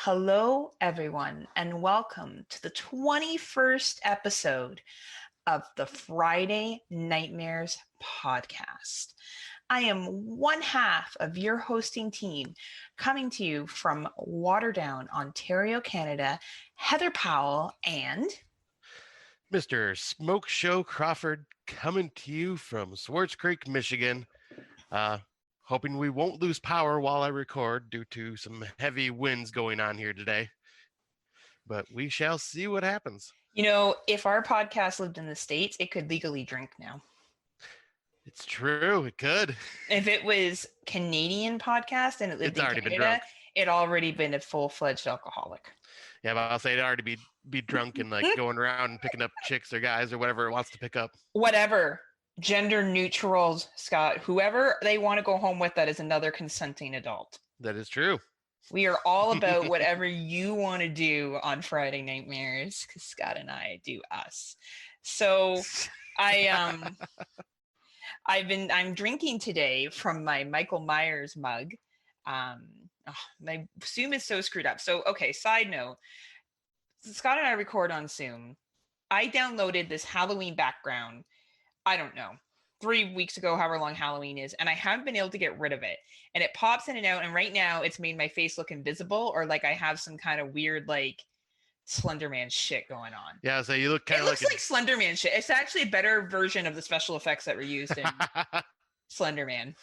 Hello, everyone, and welcome to the 21st episode of the Friday Nightmares podcast. I am one half of your hosting team, coming to you from Waterdown, Ontario, Canada, Heather Powell and Mr. Smoke Show Crawford coming to you from Swartz Creek, Michigan. Hoping we won't lose power while I record due to some heavy winds going on here today. But we shall see what happens. You know, if our podcast lived in the States, it could legally drink now. It's true, it could. If it was Canadian podcast and it lived in Canada, it'd already been a full-fledged alcoholic. Yeah, but I'll say it'd already be drunk and like going around and picking up chicks or guys or whatever it wants to pick up. Whatever. Gender neutral, Scott. Whoever they want to go home with, that is another consenting adult. That is true. We are all about whatever you want to do on Friday Nightmares, because Scott and I do us. So I'm drinking today from my Michael Myers mug. My Zoom is so screwed up. So, okay, side note. Scott and I record on Zoom. I downloaded this Halloween background, I don't know, 3 weeks ago, however long Halloween is, and I haven't been able to get rid of it. And it pops in and out, and right now it's made my face look invisible, or like I have some kind of weird, like, Slender Man shit going on. Yeah, so you look kind of like... It looks like Slender Man shit. It's actually a better version of the special effects that were used in Slender Man.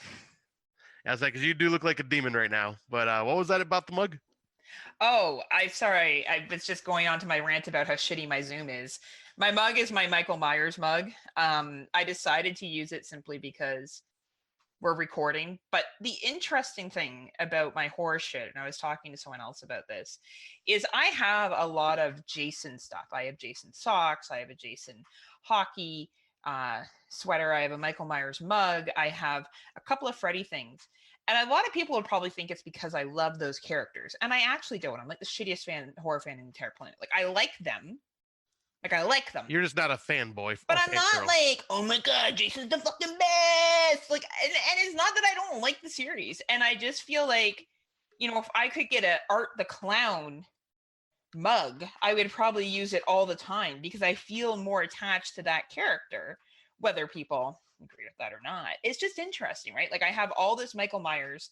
Yeah, it's like, because you do look like a demon right now. But what was that about the mug? Oh, I'm sorry. I was just going on to my rant about how shitty my Zoom is. My mug is my Michael Myers mug. I decided to use it simply because we're recording. But the interesting thing about my horror shit, and I was talking to someone else about this, is I have a lot of Jason stuff. I have Jason socks. I have a Jason hockey sweater. I have a Michael Myers mug. I have a couple of Freddy things. And a lot of people would probably think it's because I love those characters. And I actually don't. I'm like the shittiest horror fan in the entire planet. Like, I like them. You're just not a fanboy. But I'm not like, oh my God, Jason's the fucking best. Like, and it's not that I don't like the series. And I just feel like, you know, if I could get a Art the Clown mug, I would probably use it all the time because I feel more attached to that character, whether people agree with that or not. It's just interesting, right? Like, I have all this Michael Myers,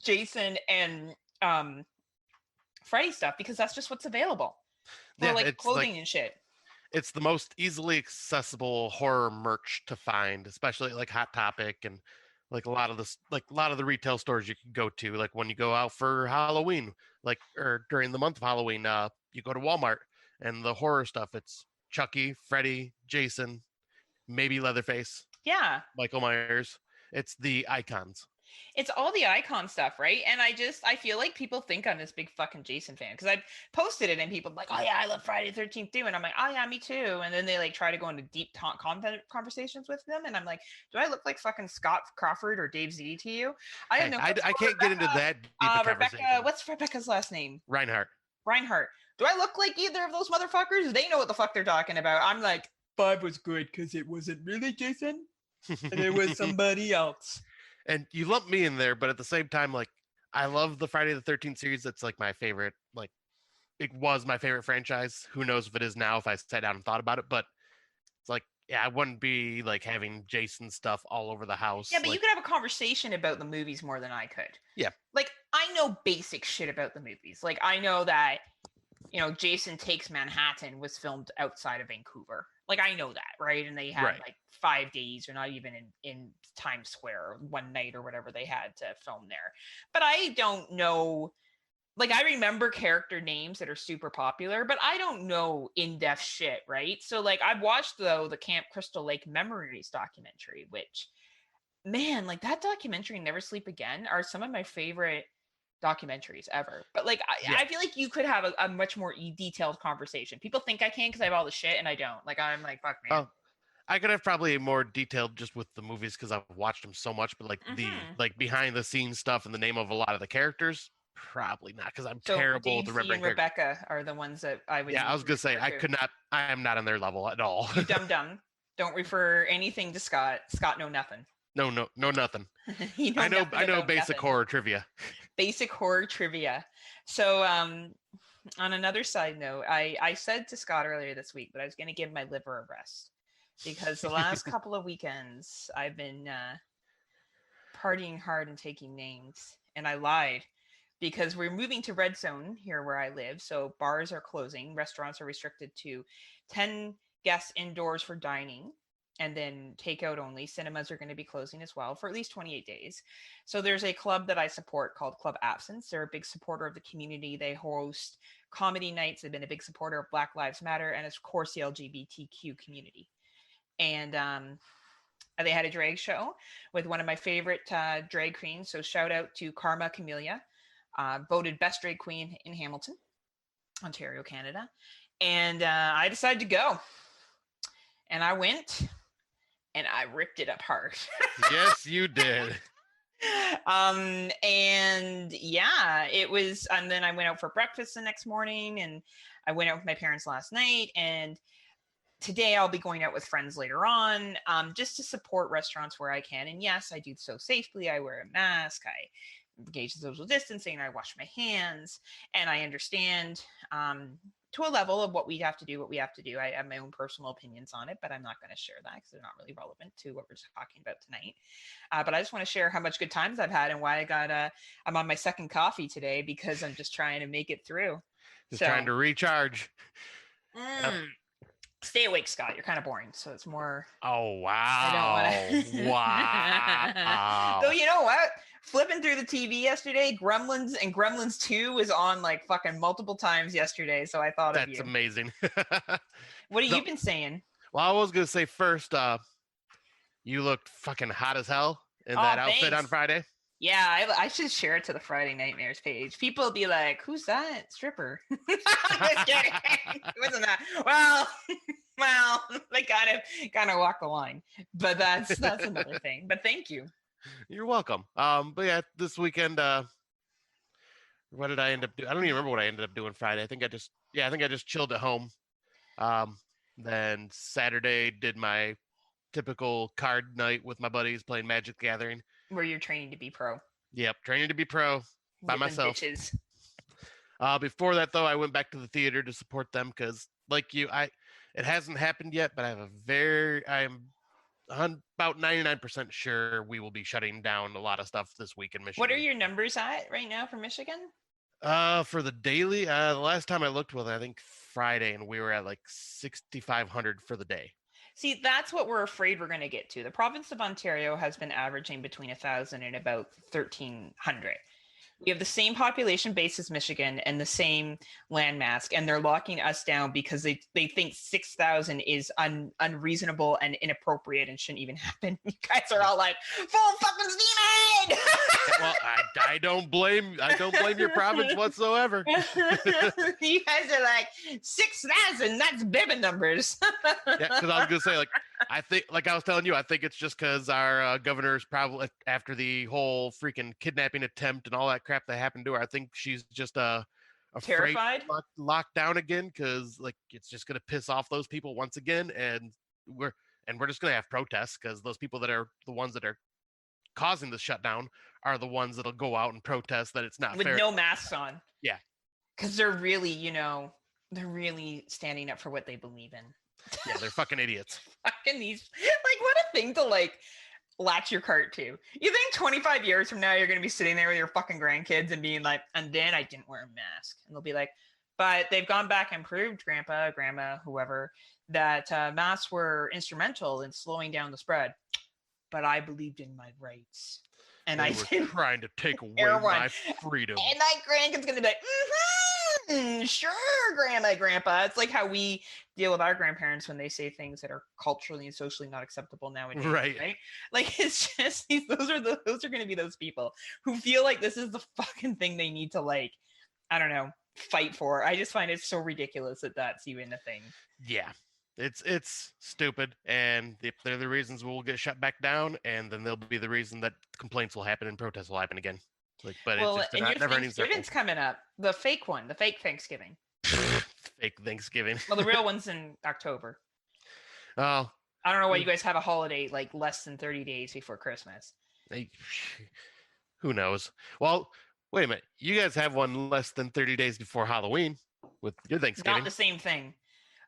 Jason, and Freddy stuff because that's just what's available for like clothing and shit. It's the most easily accessible horror merch to find, especially like Hot Topic and like a lot of the retail stores you can go to. Like when you go out for Halloween, like or during the month of Halloween, you go to Walmart and the horror stuff. It's Chucky, Freddy, Jason, maybe Leatherface. Yeah. Michael Myers. It's the icons. It's all the icon stuff, right? And I feel like people think I'm this big fucking Jason fan because I posted it and people are like, oh yeah, I love Friday the 13th too. And I'm like, oh yeah, me too. And then they like try to go into deep conversations with them. And I'm like, do I look like fucking Scott Crawford or Dave Z to you? I don't know. I can't get into that deep Rebecca, what's Rebecca's last name? Reinhardt. Do I look like either of those motherfuckers? They know what the fuck they're talking about. I'm like, 5 was good because it wasn't really Jason. And it was somebody else. And you lump me in there, but at the same time, like, I love the Friday the 13th series. That's like my favorite. Like, it was my favorite franchise. Who knows if it is now if I sat down and thought about it. But it's like, yeah, I wouldn't be like having Jason stuff all over the house. Yeah, but like, you could have a conversation about the movies more than I could. Yeah. Like, I know basic shit about the movies. Like, I know that, you know, Jason Takes Manhattan was filmed outside of Vancouver. Like, I know that, right? And they had like 5 days or not even in Times Square, one night or whatever they had to film there. But I don't know, like, I remember character names that are super popular, but I don't know in-depth shit, right? So, like, I've watched, though, the Camp Crystal Lake Memories documentary, which, man, like, that documentary, Never Sleep Again, are some of my favorite documentaries ever. But like I feel like you could have a much more detailed conversation. People think I can because I have all the shit and I don't. Like, I'm like, fuck man. Oh, I could have probably more detailed just with the movies because I've watched them so much, but like the like behind the scenes stuff and the name of a lot of the characters, probably not because I'm terrible with remembering. And Rebecca are the ones that I would. Yeah, I was gonna say I am not on their level at all. You dumb. Don't refer anything to Scott. Scott know nothing. No, nothing. I know basic horror trivia. basic horror trivia. So, on another side note, I said to Scott earlier this week that I was going to give my liver a rest because the last couple of weekends I've been partying hard and taking names, and I lied because we're moving to red zone here where I live. So bars are closing, restaurants are restricted to 10 guests indoors for dining, and then takeout only. Cinemas are going to be closing as well for at least 28 days. So there's a club that I support called Club Absence. They're a big supporter of the community. They host comedy nights. They've been a big supporter of Black Lives Matter and, of course, the LGBTQ community. And they had a drag show with one of my favorite drag queens. So shout out to Karma Camellia, voted best drag queen in Hamilton, Ontario, Canada. And I decided to go. And I went. And I ripped it up hard. Yes, you did. And yeah, it was, and then I went out for breakfast the next morning, and I went out with my parents last night, and today I'll be going out with friends later on, just to support restaurants where I can. And yes, I do so safely. I wear a mask, I engage in social distancing, I wash my hands, and I understand, to a level of what we have to do. I have my own personal opinions on it, but I'm not going to share that because they're not really relevant to what we're talking about tonight. But I just want to share how much good times I've had and why I'm on my second coffee today because I'm just trying to make it through. Trying to recharge. Stay awake, Scott. You're kind of boring, so it's more. Oh wow! I don't want to. Wow. Though you know what? Flipping through the TV yesterday, Gremlins and Gremlins 2 was on like fucking multiple times yesterday, so I thought of you. That's amazing. What have you been saying? Well, I was gonna say first, you looked fucking hot as hell in that outfit on Friday. Yeah, I should share it to the Friday Nightmares page. People will be like, "Who's that stripper?" Just kidding. It wasn't that. Well, they kind of walk the line, but that's another thing. But thank you. You're welcome. But yeah, this weekend, what did I end up doing? I don't even remember what I ended up doing Friday. I think I just chilled at home. Then Saturday did my typical card night with my buddies playing Magic the Gathering. Where you're training to be pro. Yep, training to be pro by myself. Before that, though, I went back to the theater to support them because, like you, it hasn't happened yet, but I'm about 99% sure we will be shutting down a lot of stuff this week in Michigan. What are your numbers at right now for Michigan? For the daily, the last time I looked was I think Friday, and we were at like 6,500 for the day. See, that's what we're afraid we're going to get to. The province of Ontario has been averaging between 1,000 and about 1,300. We have the same population base as Michigan and the same landmass, and they're locking us down because they think 6,000 is unreasonable and inappropriate and shouldn't even happen. You guys are all like, full fucking steam ahead! Well, I don't blame your province whatsoever. You guys are like 6,000. That's Bibbin numbers. Yeah, because I was gonna say, like, I think, like I was telling you, I think it's just because our governor's probably, after the whole freaking kidnapping attempt and all that crap that happened to her, I think she's just terrified, locked down again because like it's just gonna piss off those people once again, and we're just gonna have protests because those people that are the ones that are causing the shutdown are the ones that'll go out and protest that it's not with fair. No masks on. Yeah, because they're really, they're really standing up for what they believe in. Yeah, they're fucking idiots. Fucking these, like, what a thing to like latch your cart to. You think 25 years from now you're going to be sitting there with your fucking grandkids and being like, and then I didn't wear a mask, and they'll be like, but they've gone back and proved, grandpa, grandma, whoever, that masks were instrumental in slowing down the spread. But I believed in my rights, and I was trying to take away my freedom. And my grandkid's going to be like, sure, grandma, grandpa. It's like how we deal with our grandparents when they say things that are culturally and socially not acceptable nowadays, right? Like, it's just those are going to be those people who feel like this is the fucking thing they need to, like, I don't know, fight for. I just find it so ridiculous that that's even a thing. Yeah. It's stupid, and if they're the reasons we'll get shut back down, and then they'll be the reason that complaints will happen and protests will happen again. Like, but well, it's just and your Thanksgiving's coming up, the fake one, the fake Thanksgiving. Fake Thanksgiving. Well, the real one's in October. Oh, I don't know why you guys have a holiday like less than 30 days before Christmas. Who knows? Well, Wait a minute. You guys have one less than 30 days before Halloween with your Thanksgiving. Not the same thing.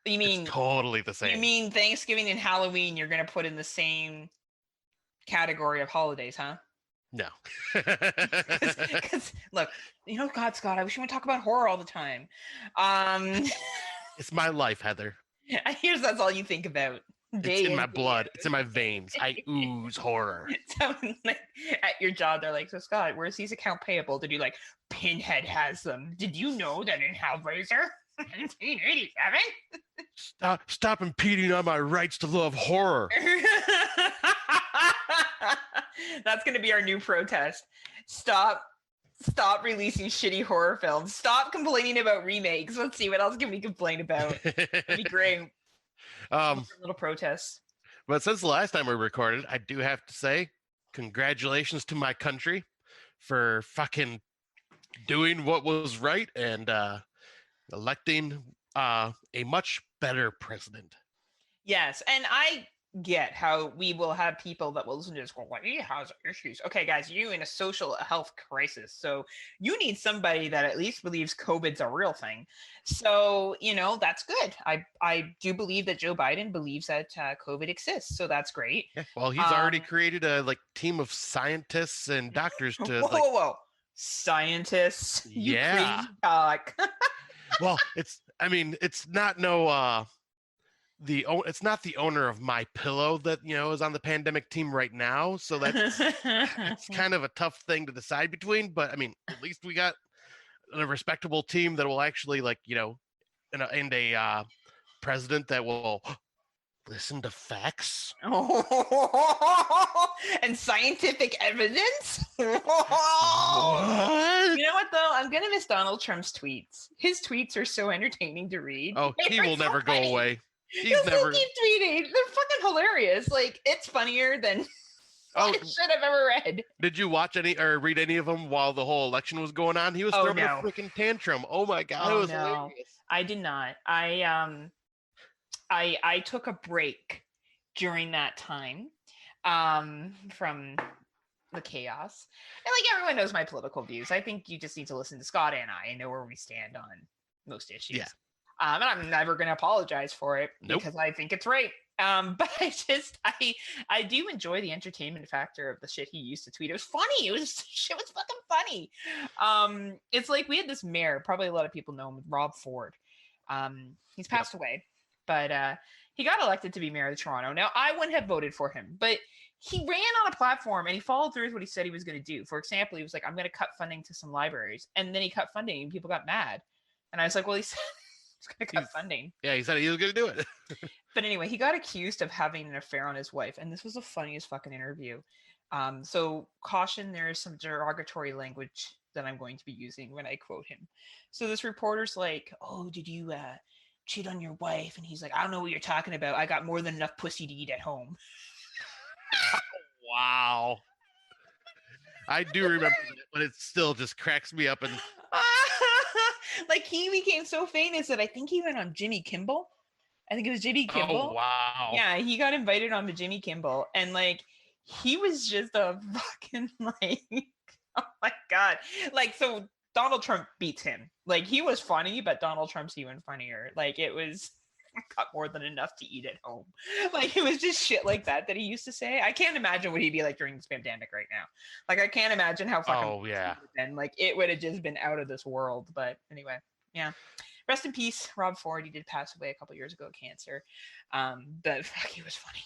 You mean it's totally the same. You mean Thanksgiving and Halloween you're going to put in the same category of holidays, huh? No. Because look, God, Scott, I wish you would talk about horror all the time. It's my life, Heather. I hear that's all you think about. It's in my blood. It's in my veins. I ooze horror. So, like, at your job, they're like, so Scott, where's these account payable? Did you like, Pinhead has them? Did you know that in Hellraiser, 1987? Stop impeding on my rights to love horror. That's going to be our new protest. Stop releasing shitty horror films. Stop complaining about remakes. Let's see, what else can we complain about? That'd be great. Little protest. But since the last time we recorded, I do have to say, congratulations to my country for fucking doing what was right and electing a much better president. Yes, and I get how we will have people that will listen to this going, well, he has issues. Okay, guys, you're in a social health crisis, so you need somebody that at least believes COVID's a real thing. So, that's good. I do believe that Joe Biden believes that COVID exists, so that's great. Yeah, well, he's already created a team of scientists and doctors to whoa. Scientists? Yeah. You crazy cock. Well, it's not it's not the owner of My Pillow that is on the pandemic team right now, so that's it's kind of a tough thing to decide between. But at least we got a respectable team that will actually and a president that will listen to facts and scientific evidence. What? You know what though? I'm gonna miss Donald Trump's tweets. His tweets are so entertaining to read. Oh, he will never go away. He'll still keep tweeting. They're fucking hilarious. Like, it's funnier than shit I've ever read. Did you watch any or read any of them while the whole election was going on? He was throwing a freaking tantrum. Oh my god, it was hilarious. I did not. I took a break during that time from the chaos. And everyone knows my political views. I think you just need to listen to Scott and I know where we stand on most issues. Yeah. And I'm never going to apologize for it because I think it's right. But I do enjoy the entertainment factor of the shit he used to tweet. It was funny. Shit was fucking funny. It's like we had this mayor, probably a lot of people know him, Rob Ford. He's passed away, but he got elected to be mayor of Toronto. Now, I wouldn't have voted for him, but he ran on a platform and he followed through with what he said he was going to do. For example, he was like, I'm going to cut funding to some libraries. And then he cut funding and people got mad. And I was like, well, he said he's going to cut funding. Yeah, he said he was going to do it. But anyway, he got accused of having an affair on his wife. And this was the funniest fucking interview. So caution, there is some derogatory language that I'm going to be using when I quote him. So this reporter's like, oh, did you cheat on your wife? And he's like, I don't know what you're talking about. I got more than enough pussy to eat at home. Wow. I do remember that, but it still just cracks me up. And he became so famous that I think he went on Jimmy Kimmel. I think it was Jimmy Kimmel. Oh, wow. Yeah, he got invited on to Jimmy Kimmel. And he was just a fucking oh my God. So Donald Trump beats him. He was funny, but Donald Trump's even funnier. It was got more than enough to eat at home. It was just shit like that he used to say. I can't imagine what he'd be like during this pandemic right now. I can't imagine how fucking oh yeah. Then it would have just been out of this world. But anyway, yeah. Rest in peace, Rob Ford. He did pass away a couple years ago of cancer. But fuck, he was funny.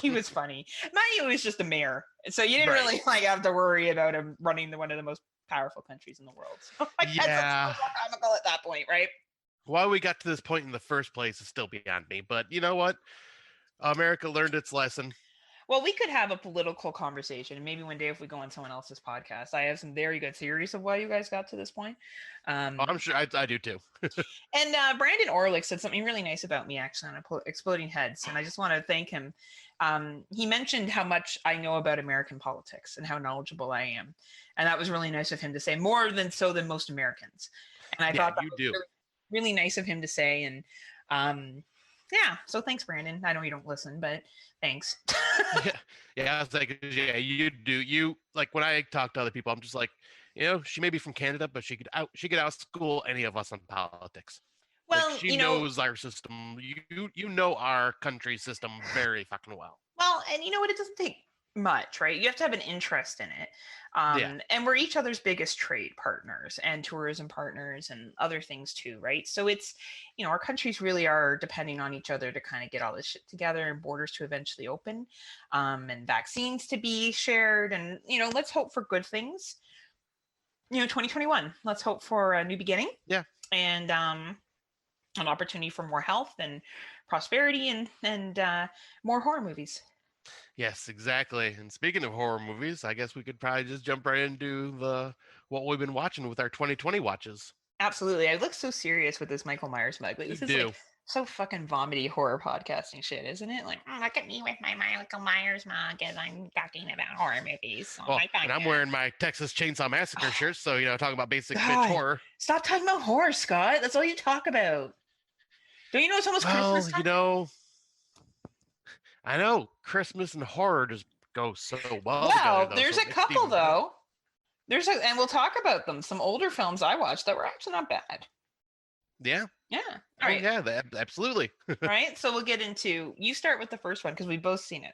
He was funny. Mind you, he was just a mayor, so you didn't really have to worry about him running one of the most powerful countries in the world. So yeah, that's comical at that point, right? Why we got to this point in the first place is still beyond me. But you know what? America learned its lesson. Well, we could have a political conversation, and maybe one day if we go on someone else's podcast, I have some very good theories of why you guys got to this point. I'm sure I do too. And Brandon Orlick said something really nice about me actually on Exploding Heads, and I just want to thank him. He mentioned how much I know about American politics and how knowledgeable I am, and that was really nice of him to say, more than most Americans. And I thought that was really nice of him to say, and yeah, so thanks, Brandon. I know you don't listen, but thanks. Yeah, I was like, yeah, you do. You when I talk to other people, I'm just like, she may be from Canada, but she could outschool any of us on politics. Like, Well, she knows our system. You know our country system very fucking well. Well, and you know what? It doesn't take much, right? You have to have an interest in it. And we're each other's biggest trade partners and tourism partners and other things too, right? So it's, our countries really are depending on each other to kind of get all this shit together and borders to eventually open, and vaccines to be shared. And, let's hope for good things. 2021, let's hope for a new beginning. Yeah. And, an opportunity for more health and prosperity and more horror movies. Yes, exactly. And speaking of horror movies, I guess we could probably just jump right into what we've been watching with our 2020 watches. Absolutely. I look so serious with this Michael Myers mug. Like, this is like so fucking vomity horror podcasting shit, isn't it? Like, look at me with my Michael Myers mug as I'm talking about horror movies. And I'm wearing my Texas Chainsaw Massacre shirt, so talking about basic bitch horror. Stop talking about horror, Scott. That's all you talk about. Don't you know it's almost Christmas time? I know Christmas and horror just go so well together. Though, there's a couple though. And we'll talk about them. Some older films I watched that were actually not bad. Yeah. Yeah. All right. Yeah, absolutely. All right. So we'll get into. You start with the first one because we've both seen it.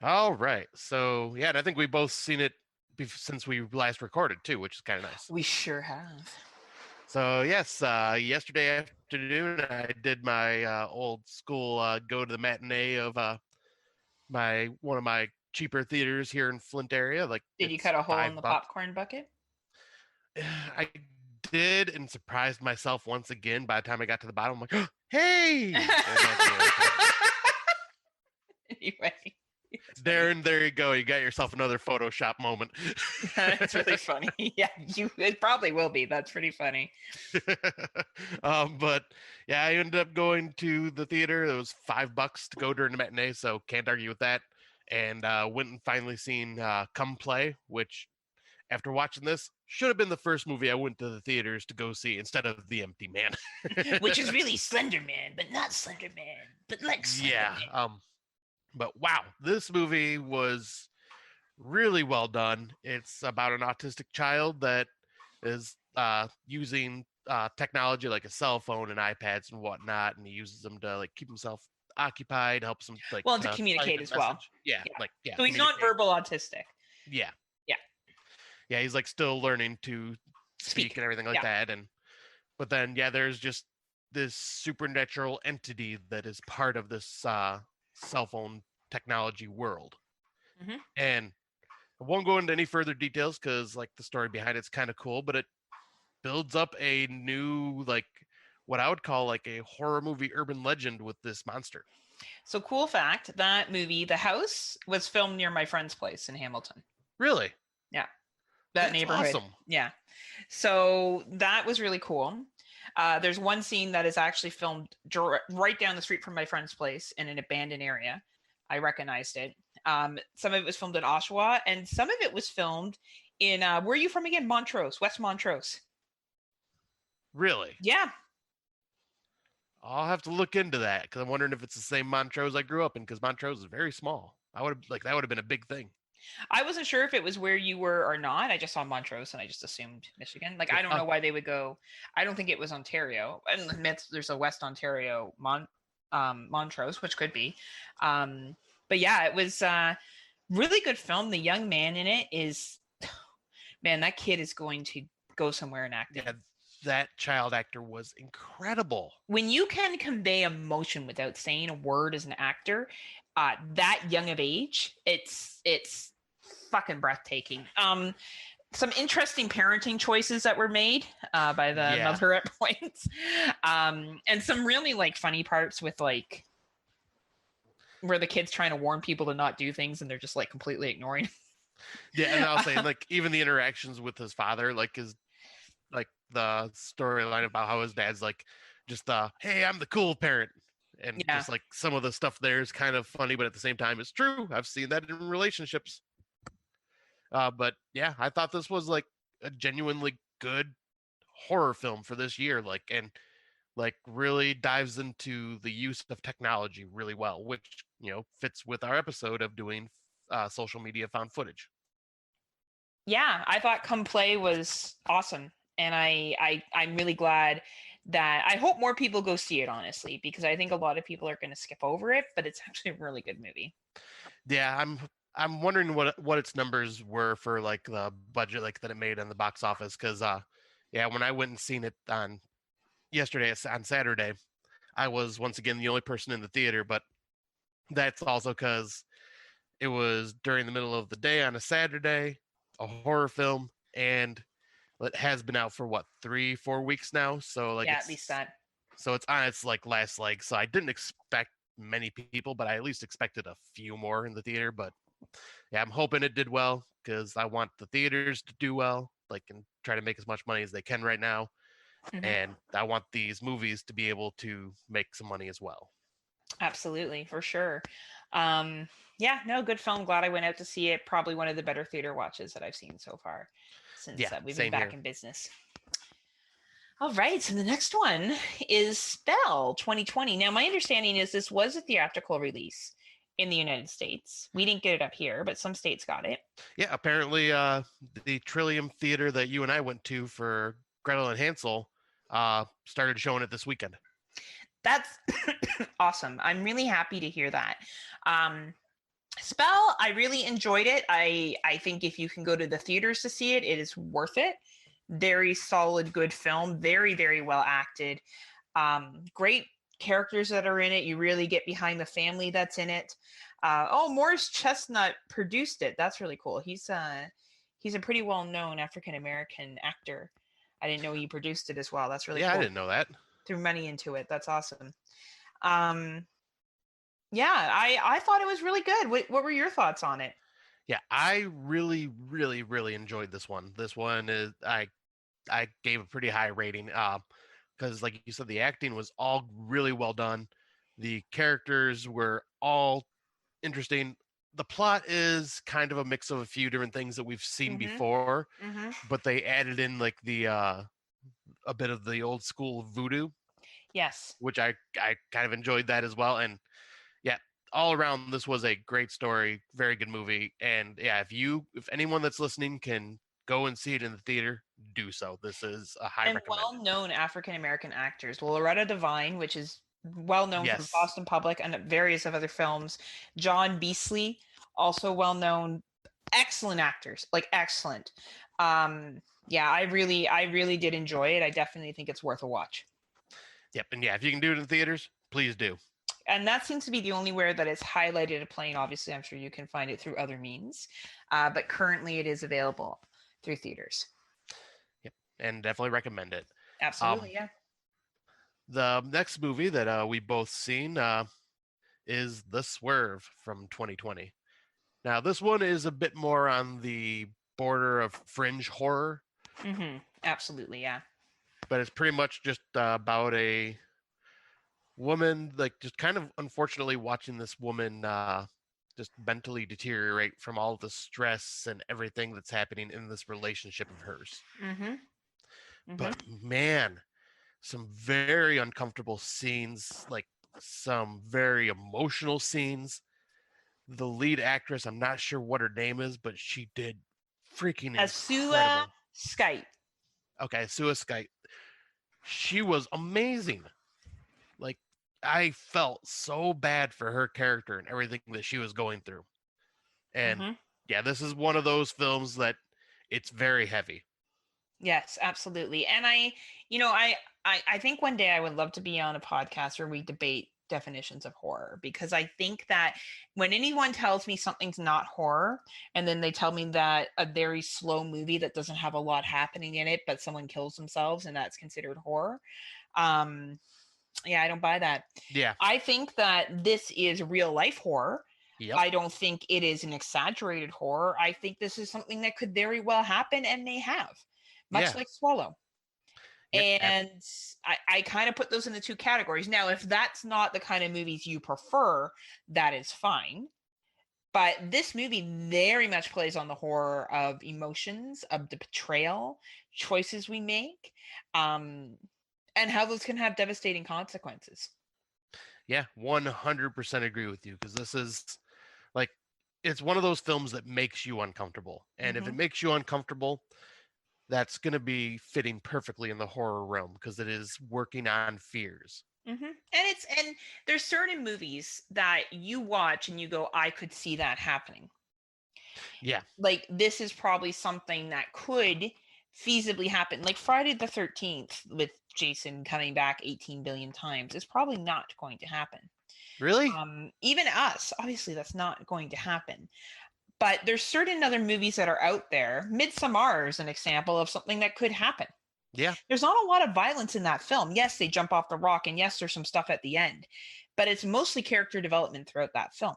All right. So and I think we both seen it since we last recorded too, which is kind of nice. We sure have. So yes, yesterday afternoon I did my old school go to the matinee of one of my cheaper theaters here in Flint area. Like, did you cut a hole in the popcorn bucket? I did, and surprised myself once again. By the time I got to the bottom, I'm like, oh, "Hey!" Anyway. Darren, there you go. You got yourself another Photoshop moment. That's really funny. Yeah, it probably will be. That's pretty funny. But yeah, I ended up going to the theater. It was $5 to go during the matinee, so can't argue with that. And went and finally seen Come Play, which, after watching this, should have been the first movie I went to the theaters to go see instead of The Empty Man. Which is really Slender Man, but not Slender Man, but like Slender Man. But wow, this movie was really well done. It's about an autistic child that is using technology like a cell phone and iPads and whatnot, and he uses them to like keep himself occupied, helps him to communicate as well. Yeah. So he's not verbal autistic. Yeah. He's like still learning to speak and everything like that, but then there's just this supernatural entity that is part of this cell phone technology world. Mm-hmm. And I won't go into any further details because like the story behind it's kind of cool, but it builds up a new, like, what I would call like a horror movie urban legend with this monster. So, cool fact, that movie, The House, was filmed near my friend's place in Hamilton. Really? Yeah. That's neighborhood. Awesome. Yeah. So that was really cool. There's one scene that is actually filmed right down the street from my friend's place in an abandoned area. I recognized it. Some of it was filmed in Oshawa, and some of it was filmed in, where are you from again? Montrose, West Montrose. Really? Yeah. I'll have to look into that because I'm wondering if it's the same Montrose I grew up in, because Montrose is very small. That would have been a big thing. I wasn't sure if it was where you were or not. I just saw Montrose and I just assumed Michigan. Like, I don't know why they would go. I don't think it was Ontario. And there's a West Ontario Montrose, which could be. But yeah, it was really good film. The young man in it is, man, that kid is going to go somewhere in acting. Yeah, that child actor was incredible. When you can convey emotion without saying a word as an actor, that young of age, it's fucking breathtaking. Some interesting parenting choices that were made by the mother at points, and some really like funny parts with like where the kid's trying to warn people to not do things and they're just like completely ignoring. Yeah, and I'll say like even the interactions with his father, like his like the storyline about how his dad's like just hey, I'm the cool parent. And just like some of the stuff there is kind of funny, but at the same time, it's true. I've seen that in relationships. But yeah, I thought this was like a genuinely good horror film for this year. And really dives into the use of technology really well, which, fits with our episode of doing social media found footage. Yeah, I thought Come Play was awesome, and I'm really glad that I hope more people go see it, honestly, because I think a lot of people are going to skip over it, but it's actually a really good movie. Yeah, I'm wondering what its numbers were for like the budget like that it made in the box office because yeah, when I went and seen it on on Saturday, I was once again the only person in the theater, but that's also because it was during the middle of the day on a Saturday, a horror film, and it has been out for what 3-4 weeks now. So like Yeah, at least that. it's on its like last leg. So I didn't expect many people, but I at least expected a few more in the theater. But yeah, I'm hoping it did well because I want the theaters to do well, like and try to make as much money as they can right now. And I want these movies to be able to make some money as well. Absolutely, for sure. Yeah, no, good film. Glad I went out to see it. Probably one of the better theater watches that I've seen so far since Yeah, we've been same back here. in business. All right, so the next one is Spell 2020. Now, my understanding is this was a theatrical release in the United States. We didn't get it up here, but some states got it. Yeah, apparently the Trillium Theater that you and I went to for Gretel and Hansel started showing it this weekend. That's awesome. I'm really happy to hear that. Spell, I really enjoyed it. I think if you can go to the theaters to see it, it is worth it. Very solid, good film. Very, very well acted. Great characters that are in it. You really get behind the family that's in it. Morris Chestnut produced it. That's really cool. He's a pretty well known African American actor. I didn't know he produced it as well. That's really Yeah, cool. I didn't know that. Threw money into it. That's awesome. Um, yeah, I thought it was really good. What were your thoughts on it? Yeah, I really, really, really enjoyed this one. This one is I gave a pretty high rating. Because like you said, the acting was all really well done. The characters were all interesting. The plot is kind of a mix of a few different things that we've seen before, but they added in like the a bit of the old school voodoo. Yes. Which I kind of enjoyed that as well. And yeah, all around this was a great story, very good movie. And yeah, if anyone that's listening can go and see it in the theater, do so. This is a high And recommended. well-known African American actors. Well, Loretta Devine, which is well known from Yes. Boston Public and various of other films. John Beasley, also well known. Excellent actors, like excellent. Yeah, I really did enjoy it. I definitely think it's worth a watch. Yep. And yeah, if you can do it in theaters, please do. And that seems to be the only where that is highlighted a plane. Obviously, I'm sure you can find it through other means, but currently it is available through theaters. Yep. And definitely recommend it. Absolutely, yeah. The next movie that we both seen is The Swerve from 2020. Now, this one is a bit more on the border of fringe horror. Absolutely, yeah. But it's pretty much just about a woman, like just kind of unfortunately watching this woman just mentally deteriorate from all the stress and everything that's happening in this relationship of hers. But man, some very uncomfortable scenes, like some very emotional scenes. The lead actress, I'm not sure what her name is, but she did freaking Asua incredible. Skype. Okay, Suicide. She was amazing. Like I felt so bad for her character and everything that she was going through. And yeah, this is one of those films that it's very heavy. Yes, absolutely. And I think one day I would love to be on a podcast where we debate definitions of horror, because I think that when anyone tells me something's not horror and then they tell me that a very slow movie that doesn't have a lot happening in it but someone kills themselves and that's considered horror, yeah, I don't buy that. Yeah. I think that this is real life horror. Yep. I don't think it is an exaggerated horror. I think this is something that could very well happen and may have, much like Swallow. Yep. And I kind of put those in the two categories. Now, if that's not the kind of movies you prefer, that is fine. But this movie very much plays on the horror of emotions, of the betrayal, choices we make, and how those can have devastating consequences. Yeah, 100% agree with you because this is like it's one of those films that makes you uncomfortable. And if it makes you uncomfortable, that's going to be fitting perfectly in the horror realm because it is working on fears. And there's certain movies that you watch and you go, I could see that happening. Yeah. Like this is probably something that could feasibly happen. Like Friday the 13th with Jason coming back 18 billion times is probably not going to happen. Really? Even Us, obviously that's not going to happen. But there's certain other movies that are out there. Midsommar is an example of something that could happen. Yeah. There's not a lot of violence in that film. Yes, they jump off the rock, and yes, there's some stuff at the end, but it's mostly character development throughout that film.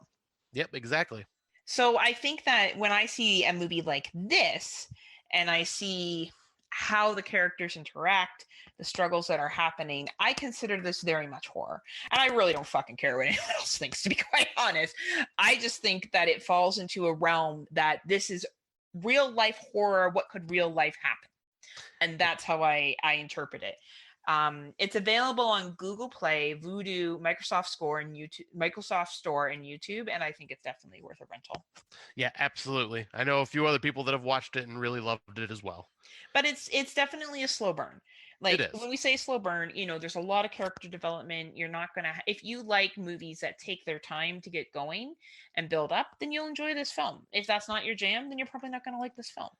Yep, exactly. So I think that when I see a movie like this and I see how the characters interact, the struggles that are happening, I consider this very much horror. And I really don't fucking care what anyone else thinks, to be quite honest. I just think that it falls into a realm that this is real life horror. What could real life happen? And that's how I interpret it. It's available on Google Play, Vudu, Microsoft Store, and YouTube, and I think it's definitely worth a rental. Yeah, absolutely. I know a few other people that have watched it and really loved it as well. But it's definitely a slow burn. Like when we say slow burn, there's a lot of character development. You're not gonna if you like movies that take their time to get going and build up, then you'll enjoy this film. If that's not your jam, then you're probably not gonna like this film,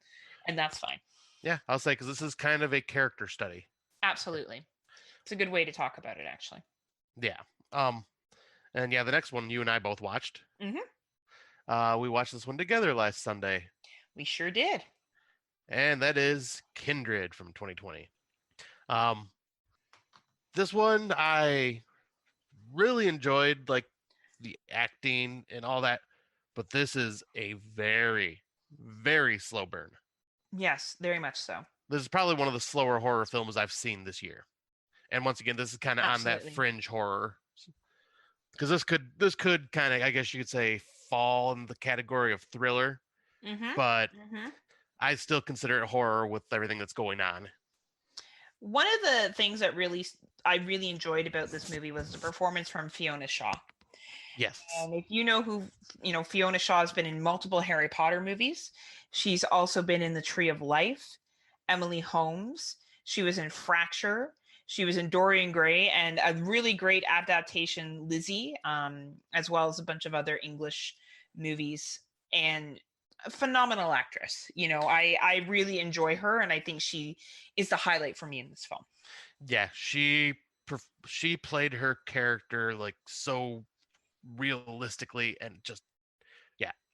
and that's fine. Yeah, I'll say because this is kind of a character study. Absolutely. It's a good way to talk about it, actually. Yeah. And yeah, the next one you and I both watched. We watched this one together last Sunday. We sure did. And that is Kindred from 2020. This one I really enjoyed, like the acting and all that, but this is a very, very slow burn. Yes, very much so. This is probably one of the slower horror films I've seen this year. And once again, this is kind of on that fringe horror. Because this could kind of, I guess you could say, fall in the category of thriller. But I still consider it horror with everything that's going on. One of the things that I really enjoyed about this movie was the performance from Fiona Shaw. Yes. And if you know who, Fiona Shaw has been in multiple Harry Potter movies. She's also been in The Tree of Life, Emily Holmes. She was in Fracture. She was in Dorian Gray, and a really great adaptation, Lizzie, as well as a bunch of other English movies. And a phenomenal actress. I really enjoy her, and I think she is the highlight for me in this film. Yeah, she played her character like so realistically and just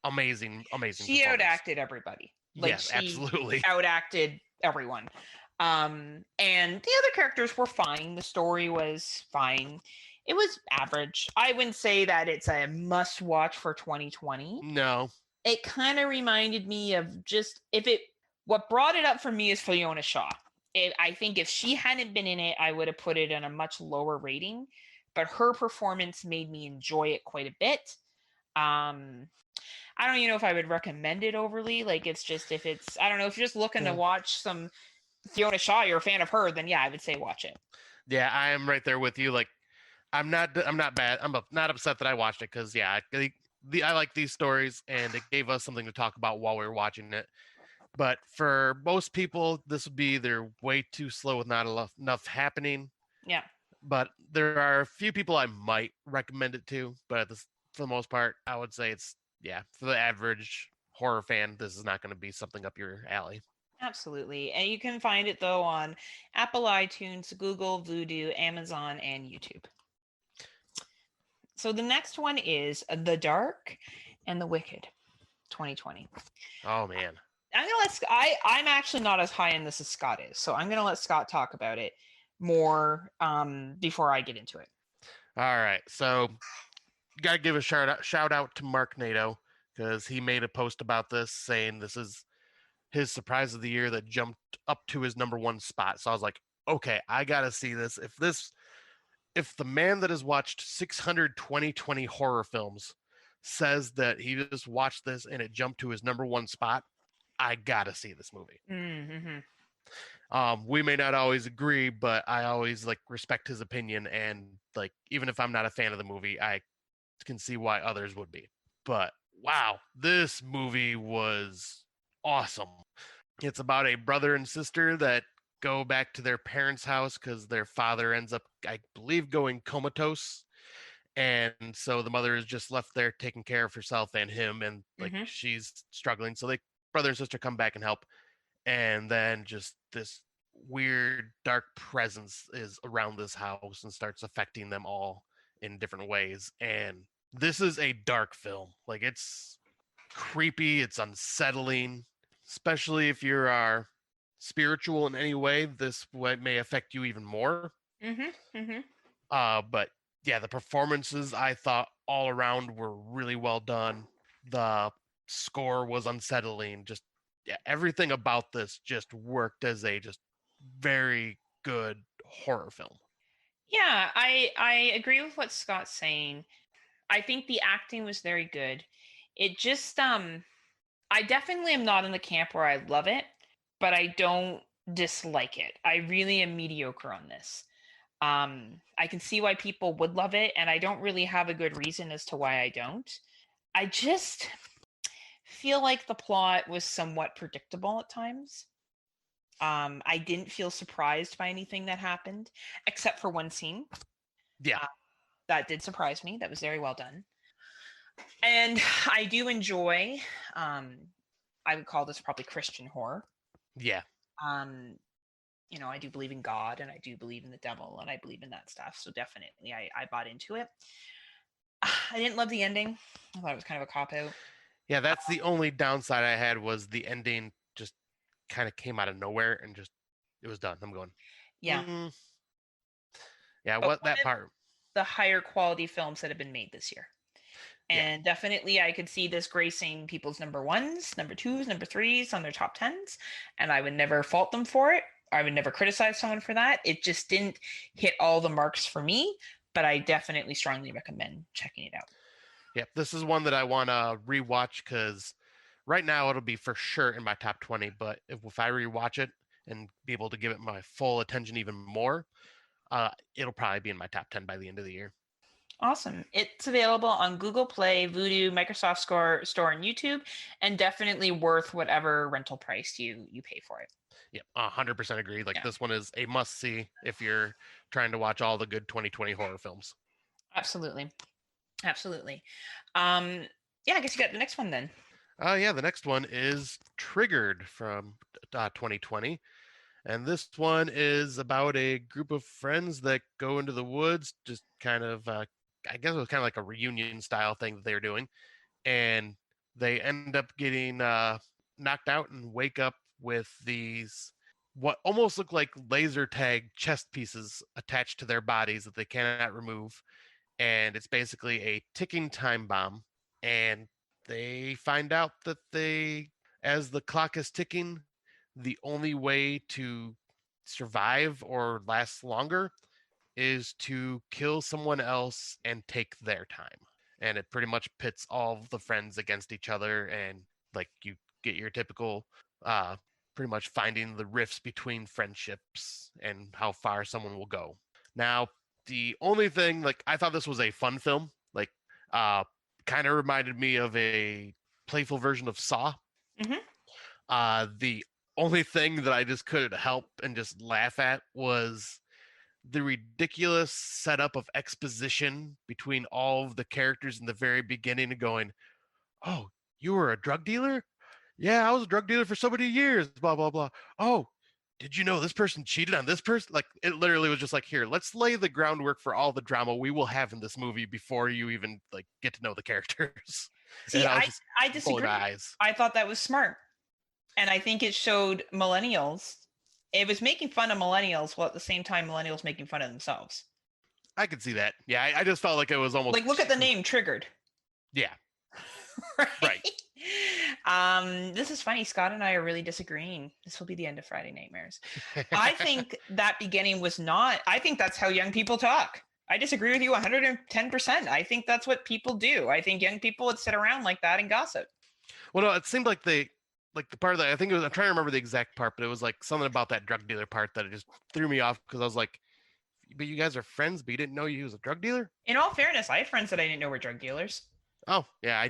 amazing. She outacted everybody. Yes, absolutely. Outacted everyone. And the other characters were fine. The story was fine. It was average. I wouldn't say that it's a must watch for 2020. No. It kind of reminded me of what brought it up for me is Fiona Shaw. I think if she hadn't been in it, I would have put it on a much lower rating, but her performance made me enjoy it quite a bit. I don't even know if I would recommend it overly. Like if you're just looking to watch some Fiona Shaw, you're a fan of her, then yeah, I would say watch it. Yeah, I am right there with you. Like, I'm not bad. I'm not upset that I watched it because I like these stories and it gave us something to talk about while we were watching it. But for most people, this would be either way too slow with not enough happening. Yeah. But there are a few people I might recommend it to, but for the most part, I would say it's for the average horror fan, this is not going to be something up your alley. Absolutely. And you can find it, though, on Apple iTunes, Google, Vudu, Amazon, and YouTube. So the next one is The Dark and the Wicked, 2020. Oh, man. I'm actually not as high in this as Scott is, so I'm going to let Scott talk about it more before I get into it. All right. So got to give a shout out to Mark Nato because he made a post about this saying this is his surprise of the year that jumped up to his number one spot. So I was like, okay, I got to see this. If the man that has watched 620 horror films says that he just watched this and it jumped to his number one spot, I got to see this movie. We may not always agree, but I always respect his opinion. And even if I'm not a fan of the movie, I can see why others would be. But wow, this movie was awesome. It's about a brother and sister that go back to their parents' house because their father ends up, I believe, going comatose. And so the mother is just left there taking care of herself and him, and like Mm-hmm. she's struggling. So they brother and sister come back and help. And then just this weird dark presence is around this house and starts affecting them all in different ways. And this is a dark film. Like it's creepy, it's unsettling, especially if you are spiritual in any way. This may affect you even more. Mm-hmm. Mm-hmm. But yeah, the performances I thought all around were really well done. The score was unsettling. Just yeah, everything about this just worked as a just very good horror film. Yeah, I agree with what Scott's saying. I think the acting was very good. It just I definitely am not in the camp where I love it, but I don't dislike it. I really am mediocre on this. I can see why people would love it, and I don't really have a good reason as to why I don't. I just feel like the plot was somewhat predictable at times. I didn't feel surprised by anything that happened, except for one scene. Yeah, That did surprise me. That was very well done. And I do enjoy, um, I would call this probably Christian horror. yeah, Um, I do believe in God and I do believe in the devil and I believe in that stuff. So definitely I bought into it. I didn't love the ending. I thought it was kind of a cop out. yeah. That's the only downside I had was the ending just kind of came out of nowhere and just it was done. I'm going, Yeah. yeah, But what one that of part? the higher quality films that have been made this year. Yeah, And definitely I could see this gracing people's number ones, number twos, number threes on their top tens. And I would never fault them for it. I would never criticize someone for that. It just didn't hit all the marks for me, but I definitely strongly recommend checking it out. yeah. This is one that I want to rewatch because right now it'll be for sure in my top 20. But if I rewatch it and be able to give it my full attention even more, it'll probably be in my top 10 by the end of the year. Awesome. It's available on Google Play, Vudu, Microsoft Store, and YouTube, and definitely worth whatever rental price you pay for it. Yep, 100% agree. Like Yeah, this one is a must see if you're trying to watch all the good 2020 horror films. absolutely. Absolutely. Um, yeah, I guess you got the next one then. Yeah, the next one is Triggered from 2020. And this one is about a group of friends that go into the woods, just kind of, I guess it was kind of like a reunion style thing that they were doing. And they end up getting knocked out and wake up with these what almost look like laser tag chest pieces attached to their bodies that they cannot remove. And it's basically a ticking time bomb. And they find out that as the clock is ticking, the only way to survive or last longer is to kill someone else and take their time. And it pretty much pits all of the friends against each other, and like you get your typical uh pretty much finding the rifts between friendships and how far someone will go. Now, the only thing, like, I thought this was a fun film, like kind of reminded me of a playful version of Saw. Mm-hmm. The only thing that I just couldn't help and just laugh at was the ridiculous setup of exposition between all of the characters in the very beginning and going, "Oh, you were a drug dealer? Yeah, I was a drug dealer for so many years, blah blah blah. Oh, did you know this person cheated on this person?" Like it literally was just like, "Here, let's lay the groundwork for all the drama we will have in this movie before you even like get to know the characters." See, And I was I just I rolling disagree. my eyes. I thought that was smart. And I think it showed millennials. It was making fun of millennials while at the same time millennials making fun of themselves. I could see that. Yeah, I just felt like it was almost Like look at the name Triggered. yeah, Right? right. This is funny. Scott and I are really disagreeing. This will be the end of Friday Nightmares. I think that beginning was not, I think that's how young people talk. I disagree with you 110%. I think that's what people do. I think young people would sit around like that and gossip. Well, no, it seemed like the part that I think it was. I'm trying to remember the exact part, but it was like something about that drug dealer part that it just threw me off because I was like, "But you guys are friends, but you didn't know he was a drug dealer." In all fairness, I have friends that I didn't know were drug dealers. Oh, yeah,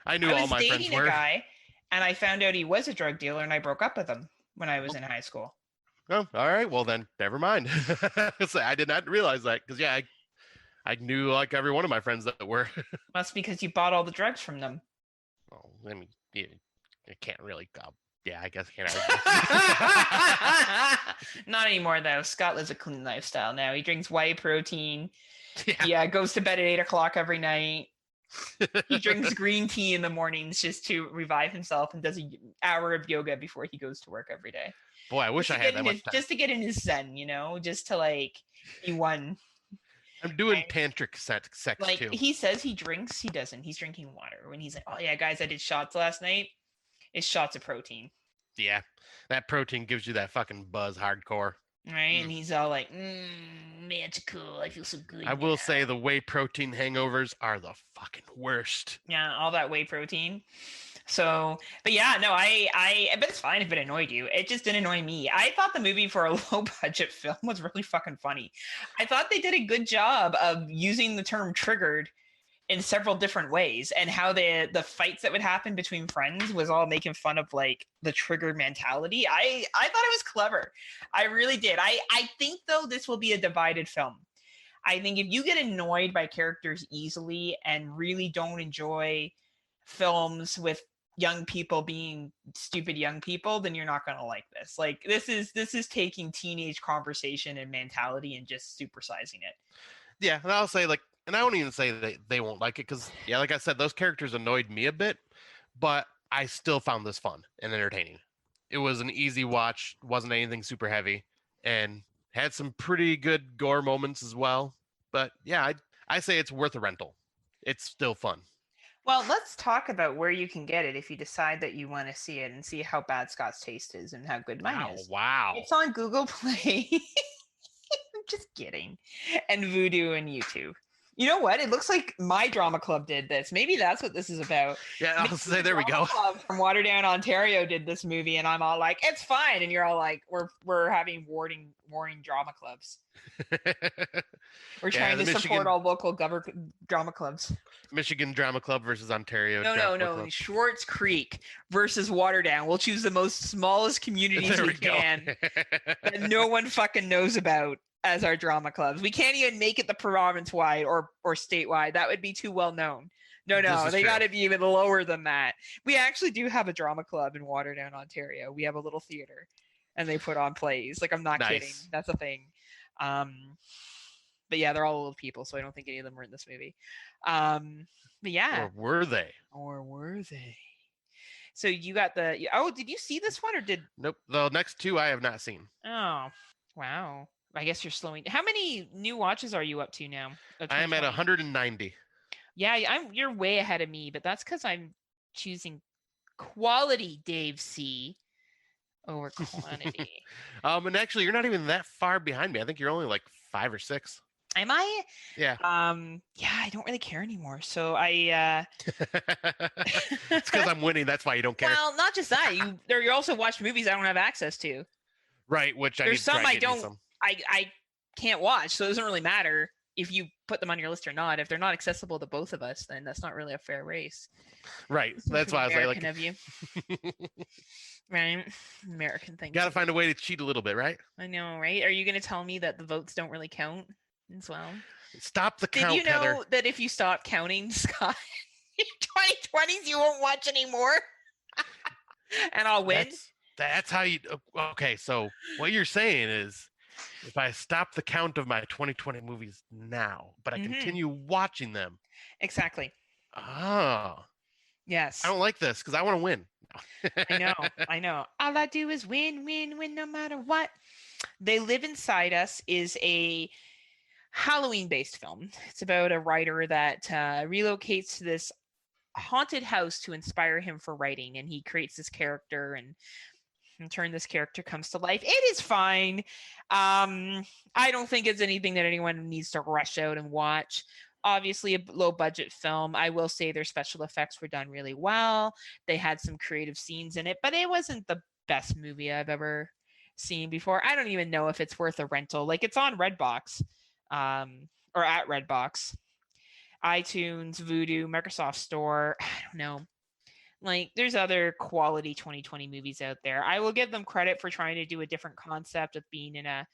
I knew I all was my friends dating a were. guy, and I found out he was a drug dealer, and I broke up with him when I was in high school. Oh, all right. Well, then never mind. So I did not realize that because I knew like every one of my friends that were. That's because you bought all the drugs from them. Well, I mean, I can't really. Yeah, I guess I can't argue. Not anymore though. Scott lives a clean lifestyle now. He drinks whey protein. Yeah. Yeah, goes to bed at 8:00 every night. He drinks green tea in the mornings just to revive himself and does an hour of yoga before he goes to work every day. Boy, I wish I had that much time. Just to get in his zen, just to like be one. I'm doing tantric sex like too. He says he drinks, he doesn't. He's drinking water. When he's like, oh yeah, guys, I did shots last night. It's shots of protein. Yeah, that protein gives you that fucking buzz hardcore. Right, and he's all like, magical. I feel so good. I will say the whey protein hangovers are the fucking worst. Yeah, all that whey protein. So, but yeah, no, but it's fine if it annoyed you. It just didn't annoy me. I thought the movie for a low budget film was really fucking funny. I thought they did a good job of using the term triggered in several different ways, and how the fights that would happen between friends was all making fun of like the triggered mentality. I thought it was clever. I really did. I think though this will be a divided film. I think if you get annoyed by characters easily and really don't enjoy films with young people being stupid young people, then you're not going to like this. Like this is taking teenage conversation and mentality and just supersizing it. Yeah, and I'll say like, and I won't even say that they won't like it because, yeah, like I said, those characters annoyed me a bit, but I still found this fun and entertaining. It was an easy watch, wasn't anything super heavy, and had some pretty good gore moments as well. But yeah, I say it's worth a rental. It's still fun. Well, let's talk about where you can get it if you decide that you want to see it and see how bad Scott's taste is and how good mine is. Wow. It's on Google Play. I'm just kidding. And Vudu and YouTube. You know what? It looks like my drama club did this. Maybe that's what this is about. Yeah, I'll say there we go. Club from Waterdown, Ontario did this movie, and I'm all like, it's fine. And you're all like, we're having warring drama clubs. We're trying to support all local drama clubs. Michigan Drama Club versus Ontario. No. Schwartz Creek versus Waterdown. We'll choose the most smallest communities we can that no one fucking knows about as our drama clubs. We can't even make it the province-wide or statewide. That would be too well known. No, they got to be even lower than that. We actually do have a drama club in Waterdown, Ontario. We have a little theater, and they put on plays. Like, I'm not kidding. That's a thing. But yeah, they're all old people, so I don't think any of them were in this movie. But yeah. Or were they? So you got did you see this one or did? Nope. The next two I have not seen. Oh, wow. I guess you're slowing. How many new watches are you up to now? I am at 190. Yeah, you're way ahead of me, but that's because I'm choosing quality, Dave C, over quantity. And actually, you're not even that far behind me. I think you're only like 5 or 6. Am I? Yeah. Yeah, I don't really care anymore. So I. It's because I'm winning. That's why you don't care. Well, not just that. You're also watching movies I don't have access to. Right, which there's some I don't. I can't watch, so it doesn't really matter if you put them on your list or not. If they're not accessible to both of us, then that's not really a fair race. Right. That's why I was American of you. Right. American thing. Got to find a way to cheat a little bit, right? I know, right? Are you going to tell me that the votes don't really count as well? Stop the count, Did you know Heather. that if you stop counting, Scott, in 2020s, you won't watch anymore? And I'll win? That's how you... Okay, so what you're saying is, if I stop the count of my 2020 movies now, but I continue watching them. Exactly. Oh. Yes. I don't like this because I want to win. I know. All I do is win no matter what. They Live Inside Us is a Halloween-based film. It's about a writer that relocates to this haunted house to inspire him for writing, and he creates this character, and in turn this character comes to life. It is fine. I don't think it's anything that anyone needs to rush out and watch. Obviously a low budget film. I will say their special effects were done really well. They had some creative scenes in it, but it wasn't the best movie I've ever seen before. I don't even know if it's worth a rental. Like, it's on Redbox, or at Redbox, iTunes, Vudu, Microsoft Store. I don't know. Like, there's other quality 2020 movies out there. I will give them credit for trying to do a different concept of being in a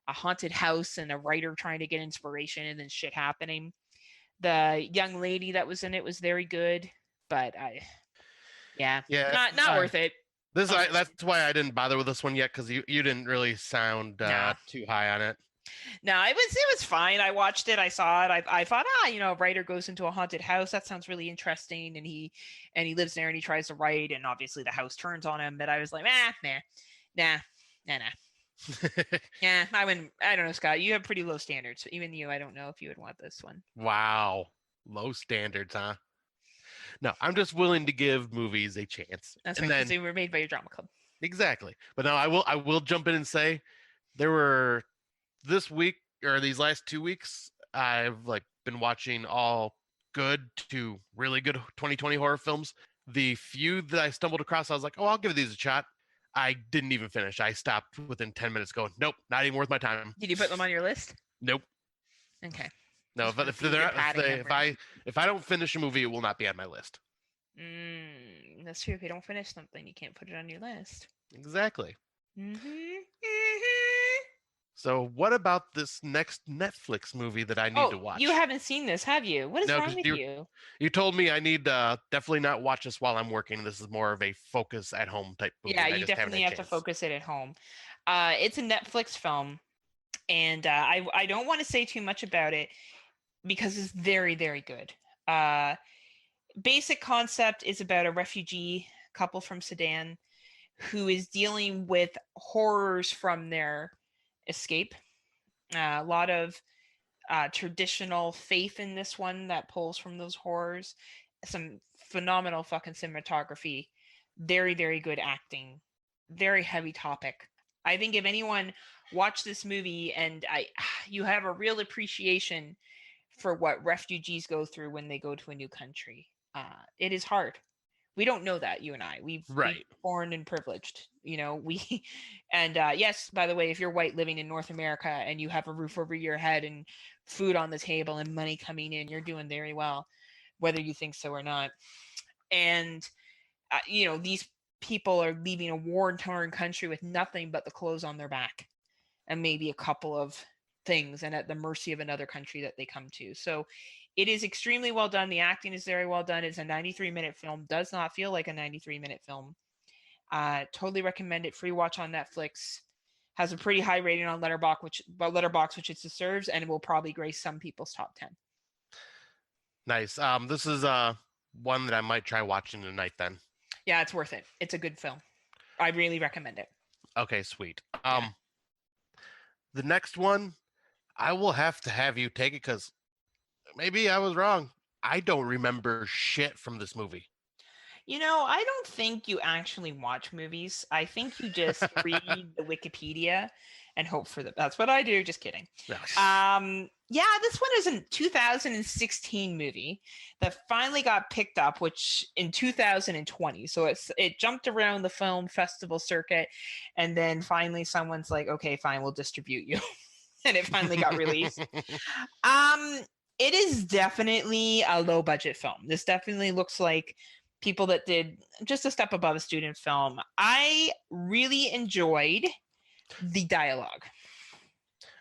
haunted house and a writer trying to get inspiration and then shit happening. The young lady that was in it was very good, but Yeah, not worth it. that's why I didn't bother with this one yet, because you didn't really sound Nah. too high on it. No, it was fine. I watched it. I saw it. I thought, a writer goes into a haunted house. That sounds really interesting. And he lives there and he tries to write, and obviously the house turns on him. But I was like, nah. Yeah, I don't know, Scott. You have pretty low standards. Even you, I don't know if you would want this one. Wow, low standards, huh? No, I'm just willing to give movies a chance. That's right, because they were made by your drama club. Exactly. But now I will jump in and say there were this week or these last 2 weeks, I've been watching all good to really good 2020 horror films. The few that I stumbled across, I was like, oh, I'll give these a shot. I didn't even finish. I stopped within 10 minutes going, nope, not even worth my time. Did you put them on your list? Nope. Okay. No, if I don't finish a movie, it will not be on my list. That's true. If you don't finish something, you can't put it on your list. Exactly. Mm-hmm. So what about this next Netflix movie that I need to watch? You haven't seen this, have you? What is wrong with you? You told me I need to definitely not watch this while I'm working. This is more of a focus at home type movie. Yeah, you definitely have to focus it at home. It's a Netflix film, and I don't want to say too much about it because it's very, very good. Basic concept is about a refugee couple from Sudan who is dealing with horrors from their escape. A lot of traditional faith in this one that pulls from those horrors. Some phenomenal fucking cinematography. Very, very good acting. Very heavy topic. I think if anyone watched this movie and you have a real appreciation for what refugees go through when they go to a new country. It is hard. We don't know that, you and I. We've born and privileged, and yes, by the way, if you're white living in North America and you have a roof over your head and food on the table and money coming in, you're doing very well, whether you think so or not. And, these people are leaving a war-torn country with nothing but the clothes on their back and maybe a couple of things, and at the mercy of another country that they come to. So it is extremely well done. The acting is very well done. It's a 93-minute film. Does not feel like a 93-minute film. Totally recommend it. Free watch on Netflix. Has a pretty high rating on Letterboxd, which it deserves, and it will probably grace some people's top 10. Nice. This is one that I might try watching tonight then. Yeah, it's worth it. It's a good film. I really recommend it. Okay, sweet. The next one, I will have to have you take it because maybe I was wrong. I don't remember shit from this movie. I don't think you actually watch movies. I think you just read the Wikipedia and hope for the. That's what I do. Just kidding. Yeah, this one is a 2016 movie that finally got picked up, which in 2020. So it jumped around the film festival circuit, and then finally someone's like, "Okay, fine, we'll distribute you," and it finally got released. It is definitely a low budget film. This definitely looks like people that did just a step above a student film. I really enjoyed the dialogue.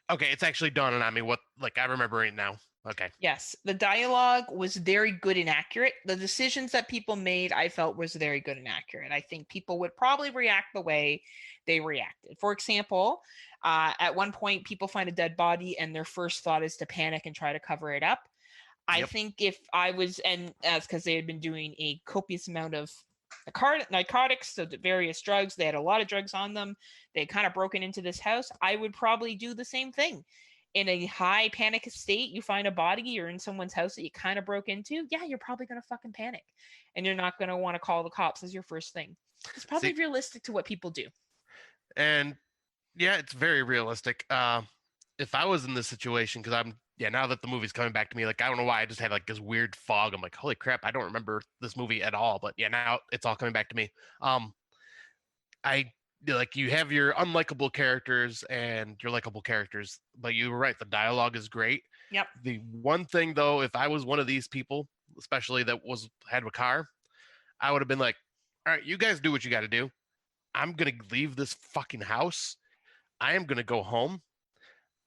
Okay, it's actually dawning on me I remember it now. Okay. Yes, the dialogue was very good and accurate. The decisions that people made, I felt, was very good and accurate. I think people would probably react the way they reacted. For example, at one point, people find a dead body and their first thought is to panic and try to cover it up. I think if I was, and that's because they had been doing a copious amount of narcotics, so the various drugs, they had a lot of drugs on them. They kind of broken into this house. I would probably do the same thing. In a high panic state, you find a body or in someone's house that you kind of broke into. Yeah, you're probably going to fucking panic. And you're not going to want to call the cops as your first thing. It's probably realistic to what people do. And yeah, it's very realistic. If I was in this situation, because now that the movie's coming back to me, I don't know why I just had this weird fog. I'm like, holy crap, I don't remember this movie at all. But yeah, now it's all coming back to me. You have your unlikable characters and your likable characters, but you were right. The dialogue is great. Yep. The one thing though, if I was one of these people, especially that had a car, I would have been like, all right, you guys do what you got to do. I'm going to leave this fucking house. I am going to go home.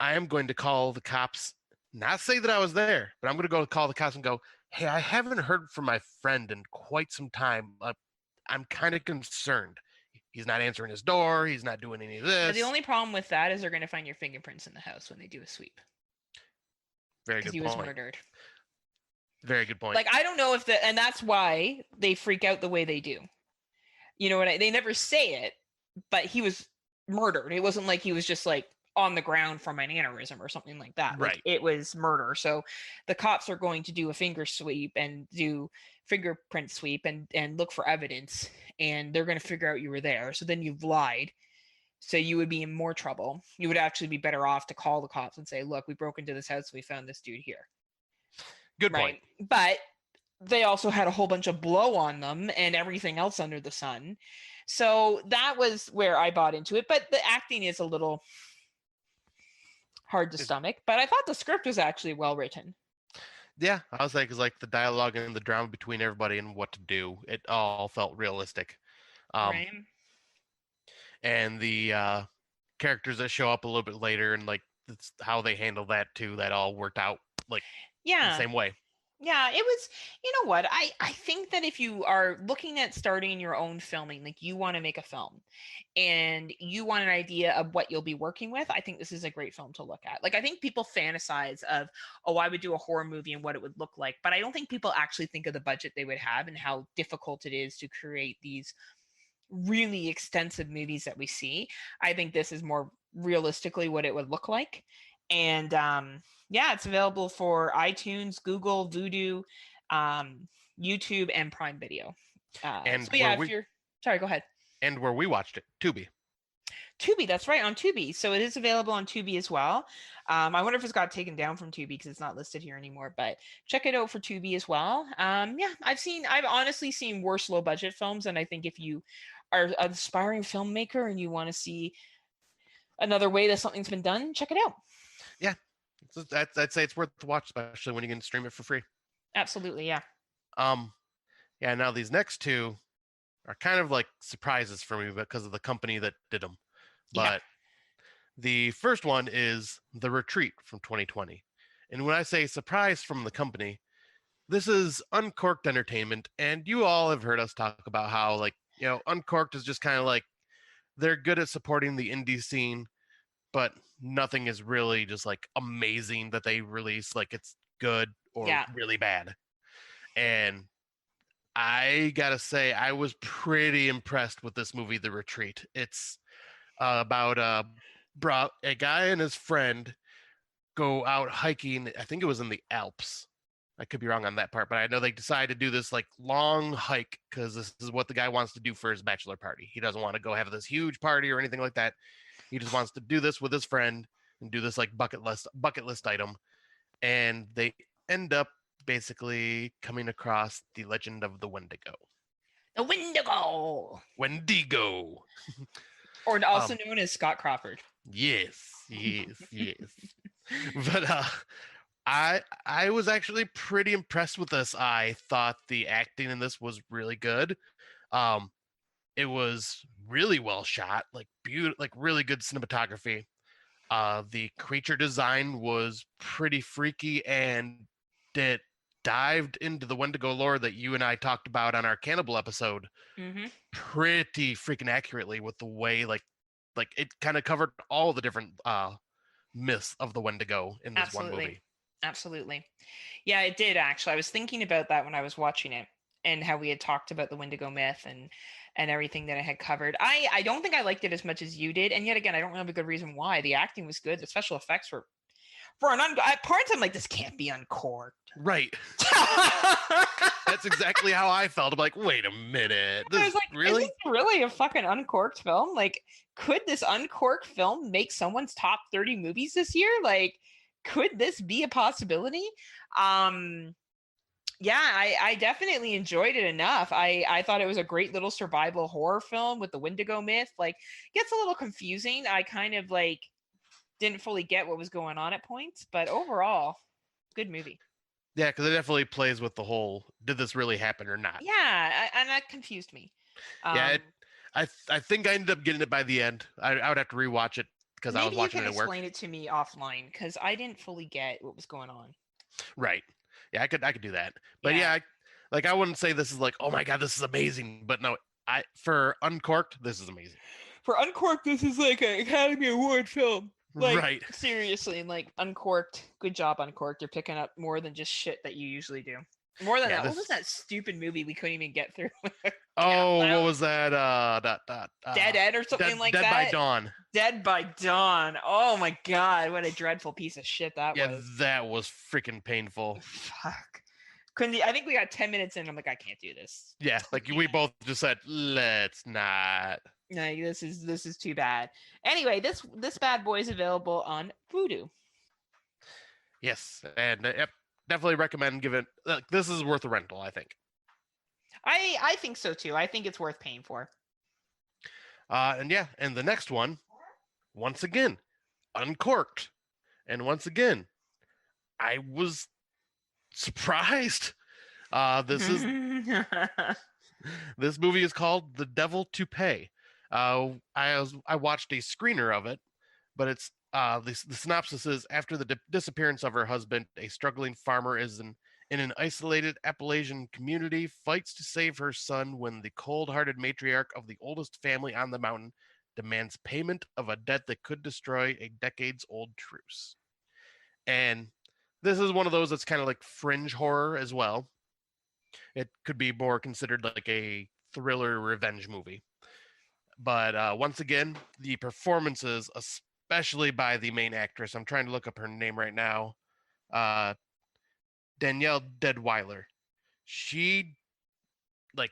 I am going to call the cops, not say that I was there, but I'm going to go call the cops and go, hey, I haven't heard from my friend in quite some time. I'm kind of concerned. He's not answering his door. He's not doing any of this. Yeah, the only problem with that is they're going to find your fingerprints in the house when they do a sweep. Very good point. Because he was murdered. Very good point. Like, I don't know if and that's why they freak out the way they do. You know what they never say it, but he was murdered. It wasn't like he was just like on the ground from an aneurysm or something like that. Right. Like, it was murder. So the cops are going to do a finger sweep and do fingerprint sweep and look for evidence, and they're going to figure out you were there. So then you've lied. So you would be in more trouble. You would actually be better off to call the cops and say, look, we broke into this house. We found this dude here. Good point. But they also had a whole bunch of blow on them and everything else under the sun. So that was where I bought into it. But the acting is a little hard to stomach. But I thought the script was actually well written. Yeah, I was like, like the dialogue and the drama between everybody and what to do. It all felt realistic. Right. And the characters that show up a little bit later and like how they handle that too, that all worked out like the same way. Yeah, it was, you know what, I think that if you are looking at starting your own filming, like you want to make a film and you want an idea of what you'll be working with, I think this is a great film to look at. Like, I think people fantasize of, oh, I would do a horror movie and what it would look like, but I don't think people actually think of the budget they would have and how difficult it is to create these really extensive movies that we see. I think this is more realistically what it would look like. And yeah, it's available for iTunes, Google, Vudu, YouTube, and Prime Video. And so yeah, if you're sorry, go ahead. And where we watched it, Tubi. Tubi, that's right, on Tubi. So it is available on Tubi as well. I wonder if it's got taken down from Tubi because it's not listed here anymore. But check it out for Tubi as well. Yeah, I've honestly seen worse low budget films, and I think if you are an aspiring filmmaker and you want to see another way that something's been done, check it out. Yeah, I'd say it's worth the watch, especially when you can stream it for free. Absolutely, yeah. Yeah. Now these next two are kind of like surprises for me because of the company that did them. But the first one is The Retreat from 2020, and when I say surprise from the company, this is Uncorked Entertainment, and you all have heard us talk about how, like, you know, Uncorked is just kind of like they're good at supporting the indie scene, but nothing is really just like amazing that they release, like it's good or really bad. And I gotta say, I was pretty impressed with this movie, The Retreat. It's about a guy and his friend go out hiking. I think it was in the Alps. I could be wrong on that part, but I know they decided to do this like long hike because this is what the guy wants to do for his bachelor party. He doesn't want to go have this huge party or anything like that. He just wants to do this with his friend and do this like bucket list item. And they end up basically coming across the legend of the Wendigo. The Wendigo. Wendigo. Or also known as Scott Crawford. Yes. But I was actually pretty impressed with this. I thought the acting in this was really good. It was really well shot, like beautiful, like really good cinematography. The creature design was pretty freaky, and it dived into the Wendigo lore that you and I talked about on our cannibal episode pretty freaking accurately, with the way like it kind of covered all the different myths of the Wendigo in this one movie. Absolutely. Yeah, it did actually. I was thinking about that when I was watching it and how we had talked about the Wendigo myth and everything that I had covered. I don't think I liked it as much as you did. And yet again, I don't have a good reason why. The acting was good. The special effects were at parts I'm like, this can't be uncorked. Right. That's exactly how I felt. I'm like, wait a minute. I was like, really? Is this really a fucking uncorked film? Like, could this uncorked film make someone's top 30 movies this year? Like, could this be a possibility? Yeah, I definitely enjoyed it enough. I thought it was a great little survival horror film with the Wendigo myth. Like, it gets a little confusing. I kind of didn't fully get what was going on at points, but overall, good movie. Yeah, because it definitely plays with the whole, did this really happen or not? Yeah, and that confused me. Yeah, I think I ended up getting it by the end. I would have to rewatch it because I was Maybe you watching can it at work. explain it to me offline because I didn't fully get what was going on. Right. Yeah, I could do that. But Yeah. yeah, like I wouldn't say this is like, oh my god, this is amazing. But no, for Uncorked, this is amazing. For Uncorked, this is like an Academy Award film. Like, Right. seriously, like Uncorked. Good job, Uncorked. You're picking up more than just shit that you usually do. More than Yeah, that. What was that stupid movie we couldn't even get through? Oh, what was that? Dead Ed or something like Dead that. by Dawn. Dead by Dawn. Oh my god, what a dreadful piece of shit that Yeah, was. that was freaking painful. Fuck. I think we got 10 minutes in. I'm like, I can't do this. Yeah, like we both just said, let's not. No, this is too bad. Anyway, this bad boy is available on Vudu. Yes, and yep, definitely recommend giving. This is worth a rental, I think. I think so too. I think it's worth paying for. And yeah, and the next one, once again, Uncorked, and once again, I was surprised. This is this movie is called The Devil to Pay. I watched a screener of it, but it's the synopsis is after the disappearance of her husband, a struggling farmer is in an isolated Appalachian community, fights to save her son when the cold-hearted matriarch of the oldest family on the mountain demands payment of a debt that could destroy a decades-old truce. And this is one of those that's kind of like fringe horror as well. It could be more considered like a thriller revenge movie. But once again, the performances, especially by the main actress, I'm trying to look up her name right now, Danielle Deadweiler. She, like,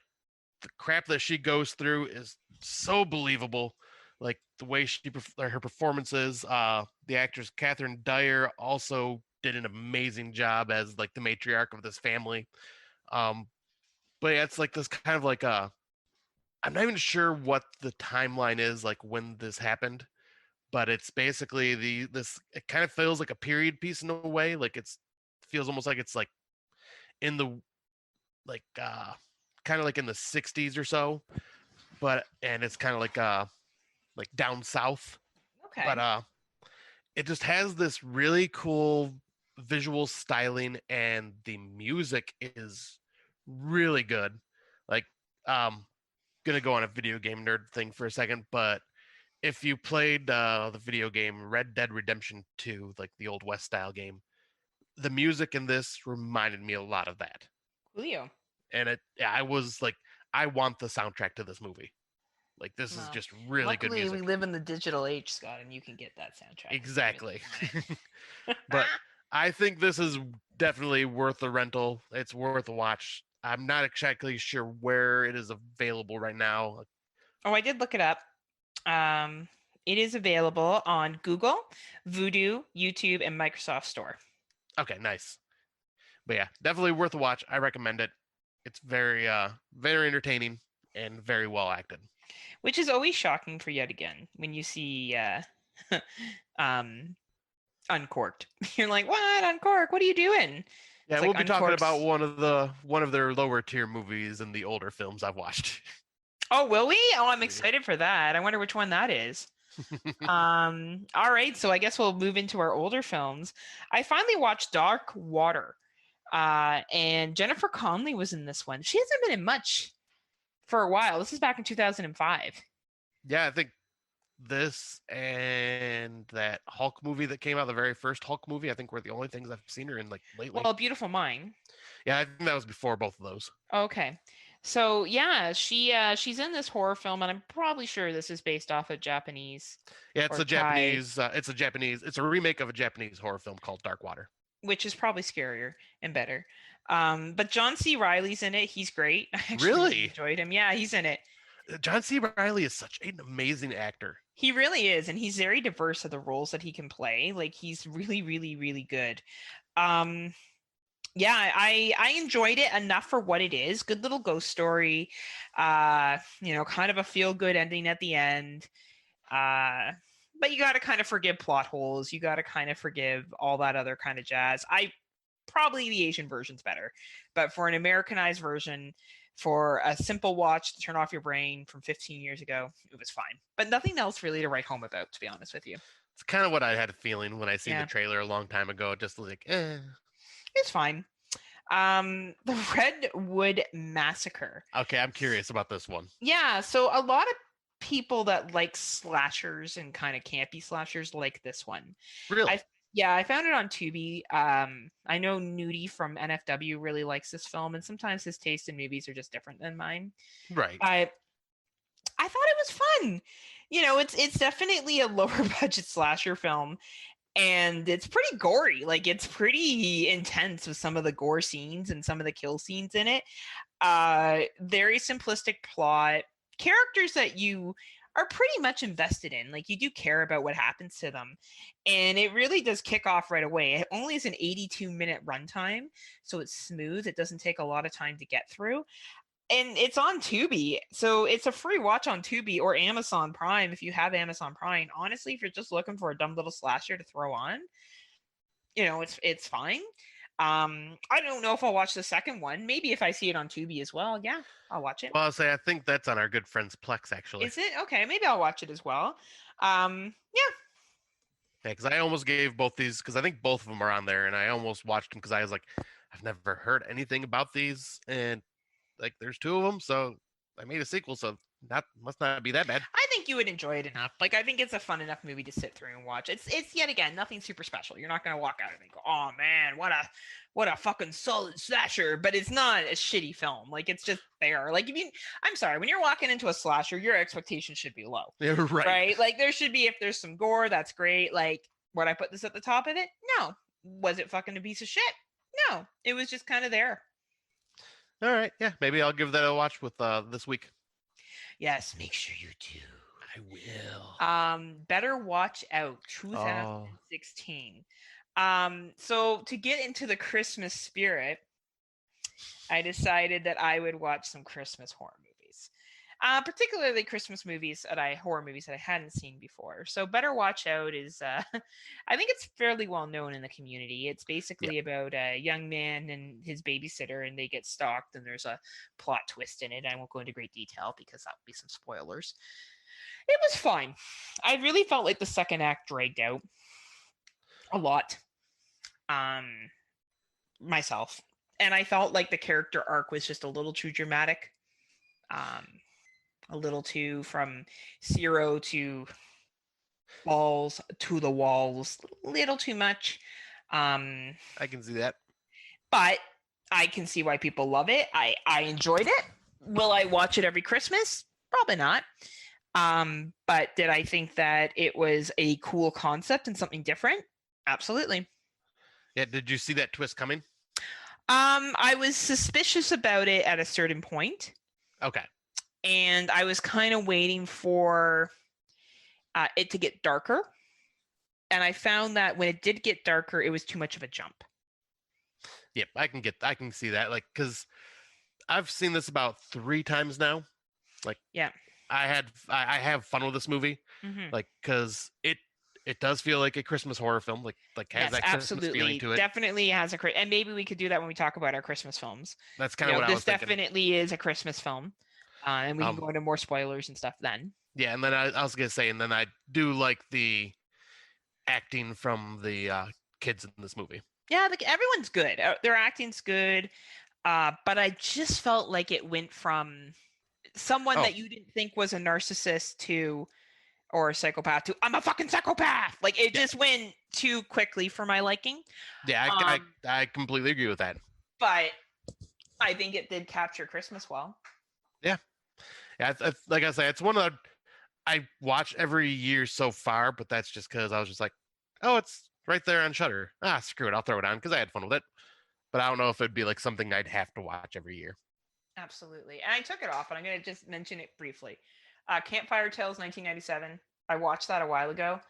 the crap that she goes through is so believable. Like the way her performances. The actress Catherine Dyer also did an amazing job as like the matriarch of this family. But yeah, it's like this kind of like I'm not even sure what the timeline is like when this happened, but it's basically it kind of feels like a period piece in a way. Like feels almost like it's like in the like kind of like in the 60s or so, and it's kind of like down south. Okay. But it just has this really cool visual styling, and the music is really good. Like gonna go on a video game nerd thing for a second, but if you played the video game Red Dead Redemption 2, like the old West style game, the music in this reminded me a lot of that. Julio. And I was like, I want the soundtrack to this movie. Like this is just really good music. Luckily, we live in the digital age, Scott, and you can get that soundtrack. Exactly. But I think this is definitely worth a rental. It's worth a watch. I'm not exactly sure where it is available right now. Oh, I did look it up. It is available on Google, Vudu, YouTube, and Microsoft Store. Okay, nice. But yeah, definitely worth a watch. I recommend it. It's very very entertaining and very well acted. Which is always shocking for yet again when you see Uncorked. You're like, what? Uncorked? What are you doing? Yeah, we'll be talking about one of their lower tier movies in the older films I've watched. Oh, will we? Oh, I'm excited for that. I wonder which one that is. All right, so I guess we'll move into our older films. I finally watched Dark Water, and Jennifer Connelly was in this one. She hasn't been in much for a while. This is back in 2005. Yeah, I think this and that Hulk movie that came out, the very first Hulk movie, I think were the only things I've seen her in like lately. Well, Beautiful Mind. Yeah, I think that was before both of those. Okay. So yeah, she's in this horror film, and I'm probably sure this is based off of Japanese. Yeah, it's a Japanese. It's a remake of a Japanese horror film called Dark Water, which is probably scarier and better. But John C. Reilly's in it. He's great. I actually really enjoyed him. Yeah, he's in it. John C. Reilly is such an amazing actor. He really is, and he's very diverse of the roles that he can play. Like he's really, really, really good. Yeah, I enjoyed it enough for what it is. Good little ghost story. Kind of a feel good ending at the end. But you got to kind of forgive plot holes. You got to kind of forgive all that other kind of jazz. probably the Asian version's better. But for an Americanized version, for a simple watch to turn off your brain from 15 years ago, it was fine. But nothing else really to write home about, to be honest with you. It's kind of what I had a feeling when I seen the trailer a long time ago. Just like, It's fine. The Red Wood Massacre. Okay, I'm curious about this one. Yeah, so a lot of people that like slashers and kind of campy slashers like this one. Really? I found it on Tubi. I know Nudie from NFW really likes this film, and sometimes his taste in movies are just different than mine. Right. I thought it was fun. It's definitely a lower budget slasher film, and it's pretty gory. Like, it's pretty intense with some of the gore scenes and some of the kill scenes in it. Very simplistic plot, characters that you are pretty much invested in. Like, you do care about what happens to them, and it really does kick off right away. It only is an 82-minute runtime, so it's smooth. It doesn't take a lot of time to get through, and it's on Tubi, so it's a free watch on Tubi or Amazon Prime if you have Amazon Prime. Honestly, if you're just looking for a dumb little slasher to throw on, it's fine. I don't know if I'll watch the second one. Maybe if I see it on Tubi as well, yeah, I'll watch it. Well, I'll say I think that's on our good friend's Plex, actually. Is it? Okay, maybe I'll watch it as well. Yeah. Yeah, because I almost gave both these, because I think both of them are on there, and I almost watched them because I was like, I've never heard anything about these, and like there's two of them, so I made a sequel, so that must not be that bad. I think you would enjoy it enough. Like, I think it's a fun enough movie to sit through and watch. It's yet again nothing super special. You're not gonna walk out of it and go, oh man, what a fucking solid slasher. But it's not a shitty film. Like, it's just there. Like, I'm sorry, when you're walking into a slasher, your expectations should be low. Yeah, right. Right? Like, there should be, if there's some gore, that's great. Like, would I put this at the top of it? No. Was it fucking a piece of shit? No. It was just kind of there. All right, yeah, maybe I'll give that a watch with this week. Yes, make sure you do. I will. Better Watch Out, 2016. So to get into the Christmas spirit, I decided that I would watch some Christmas horror movies. Particularly Christmas movies horror movies that I hadn't seen before. So Better Watch Out is, I think it's fairly well known in the community. It's basically about a young man and his babysitter, and they get stalked, and there's a plot twist in it. I won't go into great detail because that would be some spoilers. It was fine. I really felt like the second act dragged out a lot, myself, and I felt like the character arc was just a little too dramatic. A little too from zero to balls to the walls, a little too much. I can see that, but I can see why people love it. I enjoyed it. Will I watch it every Christmas? Probably not. But did I think that it was a cool concept and something different? Absolutely. Yeah. Did you see that twist coming? I was suspicious about it at a certain point. Okay. And I was kind of waiting for it to get darker. And I found that when it did get darker, it was too much of a jump. Yep, I can see that. Like, because I've seen this about 3 times now. Like, yeah, I have fun with this movie. Mm-hmm. Like, because it does feel like a Christmas horror film. Like has that Christmas feeling to it. Definitely has and maybe we could do that when we talk about our Christmas films. That's kind of what I was thinking. This definitely is a Christmas film. And we can go into more spoilers and stuff then. Yeah, and then I was going to say, and then I do like the acting from the kids in this movie. Yeah, everyone's good. Their acting's good. But I just felt like it went from someone that you didn't think was a narcissist or a psychopath to, I'm a fucking psychopath. Like, it just went too quickly for my liking. Yeah, I completely agree with that. But I think it did capture Christmas well. Yeah. Yeah, like I say, it's one of I watch every year so far, but that's just because I was just like, oh, it's right there on Shudder. Screw it, I'll throw it on because I had fun with it. But I don't know if it'd be like something I'd have to watch every year. Absolutely. And I took it off, and I'm going to just mention it briefly. Campfire Tales, 1997. I watched that a while ago.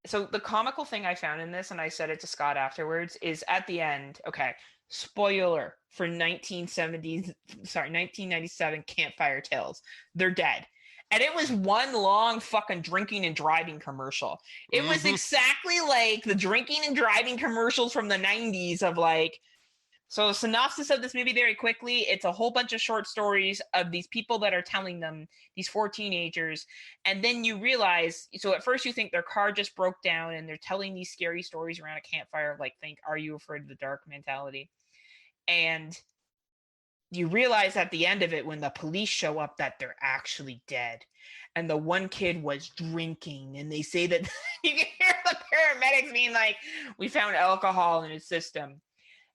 So the comical thing I found in this, and I said it to Scott afterwards, is at the end, okay, spoiler for 1997 Campfire Tales. They're dead. And it was one long fucking drinking and driving commercial. It was exactly like the drinking and driving commercials from the 90s of like, so synopsis of this movie very quickly, it's a whole bunch of short stories of these people that are telling them, these 4 teenagers, and then you realize, so at first you think their car just broke down and they're telling these scary stories around a campfire, like think, are you afraid of the dark mentality? And you realize at the end of it when the police show up that they're actually dead, and the one kid was drinking, and they say that you can hear the paramedics being like, we found alcohol in his system,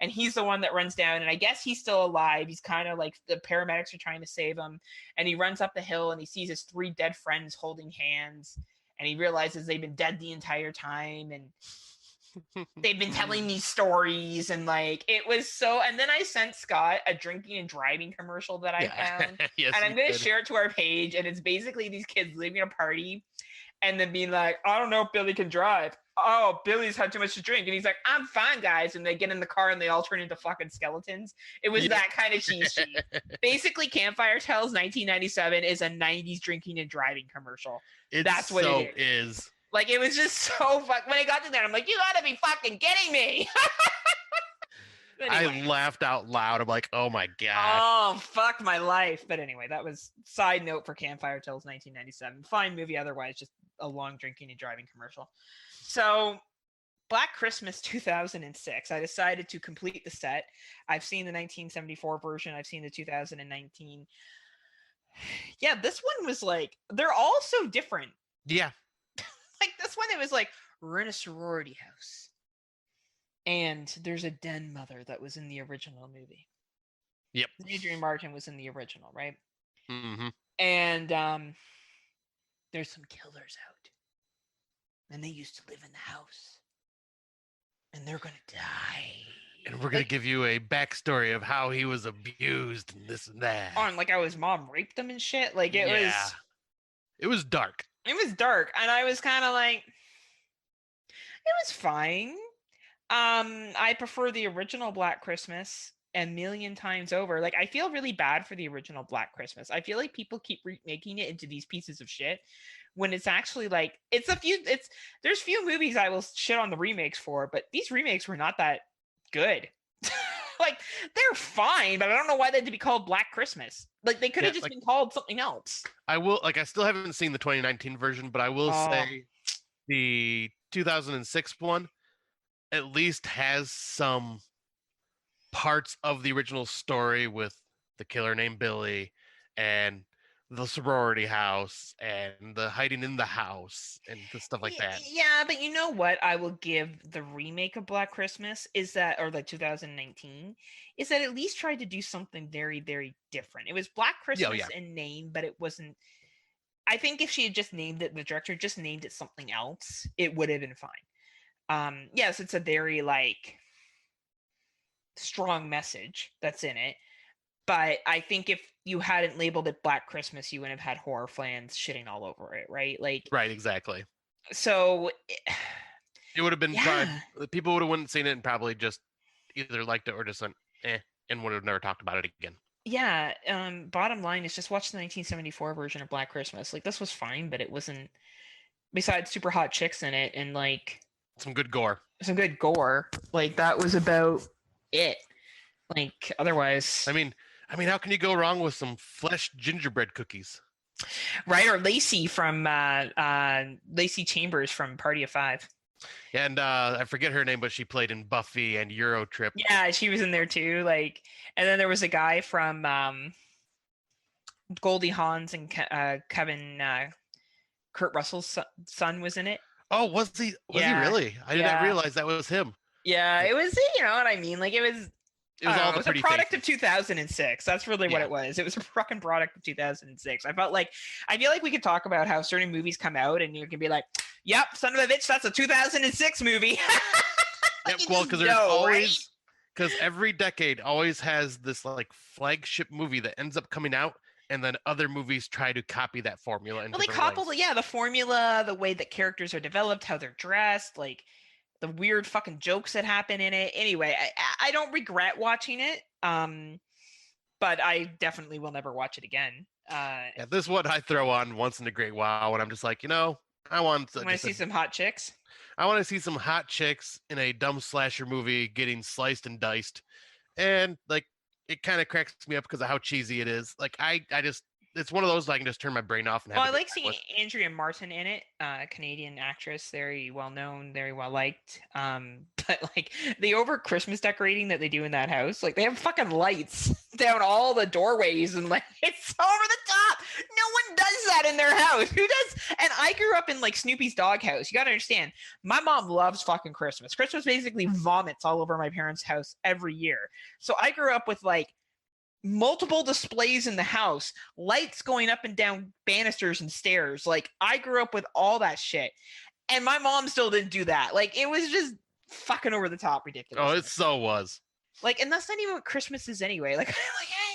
and he's the one that runs down, and I guess he's still alive. He's kind of like, the paramedics are trying to save him, and he runs up the hill and he sees his 3 dead friends holding hands, and he realizes they've been dead the entire time, and they've been telling these stories, and like it was so. And then I sent Scott a drinking and driving commercial that I found, yes, and I'm going to share it to our page, and it's basically these kids leaving a party and then being like, I don't know if Billy can drive. Oh, Billy's had too much to drink. And he's like, I'm fine, guys. And they get in the car and they all turn into fucking skeletons. It was that kind of cheese sheet. Basically, Campfire Tales 1997 is a 90s drinking and driving commercial. That's what it is. Like, it was just so fuck. When I got to that, I'm like, you gotta be fucking kidding me. Anyway. I laughed out loud. I'm like, oh my God. Oh, fuck my life. But anyway, that was side note for Campfire Tales 1997. Fine movie otherwise, just a long drinking and driving commercial. So, Black Christmas 2006, I decided to complete the set. I've seen the 1974 version. I've seen the 2019. Yeah, this one was like, they're all so different. Yeah. Like this one, it was like, we're in a sorority house. And there's a den mother that was in the original movie. Yep. Adrian Martin was in the original, right? Mm-hmm. And there's some killers out. And they used to live in the house. And they're going to die. And we're going to give you a backstory of how he was abused and this and that. Oh, and like how his mom raped him and shit. Like it was... It was dark. It was dark. And I was kind of like... It was fine. I prefer the original Black Christmas a million times over. Like, I feel really bad for the original Black Christmas. I feel like people keep making it into these pieces of shit when it's actually like, there's few movies I will shit on the remakes for, but these remakes were not that good. Like, they're fine, but I don't know why they had to be called Black Christmas. Like, they could have just been called something else. I still haven't seen the 2019 version, but I will say the 2006 one at least has some parts of the original story with the killer named Billy and the sorority house and the hiding in the house and the stuff like that. Yeah, but you know what I will give the remake of Black Christmas is that, or the 2019, is that at least tried to do something very, very different. It was Black Christmas in name, but it wasn't. I think if she had just named it, the director just named it something else, it would have been fine. Yes, it's a very like strong message that's in it, but I think if you hadn't labeled it Black Christmas, you wouldn't have had horror fans shitting all over it, right? Like, right, exactly. So it would have been fine. People would have wouldn't seen it and probably just either liked it or just went and would have never talked about it again. Yeah. Bottom line is just watch the 1974 version of Black Christmas. Like, this was fine, but it wasn't. Besides super hot chicks in it and like. Some good gore. Like, that was about it. Like, otherwise... I mean, how can you go wrong with some fleshed gingerbread cookies? Right, or Lacey from... Lacey Chambers from Party of Five. Yeah, and I forget her name, but she played in Buffy and Euro Trip. Yeah, she was in there too. Like, and then there was a guy from Goldie Hawn's and Kevin... Kurt Russell's son was in it. Oh, was he really? I did not realize that was him. Yeah, it was, you know what I mean? Like, it was a product of 2006. That's really what it was. It was a fucking product of 2006. I feel like we could talk about how certain movies come out and you can be like, yep, son of a bitch, that's a 2006 movie. Yep, well, because there's always, because every decade always has this like flagship movie that ends up coming out. And then other movies try to copy that formula. Well, they copy, the formula, the way that characters are developed, how they're dressed, like the weird fucking jokes that happen in it. Anyway, I don't regret watching it, but I definitely will never watch it again. Yeah, this one I throw on once in a great while when I'm just like, I want to see some hot chicks. I want to see some hot chicks in a dumb slasher movie getting sliced and diced, and like it kind of cracks me up because of how cheesy it is. Like I just it's one of those I can just turn my brain off and have. Well, I like seeing Andrea Martin in it, Canadian actress, very well known, very well liked. But like the over Christmas decorating that they do in that house, like they have fucking lights down all the doorways and like it's over the top. No one does that in their house. Who does? And I grew up in like Snoopy's doghouse. You got to understand, my mom loves fucking Christmas. Christmas basically vomits all over my parents' house every year. So I grew up with like multiple displays in the house, lights going up and down banisters and stairs. Like I grew up with all that shit, and my mom still didn't do that. Like it was just fucking over the top ridiculous. Oh, it so was. Like, and that's not even what Christmas is anyway. Like I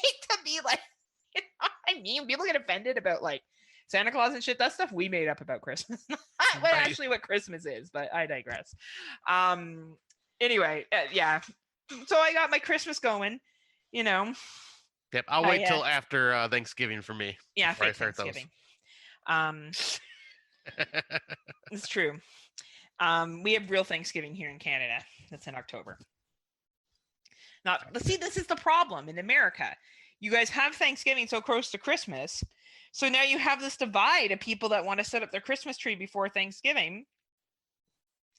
hate to be like, I mean, people get offended about like Santa Claus and shit. That's stuff we made up about Christmas. Actually what Christmas is, but I digress. Anyway, yeah. So I got my Christmas going, Yep, I'll wait till after Thanksgiving for me. Yeah, fake Thanksgiving. It's true. We have real Thanksgiving here in Canada. That's in October. Now, see, this is the problem in America. You guys have Thanksgiving so close to Christmas, so now you have this divide of people that want to set up their Christmas tree before Thanksgiving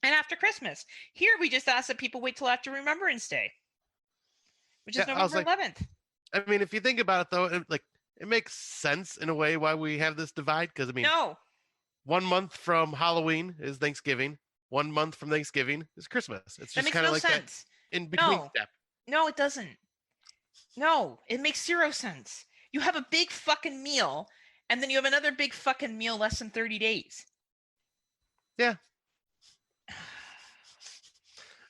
and after Christmas. Here, we just ask that people wait till after Remembrance Day, which is November 11th. I mean, if you think about it, though, it makes sense in a way why we have this divide. Because, I mean, 1 month from Halloween is Thanksgiving. 1 month from Thanksgiving is Christmas. It's just kind of like sense. That in between step. No, it doesn't. No, it makes zero sense. You have a big fucking meal, and then you have another big fucking meal less than 30 days. Yeah.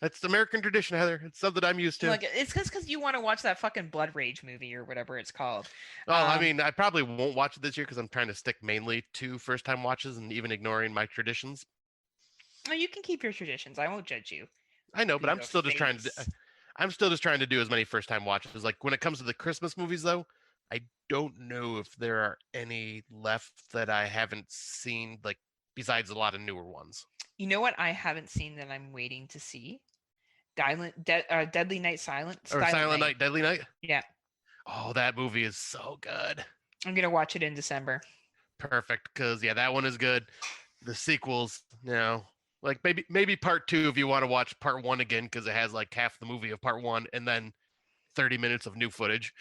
That's American tradition, Heather. It's something I'm used to. Like, it's because you want to watch that fucking Blood Rage movie or whatever it's called. Well, I mean, I probably won't watch it this year because I'm trying to stick mainly to first-time watches and even ignoring my traditions. Oh, you can keep your traditions. I won't judge you. I know, but I'm still just trying to do as many first-time watches. Like when it comes to the Christmas movies, though, I don't know if there are any left that I haven't seen. Like besides a lot of newer ones. You know what I haven't seen that I'm waiting to see? Deadly Night Silent. Or Silent Night, Deadly Night? Yeah. Oh, that movie is so good. I'm going to watch it in December. Perfect, because, yeah, that one is good. The sequels, like maybe part 2 if you want to watch part 1 again, because it has like half the movie of part 1 and then 30 minutes of new footage.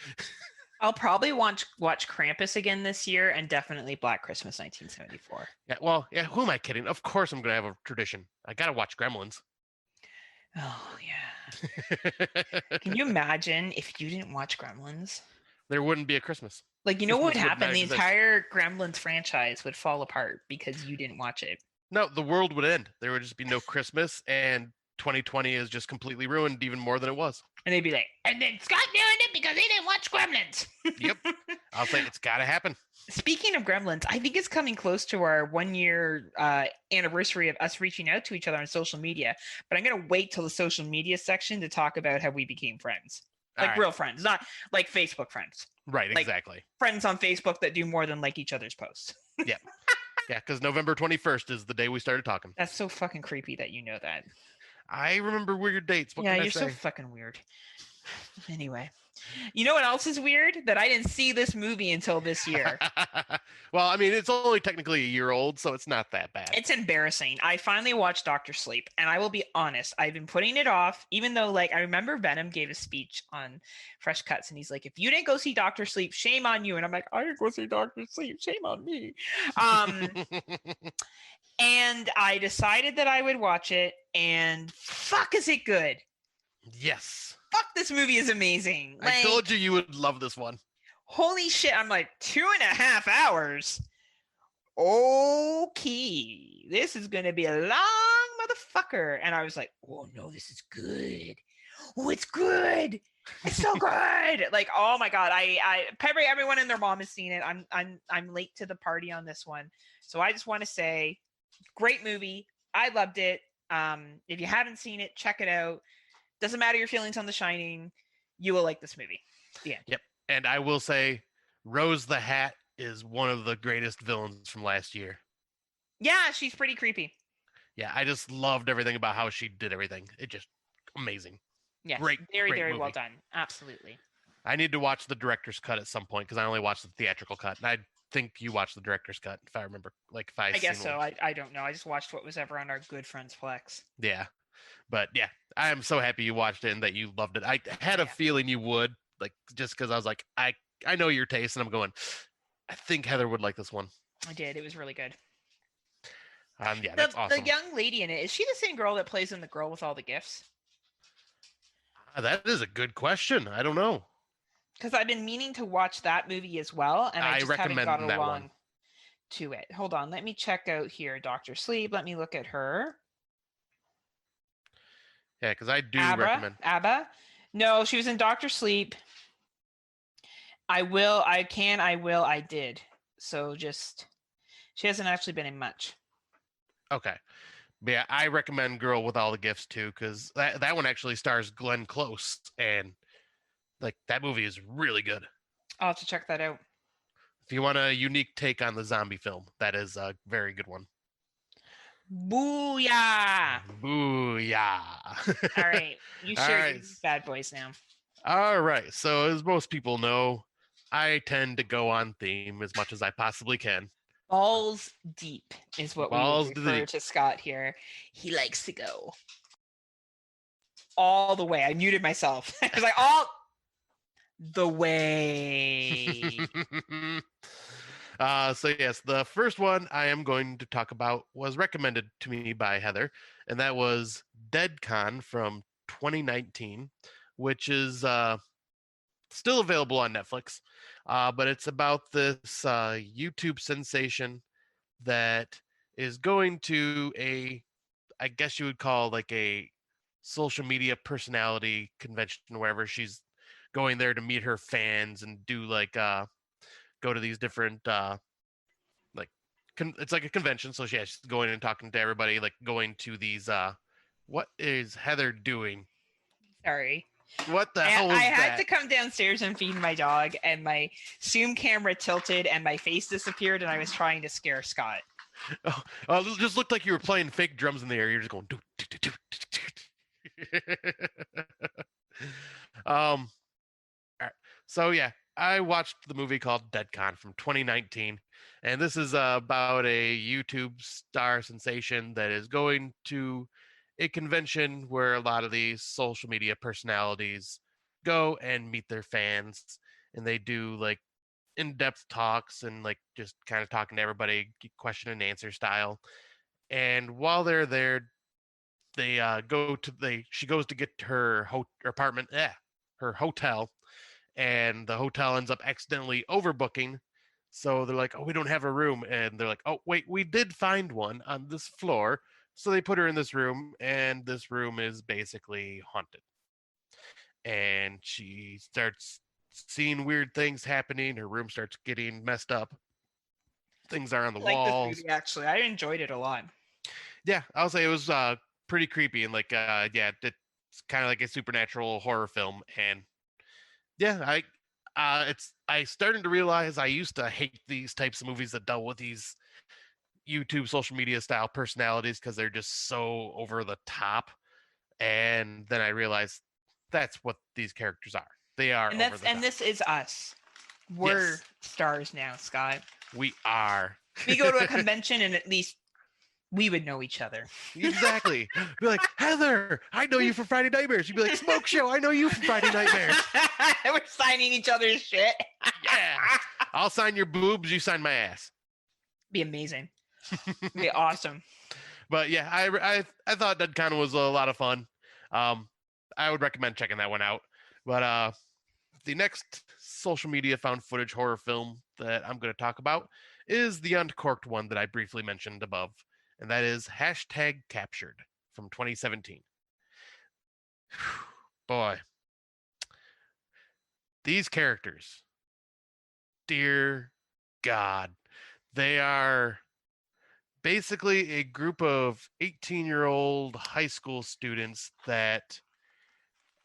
I'll probably watch Krampus again this year and definitely Black Christmas 1974. Yeah, well, yeah, who am I kidding? Of course I'm going to have a tradition. I got to watch Gremlins. Oh, yeah. Can you imagine if you didn't watch Gremlins? There wouldn't be a Christmas. Like, you know what would happen? The entire Gremlins franchise would fall apart because you didn't watch it. No, the world would end. There would just be no Christmas, and 2020 is just completely ruined even more than it was. And they'd be like, and then Scott ruined it because he didn't watch Gremlins. Yep. I'll say it's got to happen. Speaking of Gremlins, I think it's coming close to our 1 year anniversary of us reaching out to each other on social media. But I'm going to wait till the social media section to talk about how we became friends. Like real friends, not like Facebook friends. Right, like exactly. Friends on Facebook that do more than like each other's posts. Yeah. Yeah, because November 21st is the day we started talking. That's so fucking creepy that you know that. I remember weird dates. What can I say? You're so fucking weird. Anyway, you know what else is weird? That I didn't see this movie until this year. Well, I mean, it's only technically a year old, so it's not that bad. It's embarrassing. I finally watched Dr. Sleep, and I will be honest, I've been putting it off, even though, like, I remember Venom gave a speech on Fresh Cuts, and he's like, if you didn't go see Dr. Sleep, shame on you. And I'm like, I didn't go see Dr. Sleep, shame on me. And I decided that I would watch it, and fuck, is it good? Yes. Fuck, this movie is amazing. I told you would love this one. Holy shit, I'm like 2.5 hours. Okay, this is going to be a long motherfucker. And I was like, oh no, this is good. Oh, it's good. It's so good. Like, oh my God. Everyone and their mom has seen it. I'm late to the party on this one. So I just want to say, great movie. I loved it. If you haven't seen it, check it out. Doesn't matter your feelings on The Shining. You will like this movie. Yeah. Yep. And I will say, Rose the Hat is one of the greatest villains from last year. Yeah, she's pretty creepy. Yeah, I just loved everything about how she did everything. It just amazing. Yes, Great, very, great very movie. well done. Absolutely. I need to watch the director's cut at some point because I only watched the theatrical cut. And I think you watched the director's cut, if I remember. Like, if I guess so. I don't know. I just watched what was ever on our good friends Plex. Yeah, but yeah, I am so happy you watched it and that you loved it. I had a feeling you would, like, just because I was like, I know your taste, and I'm going, I think Heather would like this one. I did. It was really good. Yeah, that's awesome. The young lady in it, is she the same girl that plays in The Girl with All the Gifts? That is a good question. I don't know. Because I've been meaning to watch that movie as well, and I just haven't got along to it. Hold on, let me check out here. Dr. Sleep. Let me look at her. Yeah, because I do recommend. Abba? No, she was in Dr. Sleep. I will, I can, I will, I did. So just, she hasn't actually been in much. Okay. But yeah, I recommend Girl with All the Gifts too, because that one actually stars Glenn Close, and like that movie is really good. I'll have to check that out. If you want a unique take on the zombie film, that is a very good one. Booyah! Booyah! All right, you share these bad boys now. All right, so as most people know, I tend to go on theme as much as I possibly can. Balls deep is what we refer to Scott here. He likes to go all the way. I muted myself. I was like, all the way. So yes, the first one I am going to talk about was recommended to me by Heather, and that was DeadCon from 2019, which is still available on Netflix. But it's about this YouTube sensation that is going to I guess you would call like a social media personality convention, wherever she's going there to meet her fans and do like go to these different it's like a convention. So yeah, she's going and talking to everybody, like going to these what is Heather doing? Sorry. What the hell was that? I had to come downstairs and feed my dog, and my Zoom camera tilted and my face disappeared, and I was trying to scare Scott. Oh, it just looked like you were playing fake drums in the air. You're just going do. All right. So yeah, I watched the movie called DeadCon from 2019, and this is about a YouTube star sensation that is going to a convention where a lot of these social media personalities go and meet their fans, and they do like in-depth talks and like just kind of talking to everybody, question and answer style. And while they're there, they she goes to get her apartment, her hotel, and the hotel ends up accidentally overbooking. So they're like, oh, we don't have a room. And they're like, oh, wait, we did find one on this floor. So they put her in this room, and this room is basically haunted. And she starts seeing weird things happening. Her room starts getting messed up. Things are on the walls. This movie, actually, I enjoyed it a lot. Yeah, I'll say it was pretty creepy, and like yeah, it's kind of like a supernatural horror film. And yeah, I started to realize I used to hate these types of movies that dealt with these YouTube social media style personalities because they're just so over the top. And then I realized that's what these characters are. They are over the top. And this is us. We're stars now, Scott. We are. We go to a convention and at least we would know each other. Exactly. Be like, Heather, I know you from Friday Nightmares. You'd be like, Smoke Show, I know you from Friday Nightmares. We're signing each other's shit. Yeah. I'll sign your boobs, you sign my ass. Be amazing. Be awesome. But yeah, I thought that kind of was a lot of fun. I would recommend checking that one out. But the next social media found footage horror film that I'm going to talk about is the Uncorked one that I briefly mentioned above, and that is #Captured from 2017. Boy, these characters, dear God, they are basically a group of 18-year-old high school students that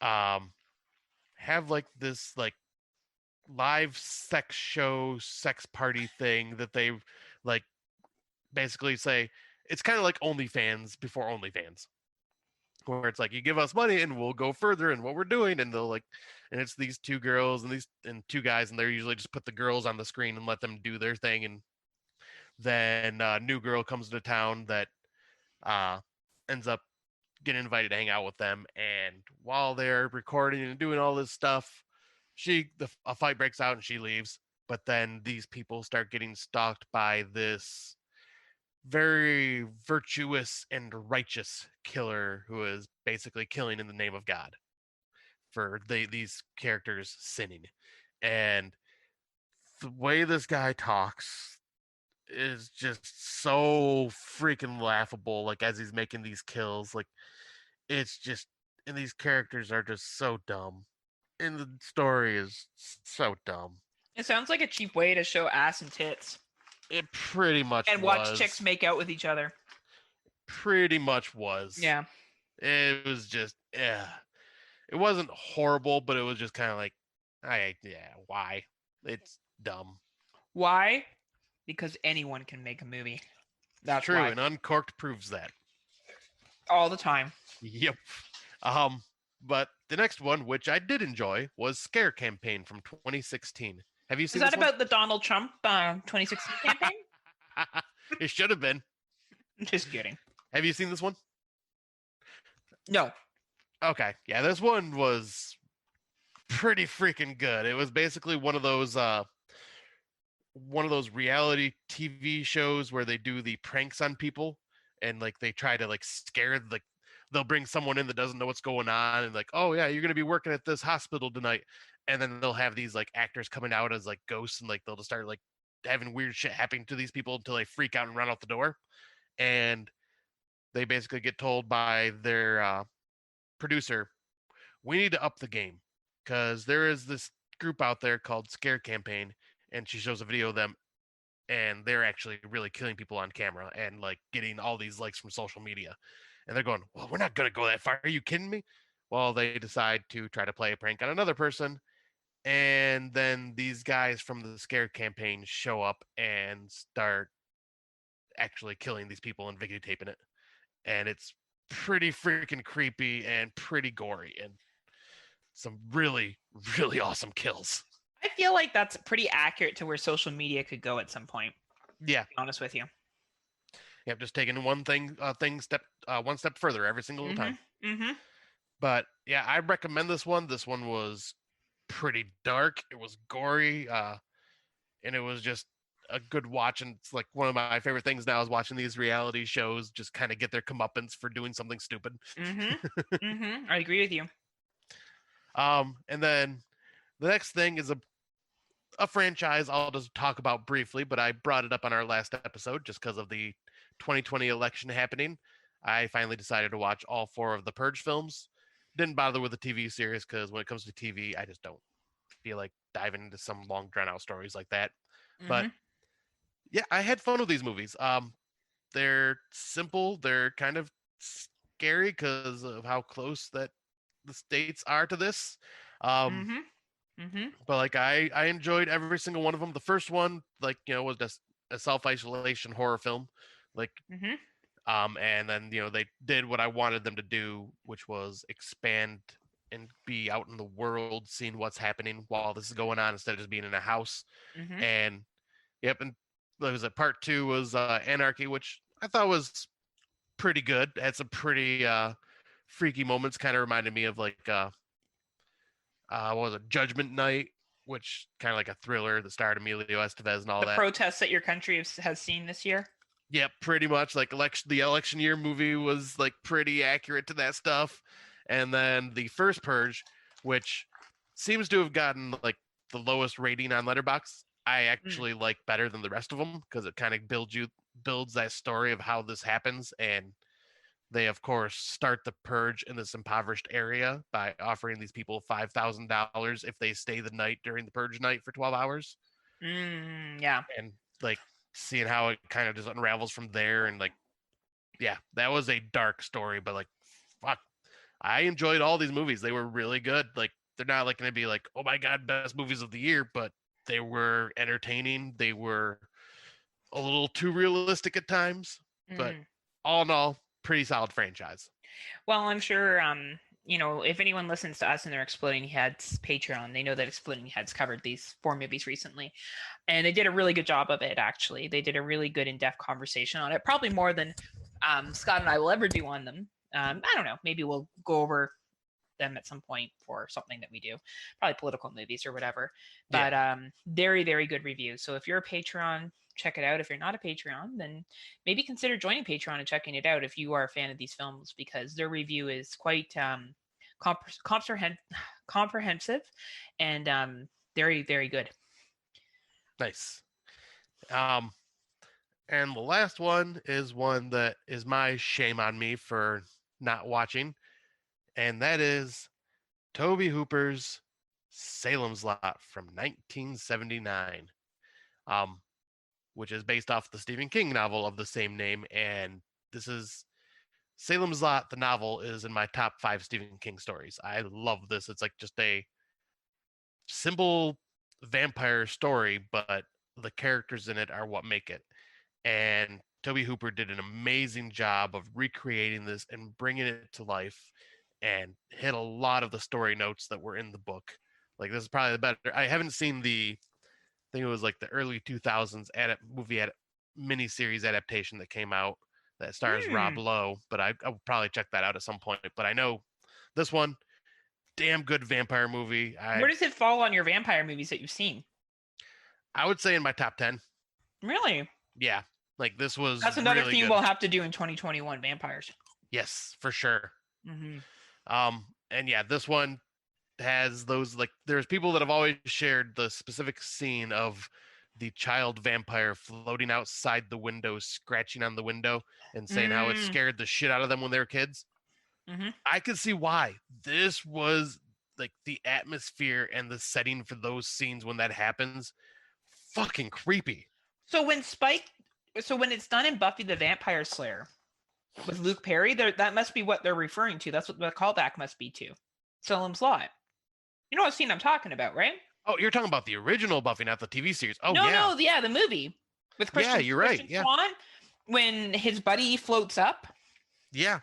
have like this like live sex show, sex party thing that they like basically say it's kind of like OnlyFans before OnlyFans, where it's like you give us money and we'll go further in what we're doing, and they'll like, and it's these two girls and two guys, and they're usually just put the girls on the screen and let them do their thing, and then a new girl comes to town that uh ends up getting invited to hang out with them, and while they're recording and doing all this stuff, a fight breaks out and she leaves. But then these people start getting stalked by this very virtuous and righteous killer who is basically killing in the name of God for these characters sinning. And the way this guy talks is just so freaking laughable, like as he's making these kills. Like it's just, and these characters are just so dumb, and the story is so dumb. It sounds like a cheap way to show ass and tits. It pretty much and was. watch chicks make out with each other. Pretty much was. Yeah. It was just, yeah. It wasn't horrible, but it was just kind of like, why? It's dumb. Why? Because anyone can make a movie. That's true, why. And Uncorked proves that. All the time. Yep. But the next one, which I did enjoy, was Scare Campaign from 2016. Have you seen Is that this about the Donald Trump 2016 campaign? It should have been. Just kidding. Have you seen this one? No. Okay. Yeah, this one was pretty freaking good. It was basically one of those reality TV shows where they do the pranks on people, and like they try to like scare, like they'll bring someone in that doesn't know what's going on, and like, oh yeah, you're gonna be working at this hospital tonight, and then they'll have these like actors coming out as like ghosts, and like they'll just start like having weird shit happening to these people until they freak out and run out the door. And they basically get told by their producer, we need to up the game because there is this group out there called Scare Campaign, and she shows a video of them, and they're actually really killing people on camera and like getting all these likes from social media. And they're going, well, we're not going to go that far. Are you kidding me? Well, they decide to try to play a prank on another person. And then these guys from the Scare Campaign show up and start actually killing these people and videotaping it. And it's pretty freaking creepy and pretty gory and some really, really awesome kills. I feel like that's pretty accurate to where social media could go at some point. Yeah. To be honest with you. Yep, just taking one step further every single time. Mm-hmm. But yeah, I recommend this one. This one was pretty dark. It was gory, and it was just a good watch. And it's like one of my favorite things now is watching these reality shows just kind of get their comeuppance for doing something stupid. I agree with you. And then the next thing is a franchise I'll just talk about briefly, but I brought it up on our last episode just because of the 2020 election happening. I finally decided to watch all 4 of the Purge films. Didn't bother with the TV series because when it comes to TV, I just don't feel like diving into some long drawn out stories like that. But yeah, I had fun with these movies. They're simple. They're kind of scary because of how close that the states are to this. But like I enjoyed every single one of them. The first one, like, was just a self-isolation horror film. Like, and then, they did what I wanted them to do, which was expand and be out in the world, seeing what's happening while this is going on instead of just being in a house. And yep. And there was part 2 was Anarchy, which I thought was pretty good. It had some pretty freaky moments. Kind of reminded me of like what was it, Judgment Night, which kind of like a thriller that starred Emilio Estevez and all that. The protests that your country has seen this year. Yeah, pretty much. Like the election year movie was like pretty accurate to that stuff. And then the First Purge, which seems to have gotten like the lowest rating on Letterboxd, I actually like better than the rest of them because it kind of builds that story of how this happens. And they, of course, start the purge in this impoverished area by offering these people $5,000 if they stay the night during the purge night for 12 hours. Yeah. And like seeing how it kind of just unravels from there. And like, yeah, that was a dark story, but like, fuck, I enjoyed all these movies. They were really good. Like, They're not like going to be like, oh my God, best movies of the year, but they were entertaining. They were a little too realistic at times, but all in all, pretty solid franchise. Well, I'm sure, if anyone listens to us and their Exploding Heads Patreon, they know that Exploding Heads covered these 4 movies recently. And they did a really good job of it, actually. They did a really good in-depth conversation on it, probably more than Scott and I will ever do on them. I don't know. Maybe we'll go over them at some point for something that we do, probably political movies or whatever. But very, very good review. So if you're a Patreon, check it out. If you're not a Patreon, then maybe consider joining Patreon and checking it out if you are a fan of these films, because their review is quite comprehensive and very, very good. Nice. And the last one is one that is my shame on me for not watching, and that is Tobe Hooper's Salem's Lot from 1979, which is based off the Stephen King novel of the same name. And this is Salem's Lot, the novel, is in my top 5 Stephen King stories. I love this. It's like just a simple vampire story, but the characters in it are what make it. And Tobe Hooper did an amazing job of recreating this and bringing it to life, and hit a lot of the story notes that were in the book. Like, this is probably the better. I haven't seen I think it was like the early 2000s miniseries adaptation that came out that stars Rob Lowe, but I'll probably check that out at some point. But I know this one, damn good vampire movie. Where does it fall on your vampire movies that you've seen? I would say in my top 10. Really? Yeah. Like, this was That's another really theme good. we'll have to do in 2021, vampires. Yes, for sure. Mm-hmm. And yeah, this one has those, like, there's people that have always shared the specific scene of the child vampire floating outside the window, scratching on the window and saying how it scared the shit out of them when they were kids. I could see why. This was like the atmosphere and the setting for those scenes when that happens. Fucking creepy. So when it's done in Buffy the Vampire Slayer with Luke Perry, that must be what they're referring to. That's what the callback must be to. Salem's Lot. You know what scene I'm talking about, right? Oh, you're talking about the original Buffy, not the TV series. Oh, no, the movie with Christian. Yeah, you're right. Yeah. Swan, when his buddy floats up. Yeah,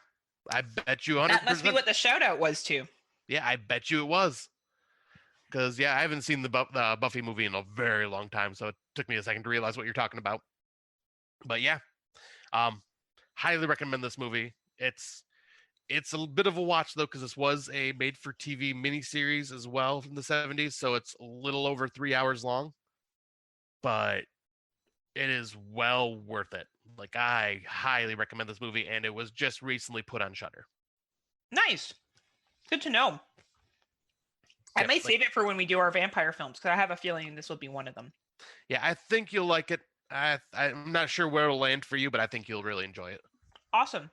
I bet you 100%. That must be what the shout out was to. Yeah, I bet you it was. Because, yeah, I haven't seen the Buffy movie in a very long time, so it took me a second to realize what you're talking about. But yeah, highly recommend this movie. It's a bit of a watch, though, because this was a made-for-TV miniseries as well from the 70s, so it's a little over 3 hours long. But it is well worth it. Like, I highly recommend this movie, and it was just recently put on Shudder. Nice. Good to know. I may save it for when we do our vampire films, because I have a feeling this will be one of them. Yeah, I think you'll like it. I'm not sure where it'll land for you, but I think you'll really enjoy it. Awesome.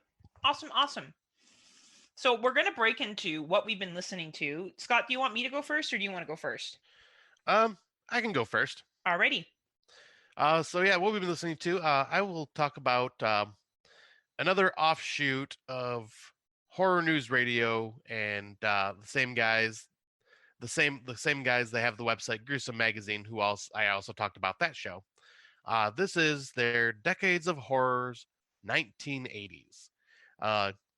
So we're going to break into what we've been listening to. Scott, do you want me to go first, or do you want to go first? I can go first. Alrighty. So yeah, what we've been listening to, I will talk about another offshoot of Horror News Radio, and the same guys, they have the website Gruesome Magazine, I also talked about that show. This is their Decades of Horrors 1980s,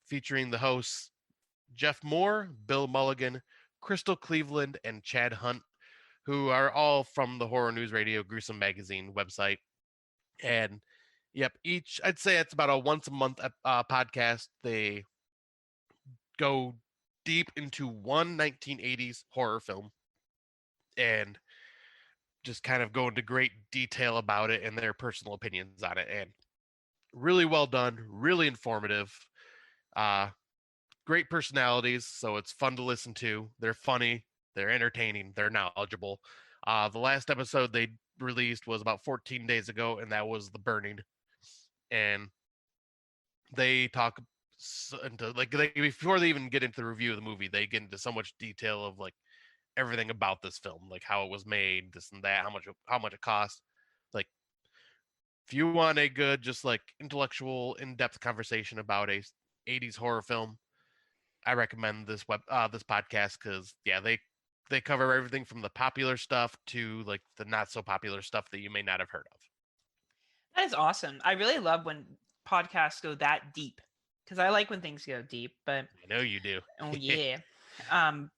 featuring the hosts Jeff Moore, Bill Mulligan, Crystal Cleveland, and Chad Hunt, who are all from the Horror News Radio Gruesome Magazine website. And yep, I'd say it's about a once a month podcast. They go deep into one 1980s horror film and just kind of go into great detail about it and their personal opinions on it. And really well done, really informative, great personalities, so it's fun to listen to. They're funny, they're entertaining, they're knowledgeable. The last episode they released was about 14 days ago, and that was The Burning. And they talk into, like, before they even get into the review of the movie, they get into so much detail of like everything about this film, like how it was made, this and that, how much it cost. Like, if you want a good, just like intellectual, in-depth conversation about a 80s horror film, I recommend this podcast, because yeah, they they cover everything from the popular stuff to like the not so popular stuff that you may not have heard of. That is awesome. I really love when podcasts go that deep, because I like when things go deep, but I know you do. oh yeah.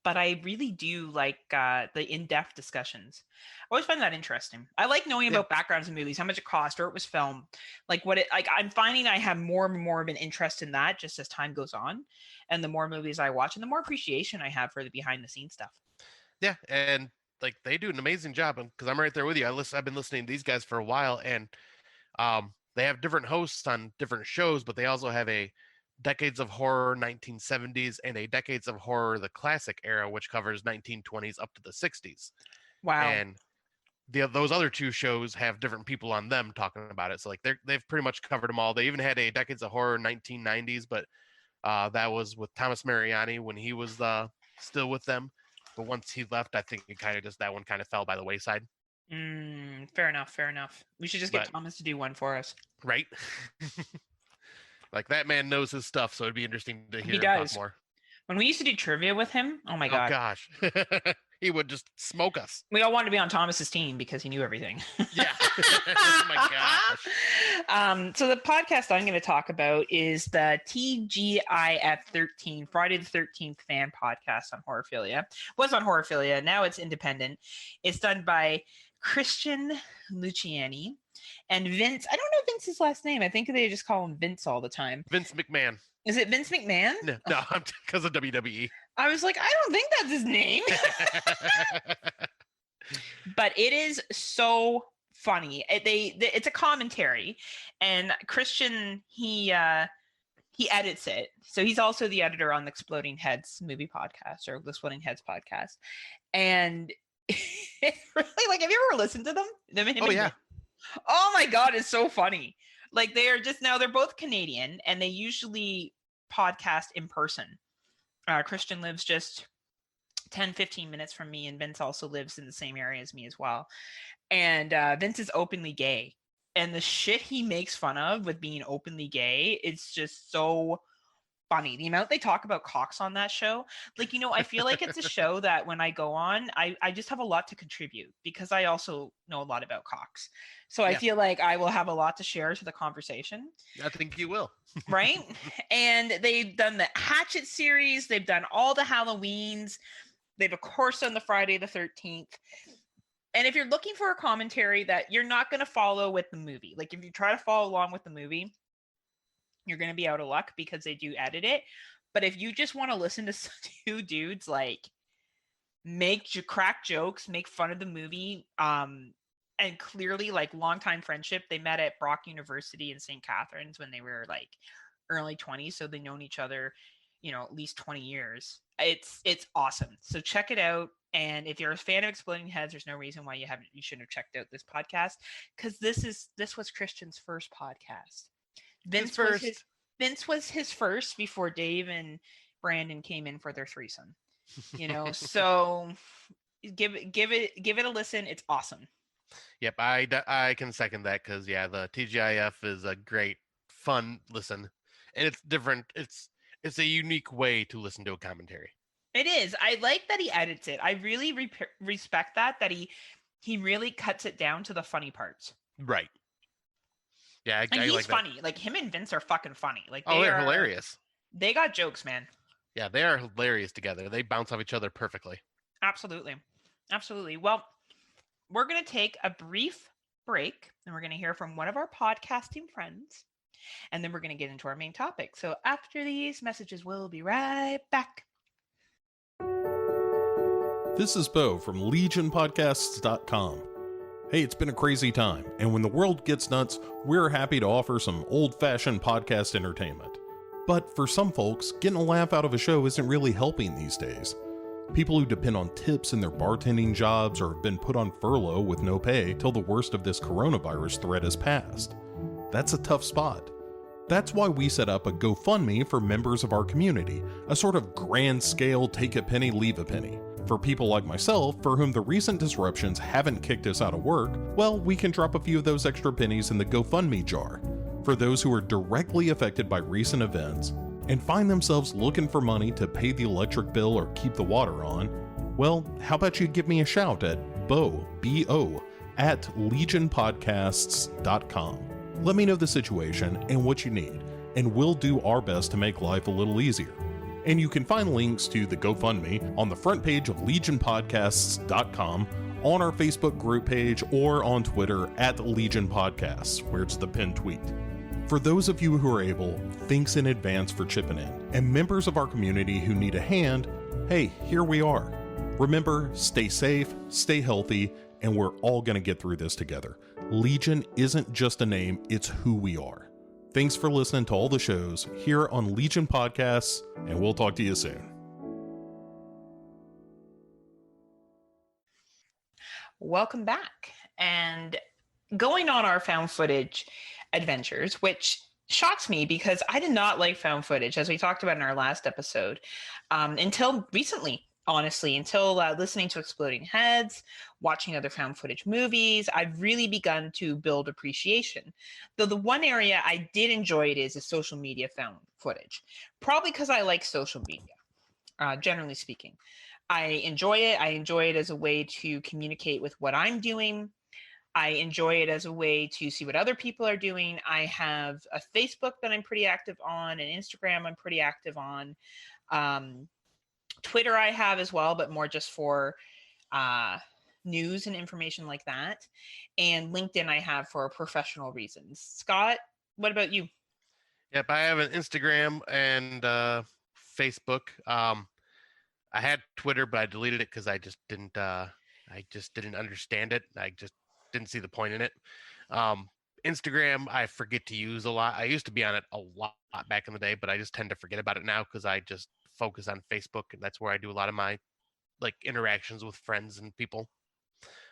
But I really do like the in-depth discussions. I always find that interesting. I like knowing about backgrounds in movies, how much it cost, or it was filmed, like what it like. I'm finding I have more and more of an interest in that just as time goes on, and the more movies I watch, and the more appreciation I have for the behind-the-scenes stuff. Yeah, and like they do an amazing job, because I'm right there with you. I've been listening to these guys for a while, and they have different hosts on different shows, but they also have a Decades of Horror 1970s and a Decades of Horror the Classic Era, which covers 1920s up to the 60s. Wow. And those other two shows have different people on them talking about it. So like they've pretty much covered them all. They even had a Decades of Horror 1990s, but that was with Thomas Mariani when he was still with them. But once he left, I think that one kind of fell by the wayside. Fair enough. We should just get Thomas to do one for us. Right? Like that man knows his stuff, so it'd be interesting to hear him talk more. When we used to do trivia with him, oh my god. Oh gosh. He would just smoke us. We all wanted to be on Thomas's team because he knew everything. Yeah. Oh my gosh. So the podcast I'm going to talk about is the TGIF 13, Friday the 13th fan podcast on Horrorphilia. Was on Horrorphilia, now it's independent. It's done by Christian Luciani and Vince. I don't know Vince's last name. I think they just call him Vince all the time. Vince McMahon. Is it Vince McMahon? No, because of WWE. I was like, I don't think that's his name. But it is so funny. It's a commentary, and Christian he edits it. So he's also the editor on the Exploding Heads movie podcast, or the Exploding Heads podcast. And it's really, like, have you ever listened to them? Oh yeah. Oh my god, it's so funny. Like they're both Canadian, and they usually podcast in person. Christian lives just 10-15 minutes from me, and Vince also lives in the same area as me as well. And Vince is openly gay, and the shit he makes fun of with being openly gay, it's just so funny. The amount they talk about cocks on that show, like, I feel like it's a show that when I go on, I just have a lot to contribute, because I also know a lot about cocks. So I feel like I will have a lot to share to the conversation. I think you will. Right? And they've done the Hatchet series. They've done all the Halloweens. They've, of course, done the Friday the 13th. And if you're looking for a commentary that you're not going to follow with the movie, like if you try to follow along with the movie, you're going to be out of luck, because they do edit it. But if you just want to listen to two dudes like crack jokes, make fun of the movie, and clearly like longtime friendship. They met at Brock University in St. Catharines when they were like early 20s, so they've known each other, at least 20 years. It's awesome. So check it out. And if you're a fan of Exploding Heads, there's no reason why you shouldn't have checked out this podcast, because this was Christian's first podcast. Vince was his first before Dave and Brandon came in for their threesome. So give it a listen. It's awesome. Yep, I can second that, because the TGIF is a great fun listen, and it's different. It's a unique way to listen to a commentary. It is. I like that he edits it. I really respect that he really cuts it down to the funny parts. Right. Yeah, and he's like funny. Like him and Vince are fucking funny. Like they're hilarious. They got jokes, man. Yeah, they are hilarious together. They bounce off each other perfectly. Absolutely. Well, we're going to take a brief break, and we're going to hear from one of our podcasting friends, and then we're going to get into our main topic. So after these messages, we'll be right back. This is Bo from LegionPodcasts.com. Hey, it's been a crazy time, and when the world gets nuts, we're happy to offer some old-fashioned podcast entertainment. But for some folks, getting a laugh out of a show isn't really helping these days. People who depend on tips in their bartending jobs, or have been put on furlough with no pay till the worst of this coronavirus threat has passed. That's a tough spot. That's why we set up a GoFundMe for members of our community, a sort of grand scale take a penny, leave a penny. For people like myself, for whom the recent disruptions haven't kicked us out of work, well, we can drop a few of those extra pennies in the GoFundMe jar. For those who are directly affected by recent events, and find themselves looking for money to pay the electric bill or keep the water on, Well, how about you give me a shout at Bo, B-O, at legionpodcasts.com. Let me know the situation and what you need, and we'll do our best to make life a little easier. And you can find links to the GoFundMe on the front page of legionpodcasts.com, on our Facebook group page, or on Twitter at Legion Podcasts, where it's the pinned tweet. For those of you who are able, thanks in advance for chipping in. And members of our community who need a hand, hey, here we are. Remember, stay safe, stay healthy, and we're all going to get through this together. Legion isn't just a name, it's who we are. Thanks for listening to all the shows here on Legion Podcasts, and we'll talk to you soon. Welcome back. And going on our found footage adventures, which shocks me because I did not like found footage, as we talked about in our last episode, until recently. Honestly, until listening to Exploding Heads, watching other found footage movies, I've really begun to build appreciation. Though the one area I did enjoy it is social media found footage, probably because I like social media, generally speaking. I enjoy it. I enjoy it as a way to communicate with what I'm doing. I enjoy it as a way to see what other people are doing. I have a Facebook that I'm pretty active on, and Instagram I'm pretty active on. Twitter I have as well, but more just for news and information like that. And LinkedIn I have for professional reasons. Scott, what about you? Yep, I have an Instagram and Facebook. I had Twitter, but I deleted it because I just didn't understand it. I just didn't see the point in it. Instagram I forget to use a lot. I used to be on it a lot back in the day, but I just tend to forget about it now because I just focus on Facebook, and that's where I do a lot of my interactions with friends and people.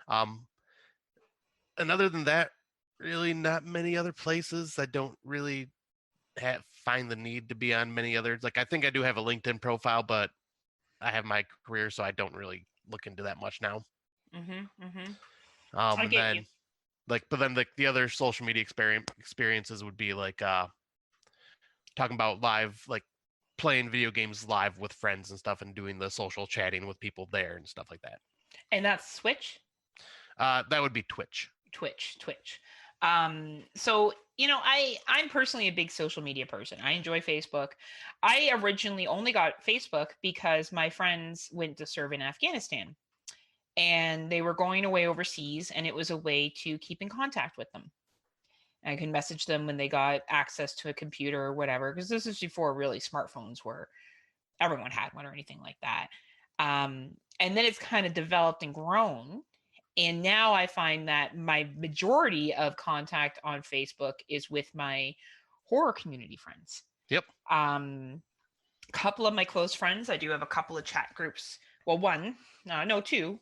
And other than that, really not many other places. I don't really find the need to be on many others. I think I do have a LinkedIn profile, but I have my career, so I don't really look into that much now. And then the other social media experiences would be talking about live, playing video games live with friends and stuff, and doing the social chatting with people there and stuff like that. And that's Switch? That would be Twitch. Twitch. So, I'm personally a big social media person. I enjoy Facebook. I originally only got Facebook because my friends went to serve in Afghanistan, and they were going away overseas, and it was a way to keep in contact with them. I can message them when they got access to a computer or whatever, because this is before really smartphones were everyone had one or anything like that. And then it's kind of developed and grown. And now I find that my majority of contact on Facebook is with my horror community friends. Yep. Couple of my close friends. I do have a couple of chat groups. Well, two,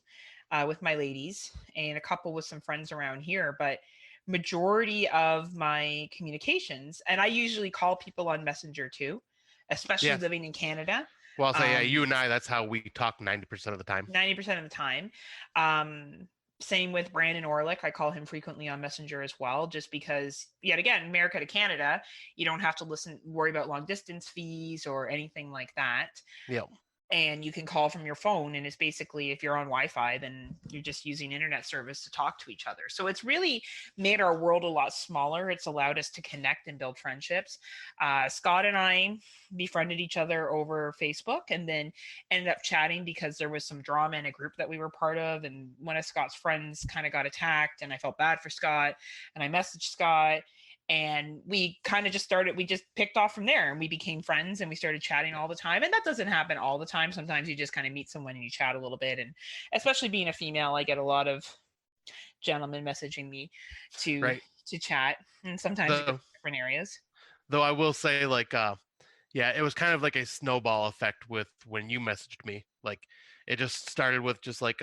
with my ladies, and a couple with some friends around here. But majority of my communications, and I usually call people on Messenger too, especially living in Canada. Well, I'll say, you and I, that's how we talk 90% of the time. 90% of the time. Same with Brandon Orlick. I call him frequently on Messenger as well, just because, yet again, America to Canada, you don't have to worry about long distance fees or anything like that. Yeah. And you can call from your phone, and it's basically, if you're on Wi-Fi, then you're just using internet service to talk to each other. So it's really made our world a lot smaller. It's allowed us to connect and build friendships. Scott and I befriended each other over Facebook, and then ended up chatting because there was some drama in a group that we were part of, and one of Scott's friends kind of got attacked, and I felt bad for Scott, and I messaged Scott. And we kind of we just picked off from there, and we became friends, and we started chatting all the time. And that doesn't happen all the time. Sometimes you just kind of meet someone and you chat a little bit. And especially being a female, I get a lot of gentlemen messaging me to chat, and sometimes in different areas. Though I will say, it was kind of like a snowball effect with when you messaged me. It just started with just sorry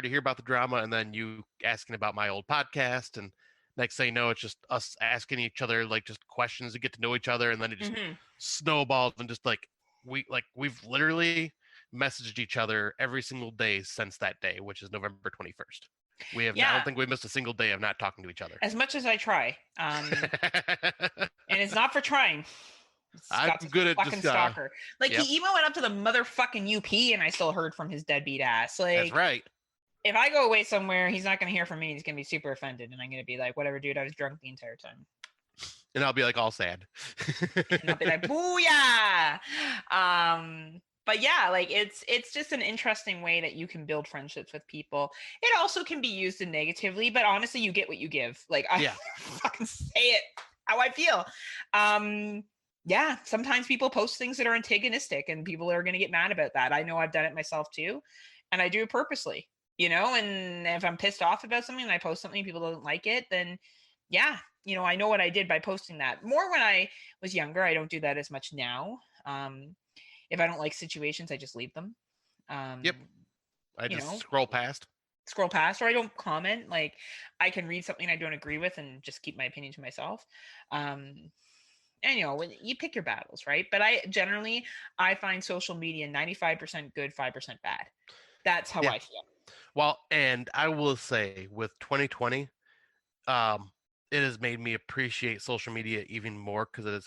to hear about the drama, and then you asking about my old podcast, and next thing you know, it's just us asking each other just questions to get to know each other, and then it just snowballed, and just we've literally messaged each other every single day since that day, which is November 21st. We have I don't think we missed a single day of not talking to each other. As much as I try. And it's not for trying. I'm good at fucking just stalker. Like yep. he even went up to the motherfucking UP, and I still heard from his deadbeat ass. Like That's right. If I go away somewhere, he's not gonna hear from me. He's gonna be super offended, and I'm gonna be like, "Whatever, dude. I was drunk the entire time." And I'll be like all sad. And I'll be like, "Booyah!" But yeah, like it's just an interesting way that you can build friendships with people. It also can be used negatively, but honestly, you get what you give. Like I fucking say it how I feel. Yeah, sometimes people post things that are antagonistic, and people are gonna get mad about that. I know I've done it myself too, and I do it purposely. And if I'm pissed off about something and I post something, people don't like it, then yeah, I know what I did by posting that. More when I was younger. I don't do that as much now. If I don't like situations, I just leave them. Yep. I just scroll past, or I don't comment. Like I can read something I don't agree with and just keep my opinion to myself. And when you pick your battles, right? But I find social media 95% good, 5% bad. That's how I feel. Well, and I will say with 2020, it has made me appreciate social media even more because it has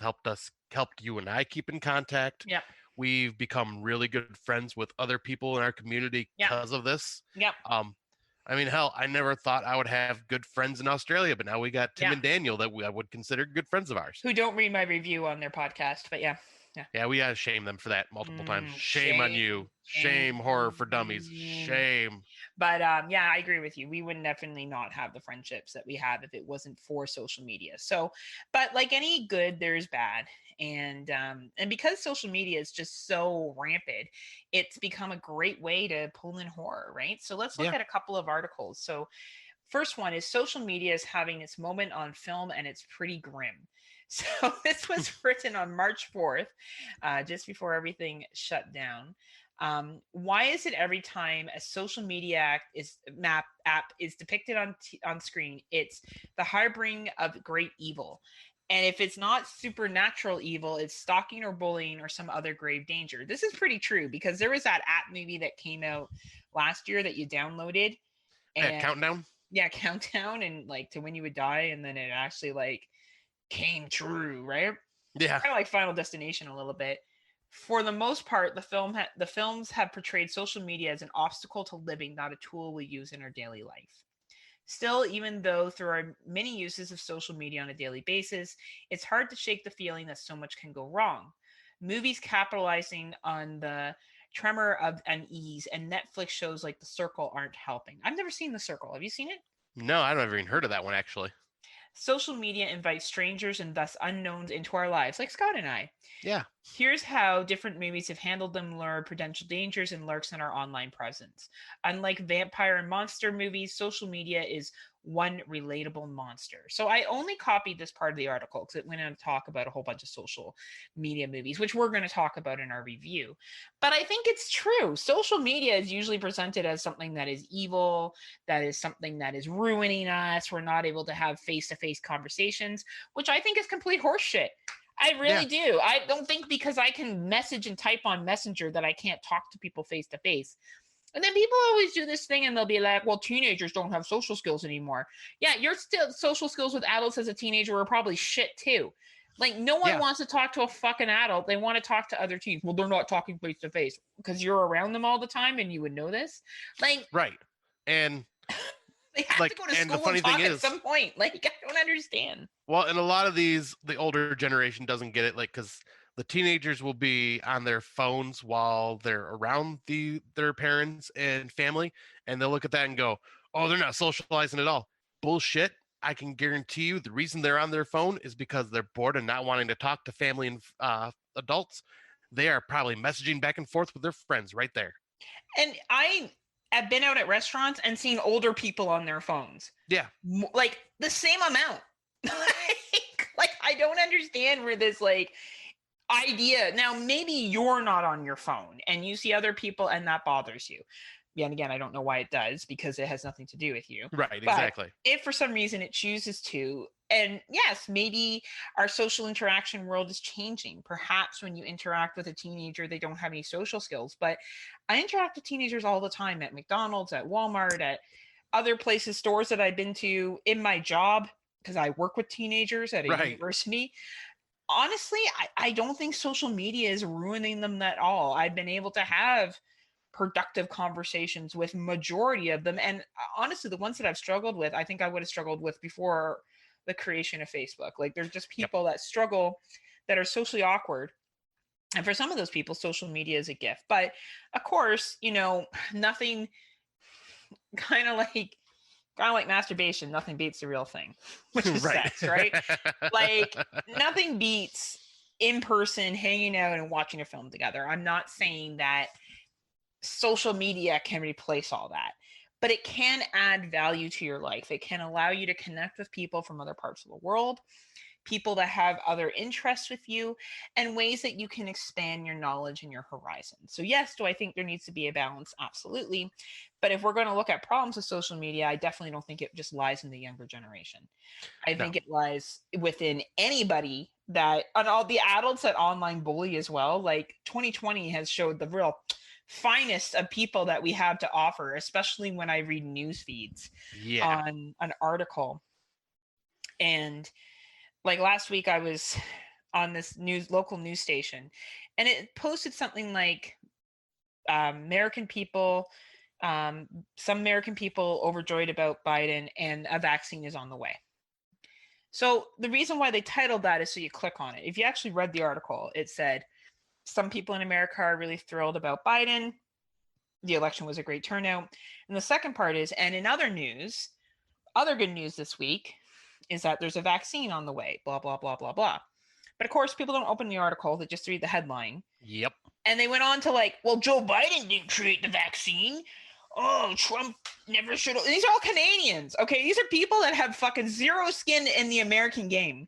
helped you and I keep in contact. Yeah. We've become really good friends with other people in our community because of this. Yeah. I mean, hell, I never thought I would have good friends in Australia, but now we got Tim and Daniel that I would consider good friends of ours. Who don't read my review on their podcast, but yeah. Yeah, we gotta shame them for that multiple times. Shame on you. Shame horror for dummies. Shame. But yeah, I agree with you. We would definitely not have the friendships that we have if it wasn't for social media. So, but like any good, there's bad. And because social media is just so rampant, it's become a great way to pull in horror, right? So let's look at a couple of articles. So first one is social media is having its moment on film, and it's pretty grim. So this was written on March 4th, just before everything shut down. Why is it every time a social media app is depicted on screen, it's the harboring of great evil? And if it's not supernatural evil, it's stalking or bullying or some other grave danger. This is pretty true because there was that app movie that came out last year that you downloaded. And Countdown? Yeah, Countdown, and like to when you would die, and then it actually like came true, right? Yeah. Kind of like Final Destination a little bit. For the most part, the films have portrayed social media as an obstacle to living, not a tool we use in our daily life. Still, even though there are many uses of social media on a daily basis, it's hard to shake the feeling that so much can go wrong. Movies capitalizing on the tremor of unease and Netflix shows like The Circle aren't helping. I've never seen The Circle. Have you seen it? No, I don't even heard of that one actually. Social media invites strangers and thus unknowns into our lives, like Scott and I. Yeah. Here's how different movies have handled them, lure, potential dangers, and lurks in our online presence. Unlike vampire and monster movies, social media is one relatable monster. So I only copied this part of the article because it went on to talk about a whole bunch of social media movies, which we're going to talk about in our review. But I think it's true. Social media is usually presented as something that is evil, that is something that is ruining us. We're not able to have face-to-face conversations, which I think is complete horseshit. I really do. I don't think because I can message and type on Messenger that I can't talk to people face to face. And then people always do this thing and they'll be like, well, teenagers don't have social skills anymore. Yeah, your social skills with adults as a teenager are probably shit too. Like no one wants to talk to a fucking adult. They want to talk to other teens. Well, they're not talking face to face because you're around them all the time and you would know this. Like right. And they have to go to school and talk at some point. Like I don't understand. Well, and a lot of the older generation doesn't get it, like because the teenagers will be on their phones while they're around their parents and family, and they'll look at that and go, "Oh, they're not socializing at all." Bullshit. I can guarantee you the reason they're on their phone is because they're bored and not wanting to talk to family and adults. They are probably messaging back and forth with their friends right there. And I've been out at restaurants and seen older people on their phones. Yeah. Like the same amount. like I don't understand where this like idea. Now maybe you're not on your phone and you see other people and that bothers you. Yeah, and again, I don't know why it does because it has nothing to do with you. Right, exactly. But if for some reason it chooses to, and yes, maybe our social interaction world is changing. Perhaps when you interact with a teenager, they don't have any social skills. But I interact with teenagers all the time at McDonald's, at Walmart, at other places, stores that I've been to, in my job, because I work with teenagers at a university. honestly, I don't think social media is ruining them at all. I've been able to have productive conversations with majority of them. And honestly, the ones that I've struggled with, I think I would have struggled with before the creation of Facebook. Like there's just people that struggle, that are socially awkward. And for some of those people, social media is a gift. But of course, nothing kind of like masturbation, nothing beats the real thing, which is sex, right? Like nothing beats in person hanging out and watching a film together. I'm not saying that social media can replace all that, but it can add value to your life. It can allow you to connect with people from other parts of the world, people that have other interests with you, and ways that you can expand your knowledge and your horizon. So yes, do I think there needs to be a balance? Absolutely. But if we're going to look at problems with social media, I definitely don't think it just lies in the younger generation. I think it lies within anybody and all the adults that online bully as well. Like 2020 has showed the real finest of people that we have to offer, especially when I read news feeds on an article. And like last week I was on this local news station, and it posted something like some American people overjoyed about Biden and a vaccine is on the way. So the reason why they titled that is so you click on it. If you actually read the article, it said some people in America are really thrilled about Biden. The election was a great turnout. And the second part is, and in other news, other good news this week is that there's a vaccine on the way, blah, blah, blah, blah, blah. But of course, people don't open the article. They just read the headline. Yep. And they went on to well, Joe Biden didn't create the vaccine. Oh, Trump never should have. These are all Canadians. Okay, these are people that have fucking zero skin in the American game.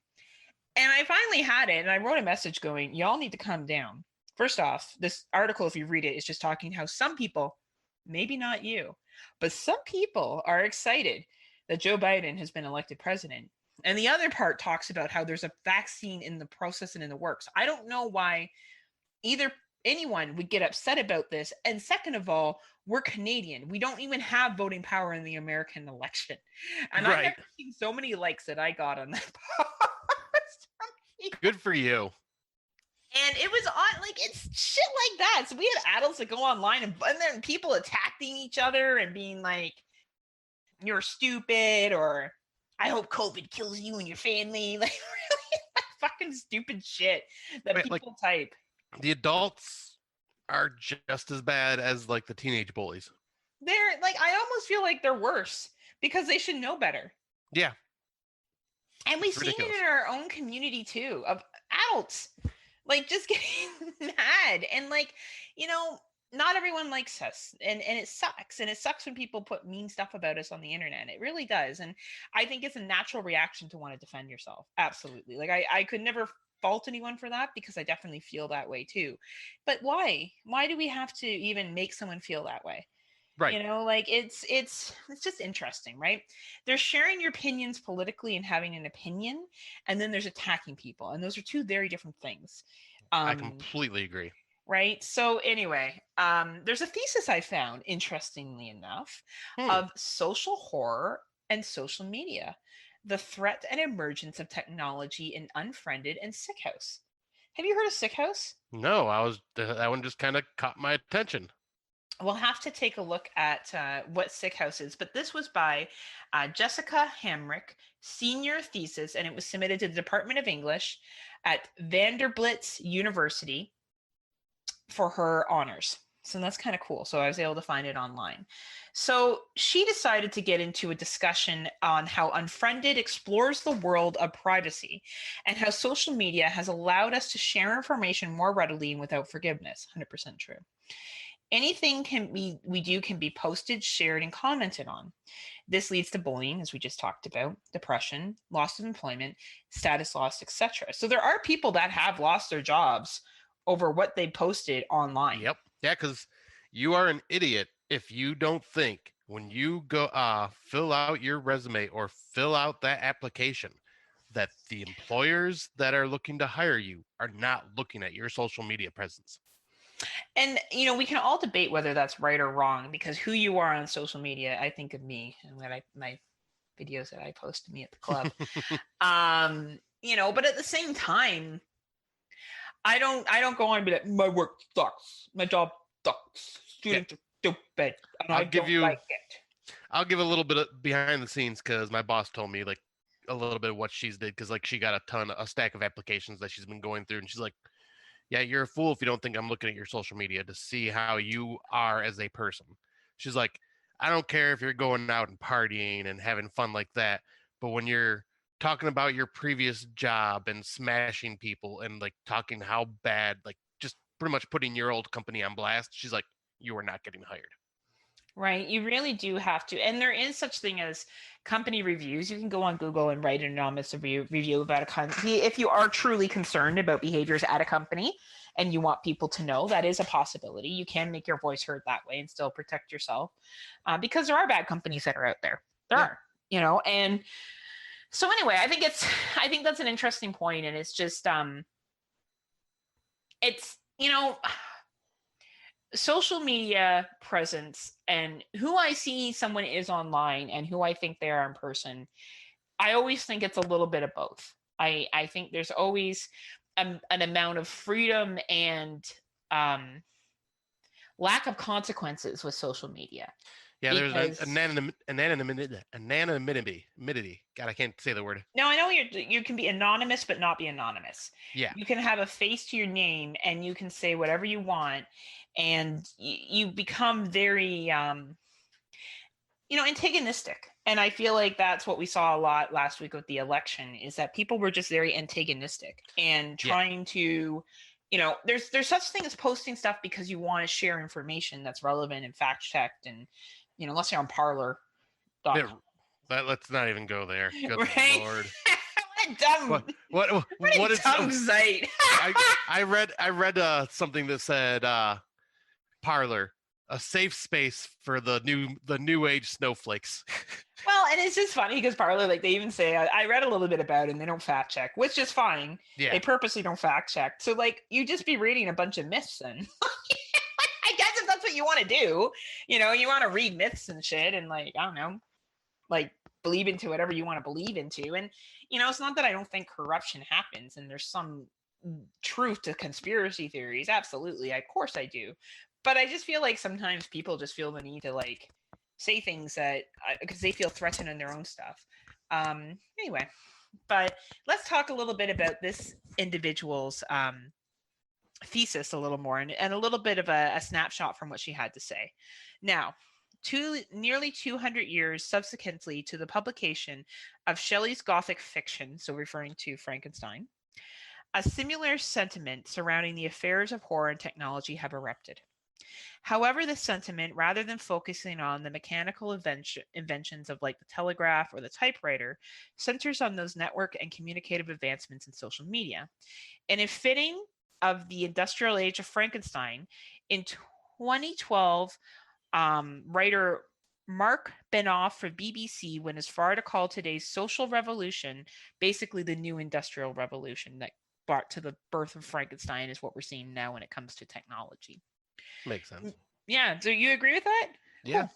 And I finally had it, and I wrote a message going, y'all need to calm down. First off, this article, if you read it, is just talking how some people, maybe not you, but some people are excited that Joe Biden has been elected president. And the other part talks about how there's a vaccine in the process and in the works. I don't know why either anyone would get upset about this. And second of all, we're Canadian. We don't even have voting power in the American election. And I've never seen so many likes that I got on that post. Good for you. And it was on, it's shit like that. So we had adults that go online and then people attacking each other and being like, you're stupid, or I hope COVID kills you and your family. Like really fucking stupid shit that people type. The adults are just as bad as the teenage bullies. They're I almost feel like they're worse because they should know better. Yeah. And we've seen it in our own community too, of adults just getting mad and not everyone likes us, and it sucks. And it sucks when people put mean stuff about us on the internet. It really does. And I think it's a natural reaction to want to defend yourself. Absolutely. I could never fault anyone for that because I definitely feel that way too. But why do we have to even make someone feel that way? Right. It's just interesting, right? There's sharing your opinions politically and having an opinion, and then there's attacking people. And those are two very different things. I completely agree. Right. So anyway, there's a thesis I found, interestingly enough, of social horror and social media, the threat and emergence of technology in Unfriended and Sick House. Have you heard of Sick House? No, that one just kind of caught my attention. We'll have to take a look at what Sick House is, but this was by Jessica Hamrick, senior thesis, and it was submitted to the Department of English at Vanderbilt University for her honors. So that's kind of cool. So I was able to find it online. So she decided to get into a discussion on how Unfriended explores the world of privacy and how social media has allowed us to share information more readily and without forgiveness. 100% true. Anything we do can be posted, shared, and commented on. This leads to bullying, as we just talked about, depression, loss of employment, status loss, etc. So there are people that have lost their jobs over what they posted online. Yep. Yeah, because you are an idiot if you don't think when you go fill out your resume or fill out that application that the employers that are looking to hire you are not looking at your social media presence. And, we can all debate whether that's right or wrong, because who you are on social media, I think of me and my videos that I post to me at the club. but at the same time, I don't go on and be like, my work sucks, my job sucks, students are stupid, and I don't like it. I'll give a little bit of behind the scenes because my boss told me like a little bit of what she's did because like she got a stack of applications that she's been going through, and she's like, yeah, you're a fool if you don't think I'm looking at your social media to see how you are as a person. She's like, I don't care if you're going out and partying and having fun like that, but when you're talking about your previous job and smashing people and like talking how bad, like just pretty much putting your old company on blast, she's like, you are not getting hired. Right. You really do have to. And there is such thing as company reviews. You can go on Google and write an anonymous review about a company. If you are truly concerned about behaviors at a company and you want people to know, that is a possibility. You can make your voice heard that way and still protect yourself because there are bad companies that are out there. There are, and so anyway, I think that's an interesting point. And it's just, social media presence and who I see someone is online and who I think they are in person, I always think it's a little bit of both. I think there's always an amount of freedom and lack of consequences with social media. Yeah, there's anonymity. God, I can't say the word. No, I know you can be anonymous but not be anonymous. Yeah. You can have a face to your name and you can say whatever you want, and you become very antagonistic. And I feel like that's what we saw a lot last week with the election, is that people were just very antagonistic and trying to there's such thing as posting stuff because you want to share information that's relevant and fact checked, and unless you're on Parlor. Let's not even go there. Good right? Lord. What a dumb site. I read something that said Parlor, a safe space for the new age snowflakes. Well, and it's just funny because Parlor, like they even say, I read a little bit about it and they don't fact check, which is fine. Yeah. They purposely don't fact check. So like you just be reading a bunch of myths then. I guess if that's what you want to do, you want to read myths and shit and like, I don't know, like believe into whatever you want to believe into. And, it's not that I don't think corruption happens and there's some truth to conspiracy theories. Absolutely. Of course I do. But I just feel like sometimes people just feel the need to like say things that because they feel threatened in their own stuff. Anyway, but let's talk a little bit about this individual's thesis a little more and a little bit of a snapshot from what she had to say. Now, nearly 200 years subsequently to the publication of Shelley's Gothic fiction, so referring to Frankenstein, a similar sentiment surrounding the affairs of horror and technology have erupted. However, this sentiment, rather than focusing on the mechanical inventions of like the telegraph or the typewriter, centers on those network and communicative advancements in social media. And in fitting of the industrial age of Frankenstein, in 2012, writer Mark Benoff for BBC went as far to call today's social revolution basically the new industrial revolution that brought to the birth of Frankenstein is what we're seeing now when it comes to technology. Makes sense. Yeah. Do you agree with that? Yeah.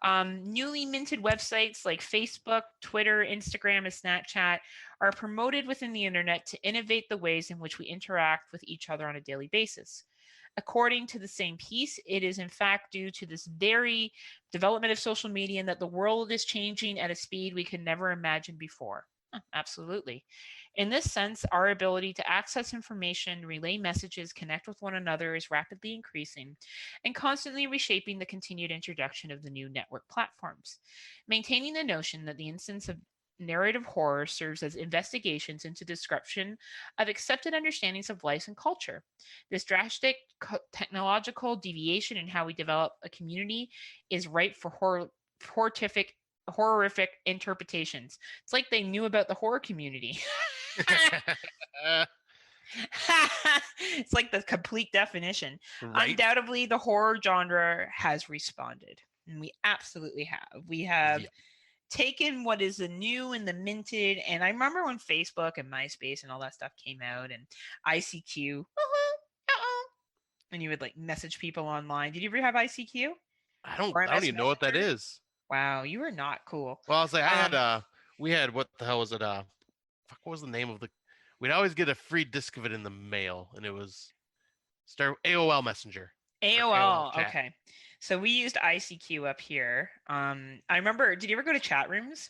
Cool. Newly minted websites like Facebook, Twitter, Instagram, and Snapchat are promoted within the internet to innovate the ways in which we interact with each other on a daily basis. According to the same piece, it is in fact due to this very development of social media that the world is changing at a speed we could never imagine before. Absolutely. In this sense, our ability to access information, relay messages, connect with one another is rapidly increasing and constantly reshaping the continued introduction of the new network platforms. Maintaining the notion that the instance of narrative horror serves as investigations into description of accepted understandings of life and culture. This drastic technological deviation in how we develop a community is ripe for horrific interpretations. It's like they knew about the horror community. It's like the complete definition. Right? Undoubtedly, the horror genre has responded, and we absolutely have. We have taken what is the new and the minted, and I remember when Facebook and MySpace and all that stuff came out, and ICQ, and you would like message people online. Did you ever have ICQ? I don't even know what that is. Wow, you were not cool. Well, I was like, we had what the hell was it? what was the name of the? We'd always get a free disc of it in the mail, and it was AOL Messenger. AOL. Okay. So we used ICQ up here. I remember. Did you ever go to chat rooms?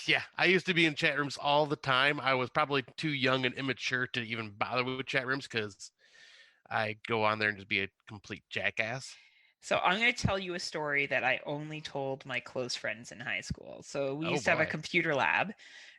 Yeah, I used to be in chat rooms all the time. I was probably too young and immature to even bother with chat rooms because I go on there and just be a complete jackass. So I'm going to tell you a story that I only told my close friends in high school. So we used to have a computer lab,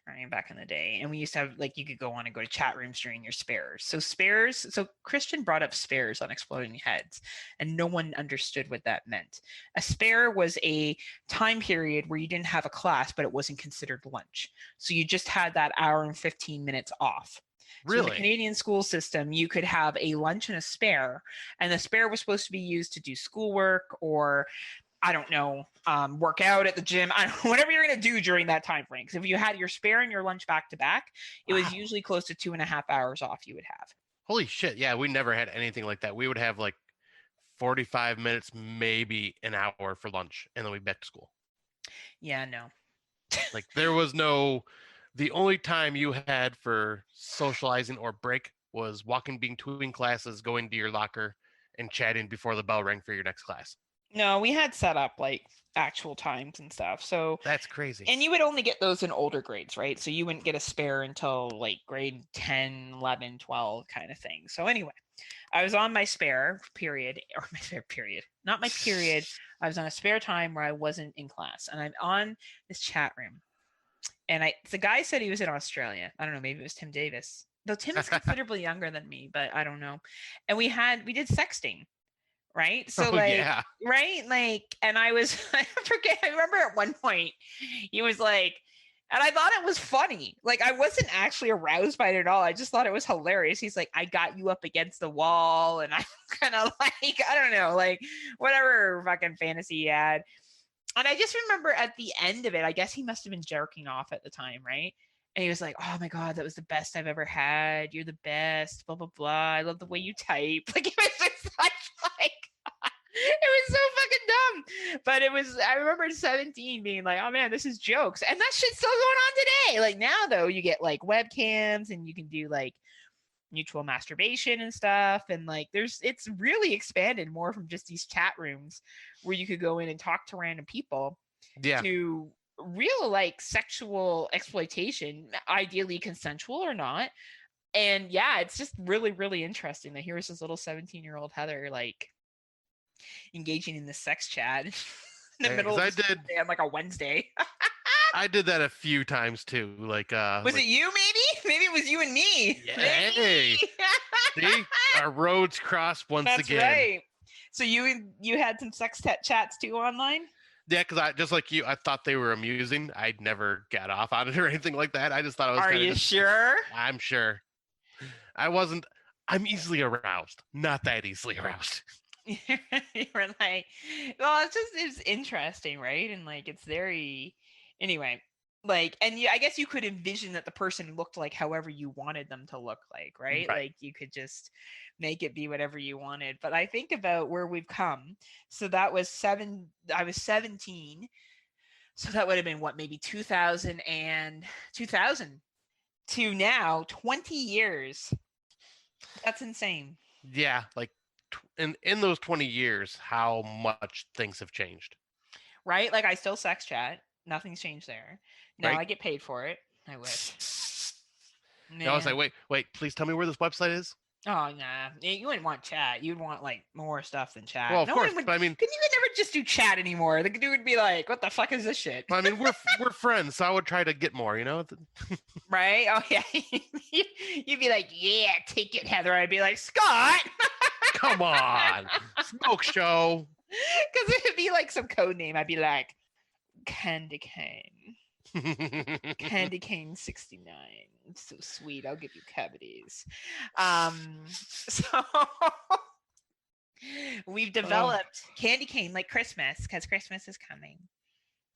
right, back in the day, and we used to have, like, you could go on and go to chat rooms during your spares. So Christian brought up spares on Exploding Heads, and no one understood what that meant. A spare was a time period where you didn't have a class, but it wasn't considered lunch. So you just had that hour and 15 minutes off. Really? So in the Canadian school system, you could have a lunch and a spare, and the spare was supposed to be used to do schoolwork or, I don't know, work out at the gym, whatever you're going to do during that time frame. Because if you had your spare and your lunch back to back, it was usually close to 2.5 hours off you would have. Holy shit. Yeah, we never had anything like that. We would have like 45 minutes, maybe an hour for lunch, and then we'd back to school. Yeah, no. Like there was no... The only time you had for socializing or break was walking between classes, going to your locker, and chatting before the bell rang for your next class. No, we had set up like actual times and stuff. So that's crazy. And you would only get those in older grades, right? So you wouldn't get a spare until like grade 10, 11, 12 kind of thing. So anyway, I was on my spare period, or my spare period, not my period. I was on a spare time where I wasn't in class, and I'm on this chat room. And the guy said he was in Australia. I don't know, maybe it was Tim Davis. Though Tim is considerably younger than me, but I don't know. And we did sexting, right? So right? Like, and I remember at one point he was like, and I thought it was funny. Like, I wasn't actually aroused by it at all. I just thought it was hilarious. He's like, I got you up against the wall. And I'm kind of like, I don't know, like whatever fucking fantasy he had. And I just remember at the end of it, I guess he must have been jerking off at the time, right? And he was like, oh my God, that was the best I've ever had. You're the best, blah, blah, blah. I love the way you type. Like, it was just like, it was so fucking dumb. But I remember 17 being like, oh man, this is jokes. And that shit's still going on today. Like now though, you get like webcams and you can do like mutual masturbation and stuff, and like it's really expanded more from just these chat rooms where you could go in and talk to random people to real like sexual exploitation, ideally consensual or not. And yeah, it's just really, really interesting that here's this little 17-year-old Heather like engaging in this sex chat in the middle of the day on like a Wednesday. I did that a few times too. Like, was it you? Maybe it was you and me. Yeah, hey, see, our roads crossed once again. That's right. So you had some sex chats too online? Yeah, because I just like you, I thought they were amusing. I'd never got off on it or anything like that. I just thought it was. Are you sure? I'm sure. I wasn't. I'm easily aroused. Not that easily aroused. You were like, well, it's interesting, right? And like it's very. Anyway, like, and I guess you could envision that the person looked like however you wanted them to look like, right? Like you could just make it be whatever you wanted. But I think about where we've come. So that was I was 17. So that would have been what, maybe 2000 to now, 20 years. That's insane. Yeah. Like in those 20 years, how much things have changed. Right? Like I still sex chat. Nothing's changed there. Now I get paid for it. I wish. I was like, wait, please tell me where this website is. Oh, nah. You wouldn't want chat. You'd want like more stuff than chat. Well, of course, but I mean, you could never just do chat anymore. The dude would be like, what the fuck is this shit? I mean, we're friends, so I would try to get more, you know? Right? Oh, yeah. You'd be like, yeah, take it, Heather. I'd be like, Scott! Come on. Smoke show. Because it'd be like some code name. I'd be like, Candy Cane. Candy Cane 69. It's so sweet. I'll give you cavities. So we've developed Candy Cane like Christmas, because Christmas is coming.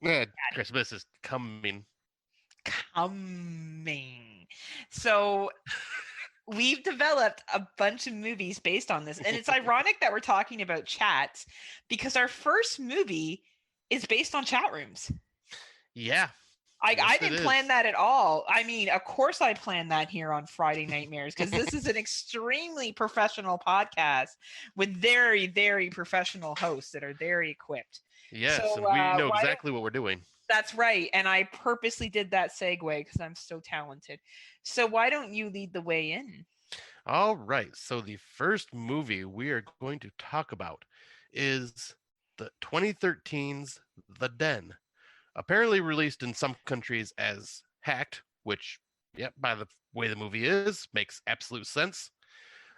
Yeah, Christmas is coming. So we've developed a bunch of movies based on this. And it's ironic that we're talking about chats because our first movie is based on chat rooms. Yeah. I didn't plan that at all. I mean, of course I planned that here on Friday Nightmares because this is an extremely professional podcast with very, very professional hosts that are very equipped. Yes, so, and we know exactly what we're doing. That's right. And I purposely did that segue because I'm so talented. So why don't you lead the way in? All right. So the first movie we are going to talk about is the 2013's The Den. Apparently released in some countries as Hacked, which, by the way the movie is, makes absolute sense.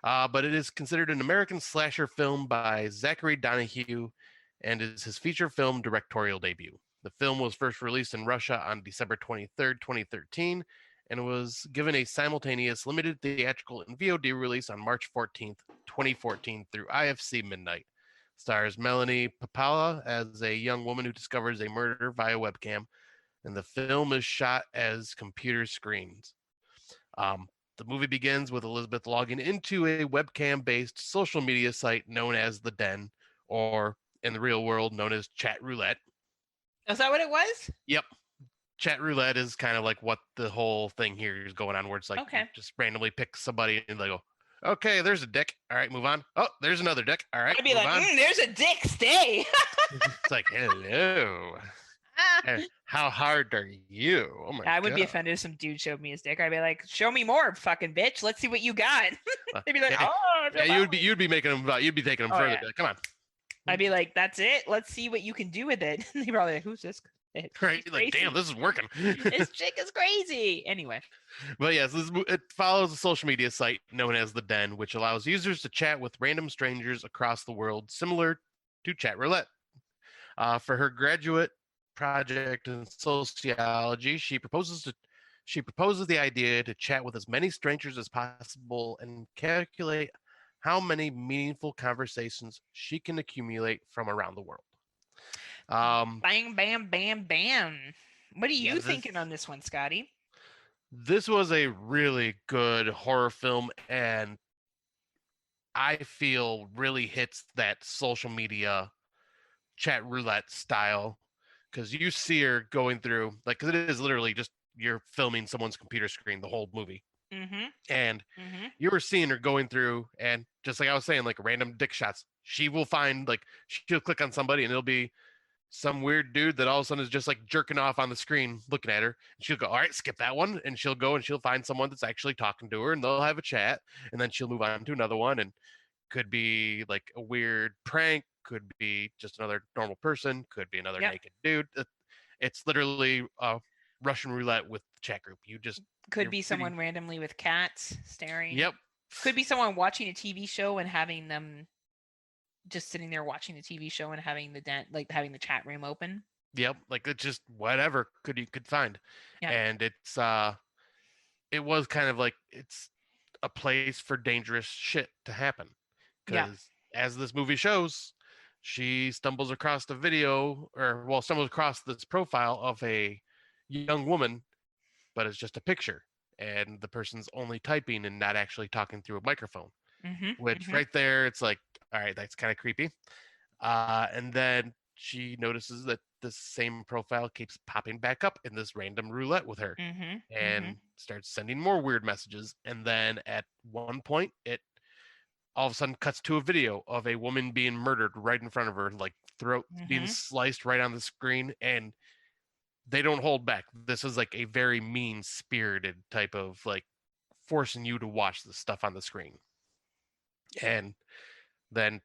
But it is considered an American slasher film by Zachary Donahue and is his feature film directorial debut. The film was first released in Russia on December 23rd, 2013, and was given a simultaneous limited theatrical and VOD release on March 14th, 2014 through IFC Midnight. Stars Melanie Papala as a young woman who discovers a murder via webcam, and the film is shot as computer screens. The movie begins with Elizabeth logging into a webcam-based social media site known as The Den, or in the real world known as Chat Roulette. Is that what it was? Yep. Chat Roulette is kind of like what the whole thing here is going on, where it's like just randomly pick somebody and they go, okay, there's a dick. All right, move on. Oh, there's another dick. All right, I'd be like, there's a dick. Stay. It's like, hello. How hard are you? Oh my God. I would be offended if some dude showed me his dick. I'd be like, show me more, fucking bitch. Let's see what you got. They'd be like, you'd be making them. You'd be taking them further. Yeah. Come on. I'd be like, that's it. Let's see what you can do with it. They'd probably like, who's this? Right, like, damn, this is working. This chick is crazy. Anyway. But yes, it follows a social media site known as The Den, which allows users to chat with random strangers across the world, similar to Chat Roulette. For her graduate project in sociology, she proposes the idea to chat with as many strangers as possible and calculate how many meaningful conversations she can accumulate from around the world. Bang, bam, bam, bam. What are you thinking on this one, Scotty? This was a really good horror film, and I feel really hits that social media Chat Roulette style, because you see her going through, like, because it is literally just you're filming someone's computer screen the whole movie. And you were seeing her going through, and just like I was saying, like random dick shots. She will find, like, she'll click on somebody and it'll be some weird dude that all of a sudden is just like jerking off on the screen looking at her. And she'll go, all right, skip that one. And she'll go and she'll find someone that's actually talking to her, and they'll have a chat. And then she'll move on to another one, and could be like a weird prank, could be just another normal person, could be another naked dude. It's literally a Russian roulette with the chat group. Could be someone randomly with cats staring. Yep. Could be someone watching a TV show and having them just sitting there watching the TV show and having having the chat room open. Yep. Like, it's just whatever you could find. Yeah. And it was kind of like, it's a place for dangerous shit to happen. Because as this movie shows, she stumbles across the stumbles across this profile of a young woman, but it's just a picture, and the person's only typing and not actually talking through a microphone. Which right there, it's like, all right, that's kind of creepy. And then she notices that the same profile keeps popping back up in this random roulette with her, and starts sending more weird messages. And then at one point, it all of a sudden cuts to a video of a woman being murdered right in front of her, like throat being sliced right on the screen. And they don't hold back. This is like a very mean-spirited type of, like, forcing you to watch the stuff on the screen. And then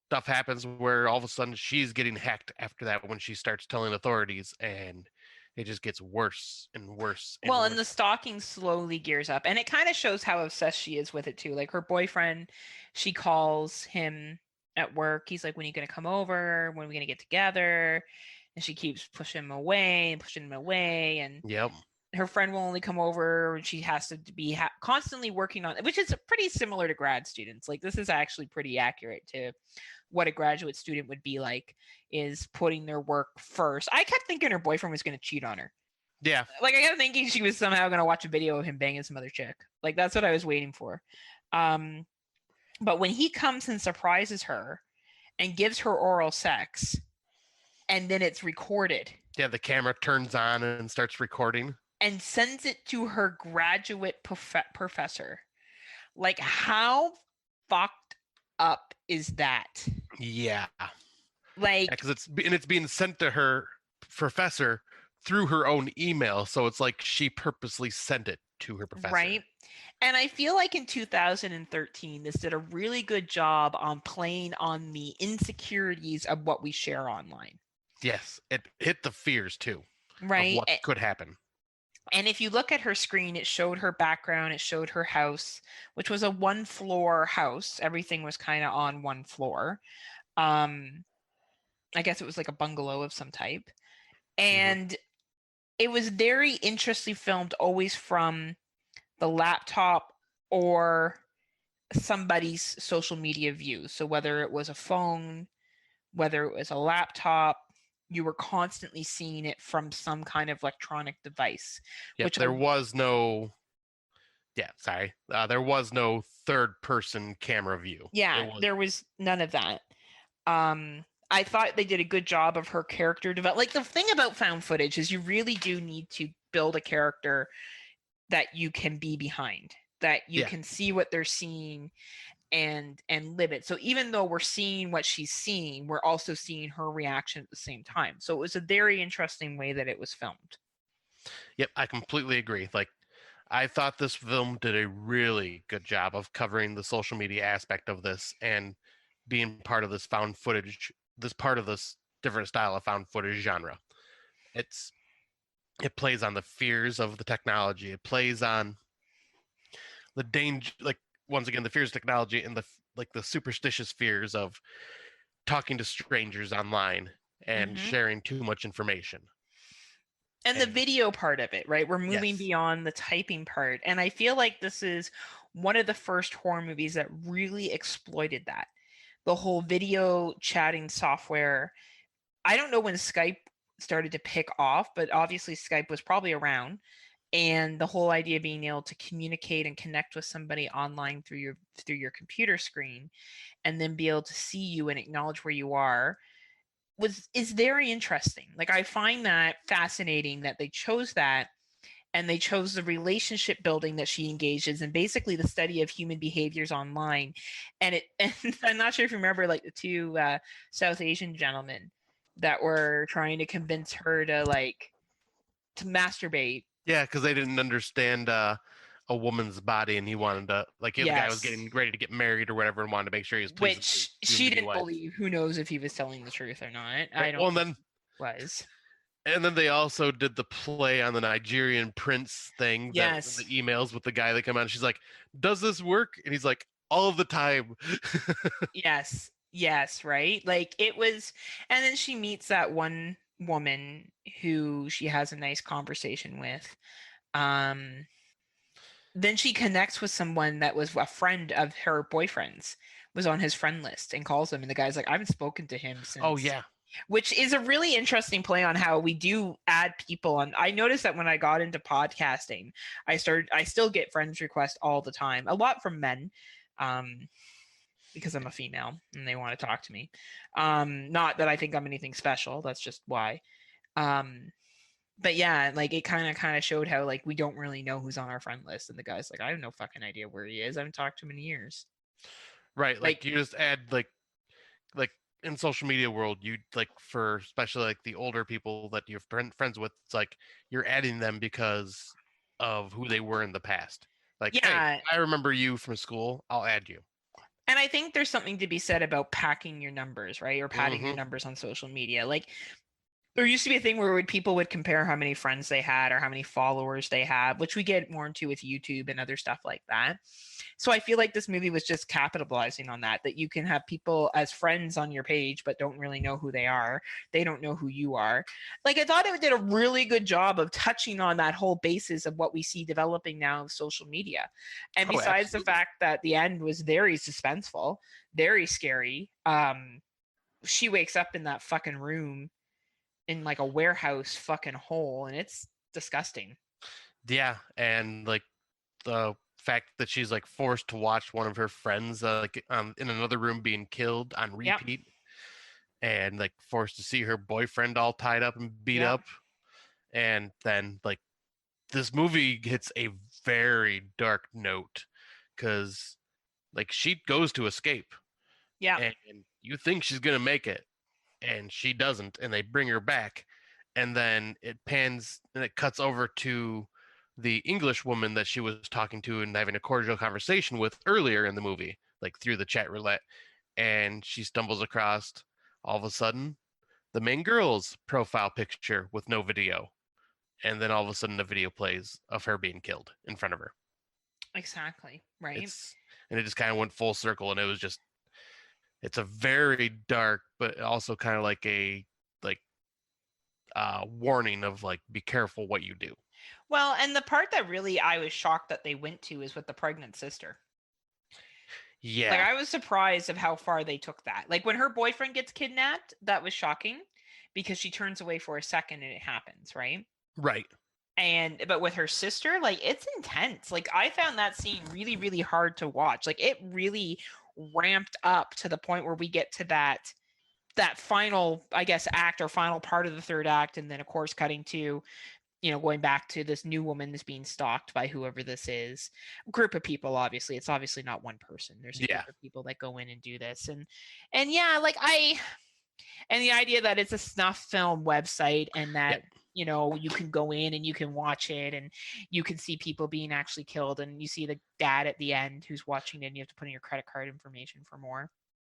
stuff happens where all of a sudden she's getting hacked after that when she starts telling authorities, and it just gets worse and worse. And the stalking slowly gears up, and it kind of shows how obsessed she is with it too. Like, her boyfriend, she calls him at work. He's like, when are you going to come over? When are we going to get together? And she keeps pushing him away. And her friend will only come over, and she has to be constantly working on it, which is pretty similar to grad students. Like, this is actually pretty accurate to what a graduate student would be like, is putting their work first. I kept thinking her boyfriend was going to cheat on her. Yeah. Like, I kept thinking she was somehow going to watch a video of him banging some other chick. Like, that's what I was waiting for. But when he comes and surprises her and gives her oral sex, and then it's recorded. Yeah, the camera turns on and starts recording. And sends it to her graduate professor. Like, how fucked up is that? Yeah. Like, because it's being sent to her professor through her own email, so it's like she purposely sent it to her professor. Right. And I feel like in 2013, this did a really good job on playing on the insecurities of what we share online. Yes, it hit the fears too. Right. Of what could happen. And if you look at her screen, it showed her background, it showed her house, which was a 1-floor house. Everything was kind of on one floor. I guess it was like a bungalow of some type. And it was very interestingly filmed, always from the laptop or somebody's social media view. So whether it was a phone, whether it was a laptop, you were constantly seeing it from some kind of electronic device. Yeah, there was no third person camera view. Yeah, there was none of that. I thought they did a good job of her character development. Like, the thing about found footage is you really do need to build a character that you can be behind, that you can see what they're seeing and live it. So even though we're seeing what she's seeing, we're also seeing her reaction at the same time. So it was a very interesting way that it was filmed. Yep, I completely agree. Like, I thought this film did a really good job of covering the social media aspect of this and being part of this found footage, this part of this different style of found footage genre. It plays on the fears of the technology. It plays on the danger, like, once again, the fears of technology and the superstitious fears of talking to strangers online and sharing too much information. And the video part of it, right? We're moving beyond the typing part. And I feel like this is one of the first horror movies that really exploited that. The whole video chatting software. I don't know when Skype started to pick off, but obviously Skype was probably around. And the whole idea of being able to communicate and connect with somebody online through your computer screen and then be able to see you and acknowledge where you are is very interesting. Like, I find that fascinating that they chose that, and they chose the relationship building that she engages in, basically the study of human behaviors online. And I'm not sure if you remember, like, the two South Asian gentlemen that were trying to convince her to masturbate. Yeah, because they didn't understand a woman's body, and he wanted to, like, the guy was getting ready to get married or whatever, and wanted to make sure he was pleased. Which she didn't believe. Who knows if he was telling the truth or not? Right. I don't. Well, was. And then they also did the play on the Nigerian prince thing. Yes. The emails with the guy that come out. And she's like, "Does this work?" And he's like, "All the time." Yes. Right. Like, it was, and then she meets that one woman who she has a nice conversation with. Then she connects with someone that was a friend of her boyfriend's, was on his friend list, and calls him, and the guy's like, I haven't spoken to him since. Oh yeah. Which is a really interesting play on how we do add people on. I noticed that when I got into podcasting, I still get friends requests all the time, a lot from men, because I'm a female and they want to talk to me. Not that I think I'm anything special, that's just why. But yeah, like, it kind of showed how, like, we don't really know who's on our friend list, and the guy's like, I have no fucking idea where he is. I haven't talked to him in years. Right, like you just add like in social media world, you, like, for especially like the older people that you're friends with, it's like you're adding them because of who they were in the past. Like, yeah, hey, I remember you from school, I'll add you. And I think there's something to be said about packing your numbers, right? Or padding your numbers on social media. Like, there used to be a thing where people would compare how many friends they had or how many followers they have, which we get more into with YouTube and other stuff like that. So I feel like this movie was just capitalizing on that you can have people as friends on your page, but don't really know who they are. They don't know who you are. Like, I thought it did a really good job of touching on that whole basis of what we see developing now of social media. And besides the fact that the end was very suspenseful, very scary, she wakes up in that fucking room in like a warehouse fucking hole, and it's disgusting. Yeah, and like the fact that she's like forced to watch one of her friends in another room being killed on repeat. and like forced to see her boyfriend all tied up and beat up. And then like this movie hits a very dark note because like she goes to escape. Yeah. And you think she's gonna make it, and she doesn't, and they bring her back, and then it pans and it cuts over to the English woman that she was talking to and having a cordial conversation with earlier in the movie, like through the chat roulette, and she stumbles across all of a sudden the main girl's profile picture with no video, and then all of a sudden the video plays of her being killed in front of her. Exactly. Right. And it just kind of went full circle, and it was just, it's a very dark, but also kind of like a warning of like, be careful what you do. Well, and the part that really I was shocked that they went to is with the pregnant sister. Yeah. Like I was surprised of how far they took that. Like when her boyfriend gets kidnapped, that was shocking because she turns away for a second and it happens, right? Right. But with her sister, like it's intense. Like I found that scene really, really hard to watch. Like it really ramped up to the point where we get to that final, I guess, act or final part of the third act, and then of course cutting to, going back to this new woman that's being stalked by whoever this is, group of people. Obviously, it's obviously not one person. There's a group of people that go in and do this, and yeah, like and the idea that it's a snuff film website and that you can go in and you can watch it and you can see people being actually killed, and you see the dad at the end who's watching it, and you have to put in your credit card information for more.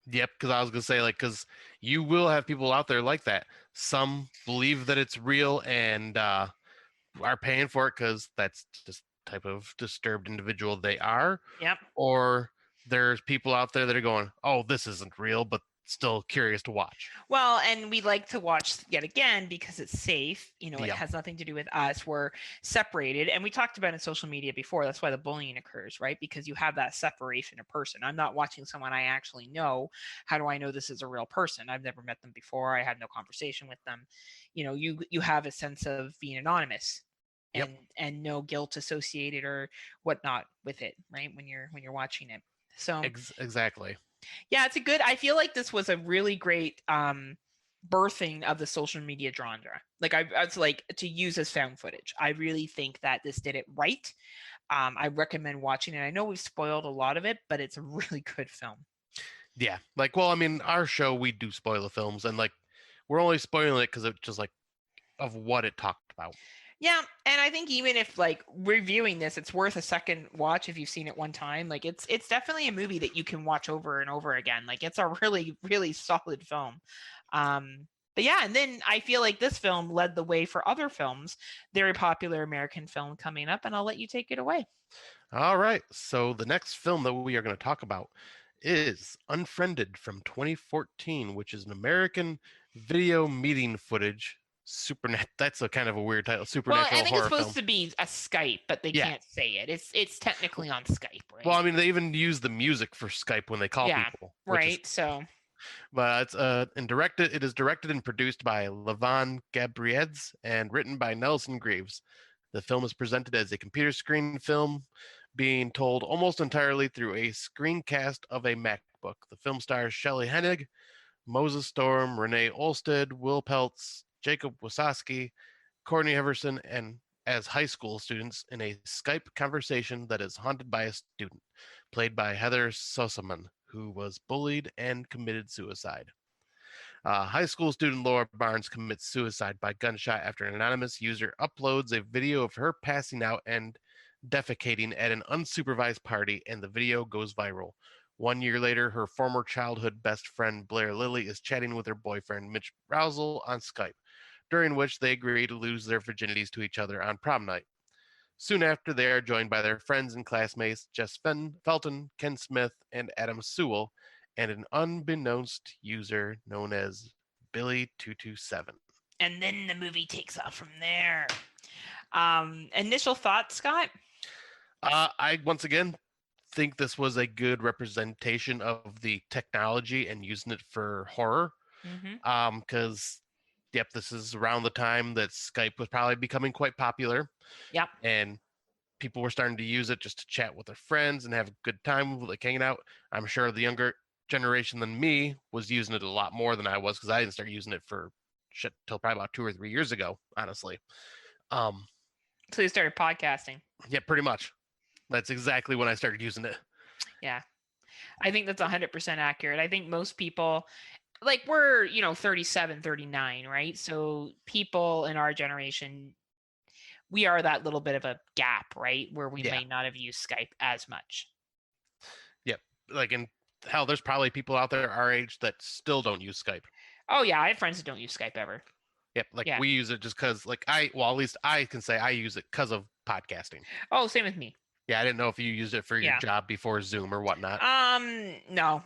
Yep, because I was gonna say, like, because you will have people out there like that. Some believe that it's real and are paying for it because that's just type of disturbed individual they are. Yep. Or there's people out there that are going, "Oh, this isn't real," but still curious to watch. Well, and we like to watch yet again because it's safe. It has nothing to do with us. We're separated. And we talked about in social media before, that's why the bullying occurs, right? Because you have that separation of person. I'm not watching someone I actually know. How do I know this is a real person? I've never met them before. I had no conversation with them. You have a sense of being anonymous and no guilt associated or whatnot with it, right? When you're watching it. So exactly. Yeah, I feel like this was a really great birthing of the social media genre. Like I was like, to use as found footage. I really think that this did it right. I recommend watching it. I know we've spoiled a lot of it, but it's a really good film. Yeah, like, well, I mean, our show, we do spoil the films, and like, we're only spoiling it because it's just like of what it talked about. Yeah, and I think even if like reviewing this, it's worth a second watch if you've seen it one time. Like it's definitely a movie that you can watch over and over again. Like it's a really, really solid film. But yeah, and then I feel like this film led the way for other films. Very popular American film coming up, and I'll let you take it away. All right, so the next film that we are going to talk about is Unfriended from 2014, which is an American video meeting footage. That's a kind of a weird title. Supernatural horror film. Well, I think it's supposed to be a Skype, but they can't say it. It's technically on Skype, right? Well, I mean, they even use the music for Skype when they call people. Right. But it is directed and produced by Levon Gabriedz and written by Nelson Greaves. The film is presented as a computer screen film, being told almost entirely through a screencast of a MacBook. The film stars Shelley Hennig, Moses Storm, Renee Olsted, Will Peltz, Jacob Wasowski, Courtney Everson, and as high school students in a Skype conversation that is haunted by a student, played by Heather Sossaman, who was bullied and committed suicide. High school student Laura Barnes commits suicide by gunshot after an anonymous user uploads a video of her passing out and defecating at an unsupervised party, and the video goes viral. 1 year later, her former childhood best friend Blair Lilly is chatting with her boyfriend Mitch Rousel on Skype, during which they agree to lose their virginities to each other on prom night. Soon after, they are joined by their friends and classmates Jess Felton, Ken Smith, and Adam Sewell, and an unbeknownst user known as Billy227. And then the movie takes off from there. Initial thoughts, Scott? I once again think this was a good representation of the technology and using it for horror. Because this is around the time that Skype was probably becoming quite popular. Yep. And people were starting to use it just to chat with their friends and have a good time, like hanging out. I'm sure the younger generation than me was using it a lot more than I was, because I didn't start using it for shit till probably about 2 or 3 years ago, honestly. So you started podcasting. Yeah, pretty much. That's exactly when I started using it. Yeah. I think that's 100% accurate. I think most people, like, we're, 37, 39, right? So people in our generation, we are that little bit of a gap, right? Where we may not have used Skype as much. Yep. Like, in hell, there's probably people out there our age that still don't use Skype. Oh yeah, I have friends that don't use Skype ever. Yep. Like, we use it just because, like, at least I can say I use it because of podcasting. Oh, same with me. Yeah, I didn't know if you used it for your job before Zoom or whatnot. No,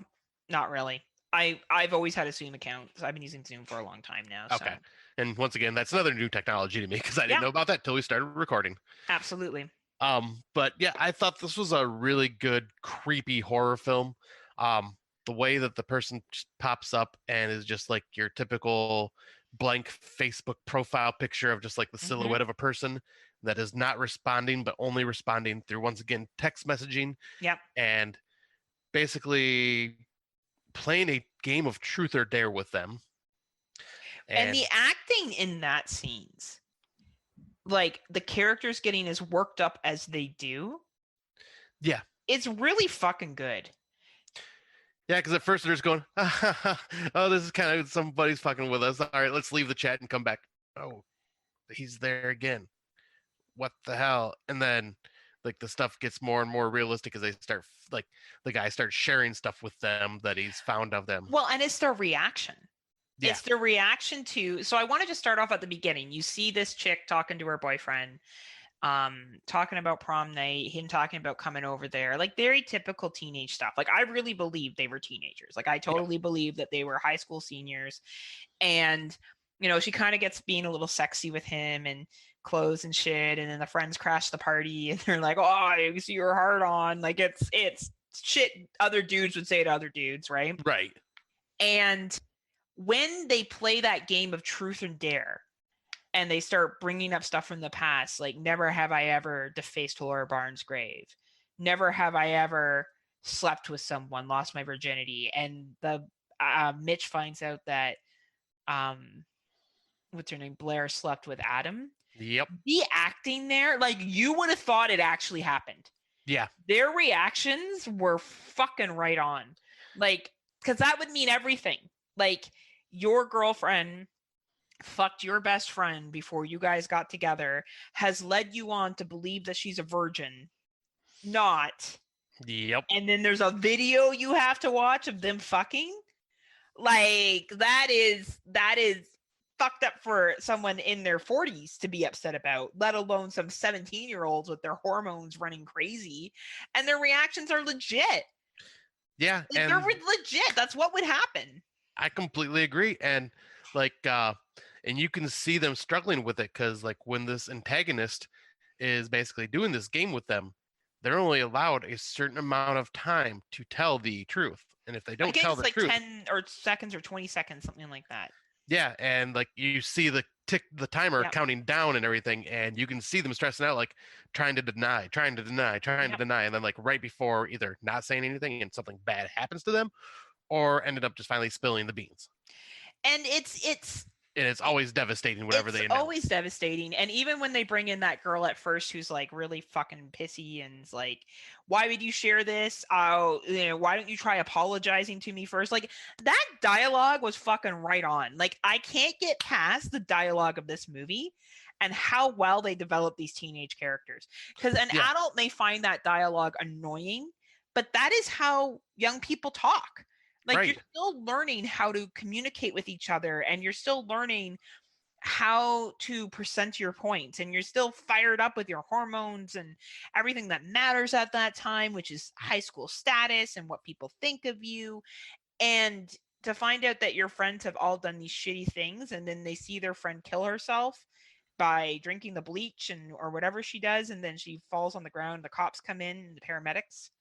not really. I've always had a Zoom account, so I've been using Zoom for a long time now. Okay. So. And once again, that's another new technology to me, because I didn't know about that till we started recording. Absolutely. But yeah, I thought this was a really good, creepy horror film. The way that the person just pops up and is just like your typical blank Facebook profile picture of just like the silhouette of a person that is not responding, but only responding through, once again, text messaging. Yep. And basically playing a game of truth or dare with them. And the acting in that scenes, like the characters getting as worked up as they do. Yeah. It's really fucking good. Yeah, because at first they're just going, oh, this is kind of somebody's fucking with us. All right, let's leave the chat and come back. Oh, he's there again. What the hell? And then like the stuff gets more and more realistic as they start, like the guy starts sharing stuff with them that he's found of them. Well, and it's their reaction. Yeah. It's their reaction to, so I wanted to start off at the beginning. You see this chick talking to her boyfriend, talking about prom night, him talking about coming over there, like very typical teenage stuff. Like I really believe they were teenagers. Like I totally believe that they were high school seniors. And, she kind of gets being a little sexy with him and clothes and shit. And then the friends crash the party and they're like, oh, you see your heart on. Like it's shit other dudes would say to other dudes, right? Right. And when they play that game of truth and dare and they start bringing up stuff from the past, like never have I ever defaced Laura Barnes' grave. Never have I ever slept with someone, lost my virginity. And the Mitch finds out that, what's her name? Blair slept with Adam. Yep. The acting there, like you would have thought it actually happened. Yeah. Their reactions were fucking right on. Like, because that would mean everything. Like, your girlfriend fucked your best friend before you guys got together, has led you on to believe that she's a virgin. Not. Yep. And then there's a video you have to watch of them fucking. Like, that is fucked up for someone in their 40s to be upset about, let alone some 17-year-olds with their hormones running crazy. And their reactions are legit. Yeah. Like, they're legit. That's what would happen. I completely agree. And like, and you can see them struggling with it because like when this antagonist is basically doing this game with them, they're only allowed a certain amount of time to tell the truth. And if they don't tell the truth, 10 or seconds or 20 seconds, something like that. Yeah. And like you see the timer counting down and everything, and you can see them stressing out, like trying to deny. And then like right before either not saying anything and something bad happens to them, or ended up just finally spilling the beans. And it's always devastating whenever they announce. It's always devastating. And even when they bring in that girl at first who's like really fucking pissy and is like, why would you share this? Why don't you try apologizing to me first? Like, that dialogue was fucking right on. Like, I can't get past the dialogue of this movie and how well they develop these teenage characters. Because an adult may find that dialogue annoying, but that is how young people talk. Like, you're still learning how to communicate with each other, and you're still learning how to present your points, and you're still fired up with your hormones and everything that matters at that time, which is high school status and what people think of you. And to find out that your friends have all done these shitty things, and then they see their friend kill herself by drinking the bleach or whatever she does, and then she falls on the ground, the cops come in, the paramedics.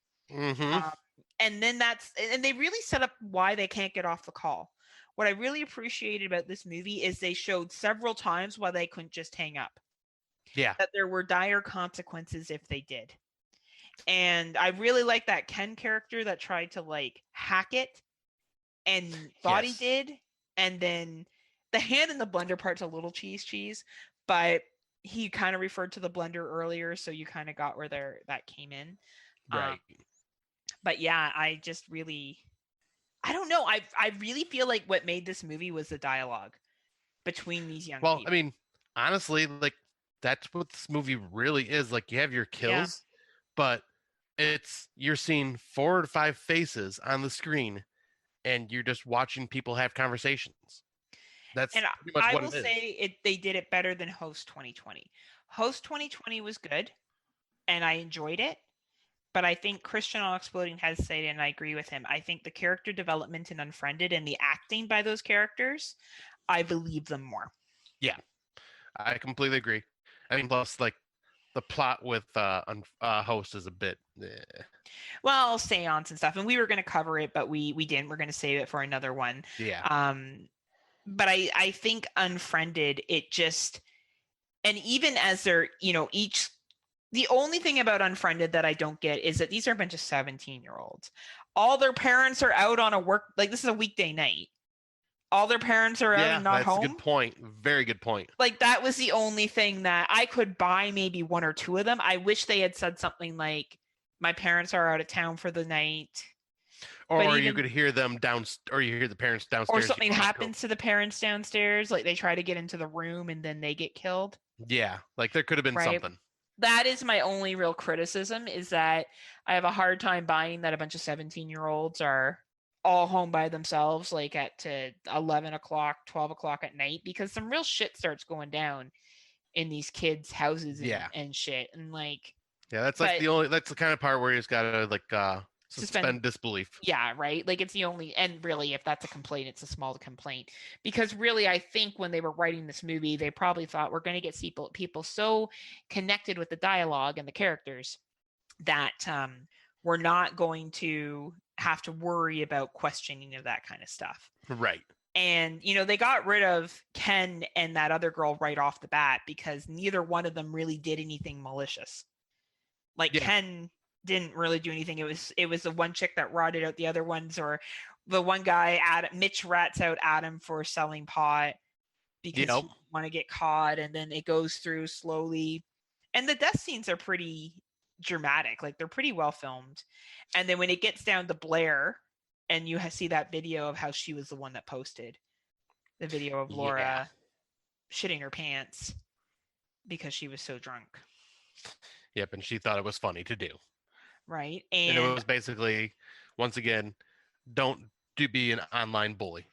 And then and they really set up why they can't get off the call. What I really appreciated about this movie is they showed several times why they couldn't just hang up. Yeah. That there were dire consequences if they did. And I really like that Ken character that tried to like hack it and thought Yes. he did. And then the hand in the blender part's a little cheese, but he kind of referred to the blender earlier, so you kind of got where that came in. Right. But yeah, I just really, I don't know. I really feel like what made this movie was the dialogue between these young Well, people. I mean, honestly, like that's what this movie really is. Like you have your kills, but you're seeing 4 to 5 faces on the screen and you're just watching people have conversations. That's And pretty much I what will it is. say they did it better than Host 2020. Host 2020 was good, and I enjoyed it. But I think Christian All Exploding has said, and I agree with him, I think the character development in Unfriended and the acting by those characters, I believe them more. Yeah, I completely agree. I mean, plus like the plot with Host is a bit. Well, seance and stuff, and we were going to cover it, but we didn't. We're going to save it for another one. Yeah. But I think Unfriended, it just, and even as they're, each, the only thing about Unfriended that I don't get is that these are a bunch of 17-year-olds. All their parents are out on a work, like this is a weekday night. All their parents are out and not home. That's a good point. Very good point. Like that was the only thing that I could buy, maybe one or two of them. I wish they had said something like, my parents are out of town for the night. Or you could hear them or you hear the parents downstairs. Or something happens to the parents downstairs, like they try to get into the room and then they get killed. Yeah, like there could have been something. That is my only real criticism, is that I have a hard time buying that a bunch of 17-year-olds are all home by themselves, like at 11 o'clock, 12 o'clock at night, because some real shit starts going down in these kids' houses and shit. And like, yeah, that's like that's the kind of part where you just gotta like suspend disbelief. Yeah, right. Like it's the only, and really, if that's a complaint, it's a small complaint, because really, I think when they were writing this movie, they probably thought we're going to get people so connected with the dialogue and the characters that we're not going to have to worry about questioning of that kind of stuff. Right. And they got rid of Ken and that other girl right off the bat because neither one of them really did anything malicious. Like Ken didn't really do anything. It was the one chick that rotted out the other ones, or the one guy, Mitch, rats out Adam for selling pot because he want to get caught, and then it goes through slowly. And the death scenes are pretty dramatic, like they're pretty well filmed. And then when it gets down to Blair, and you see that video of how she was the one that posted the video of Laura shitting her pants because she was so drunk. Yep, and she thought it was funny to do. Right. And it was basically, once again, don't be an online bully.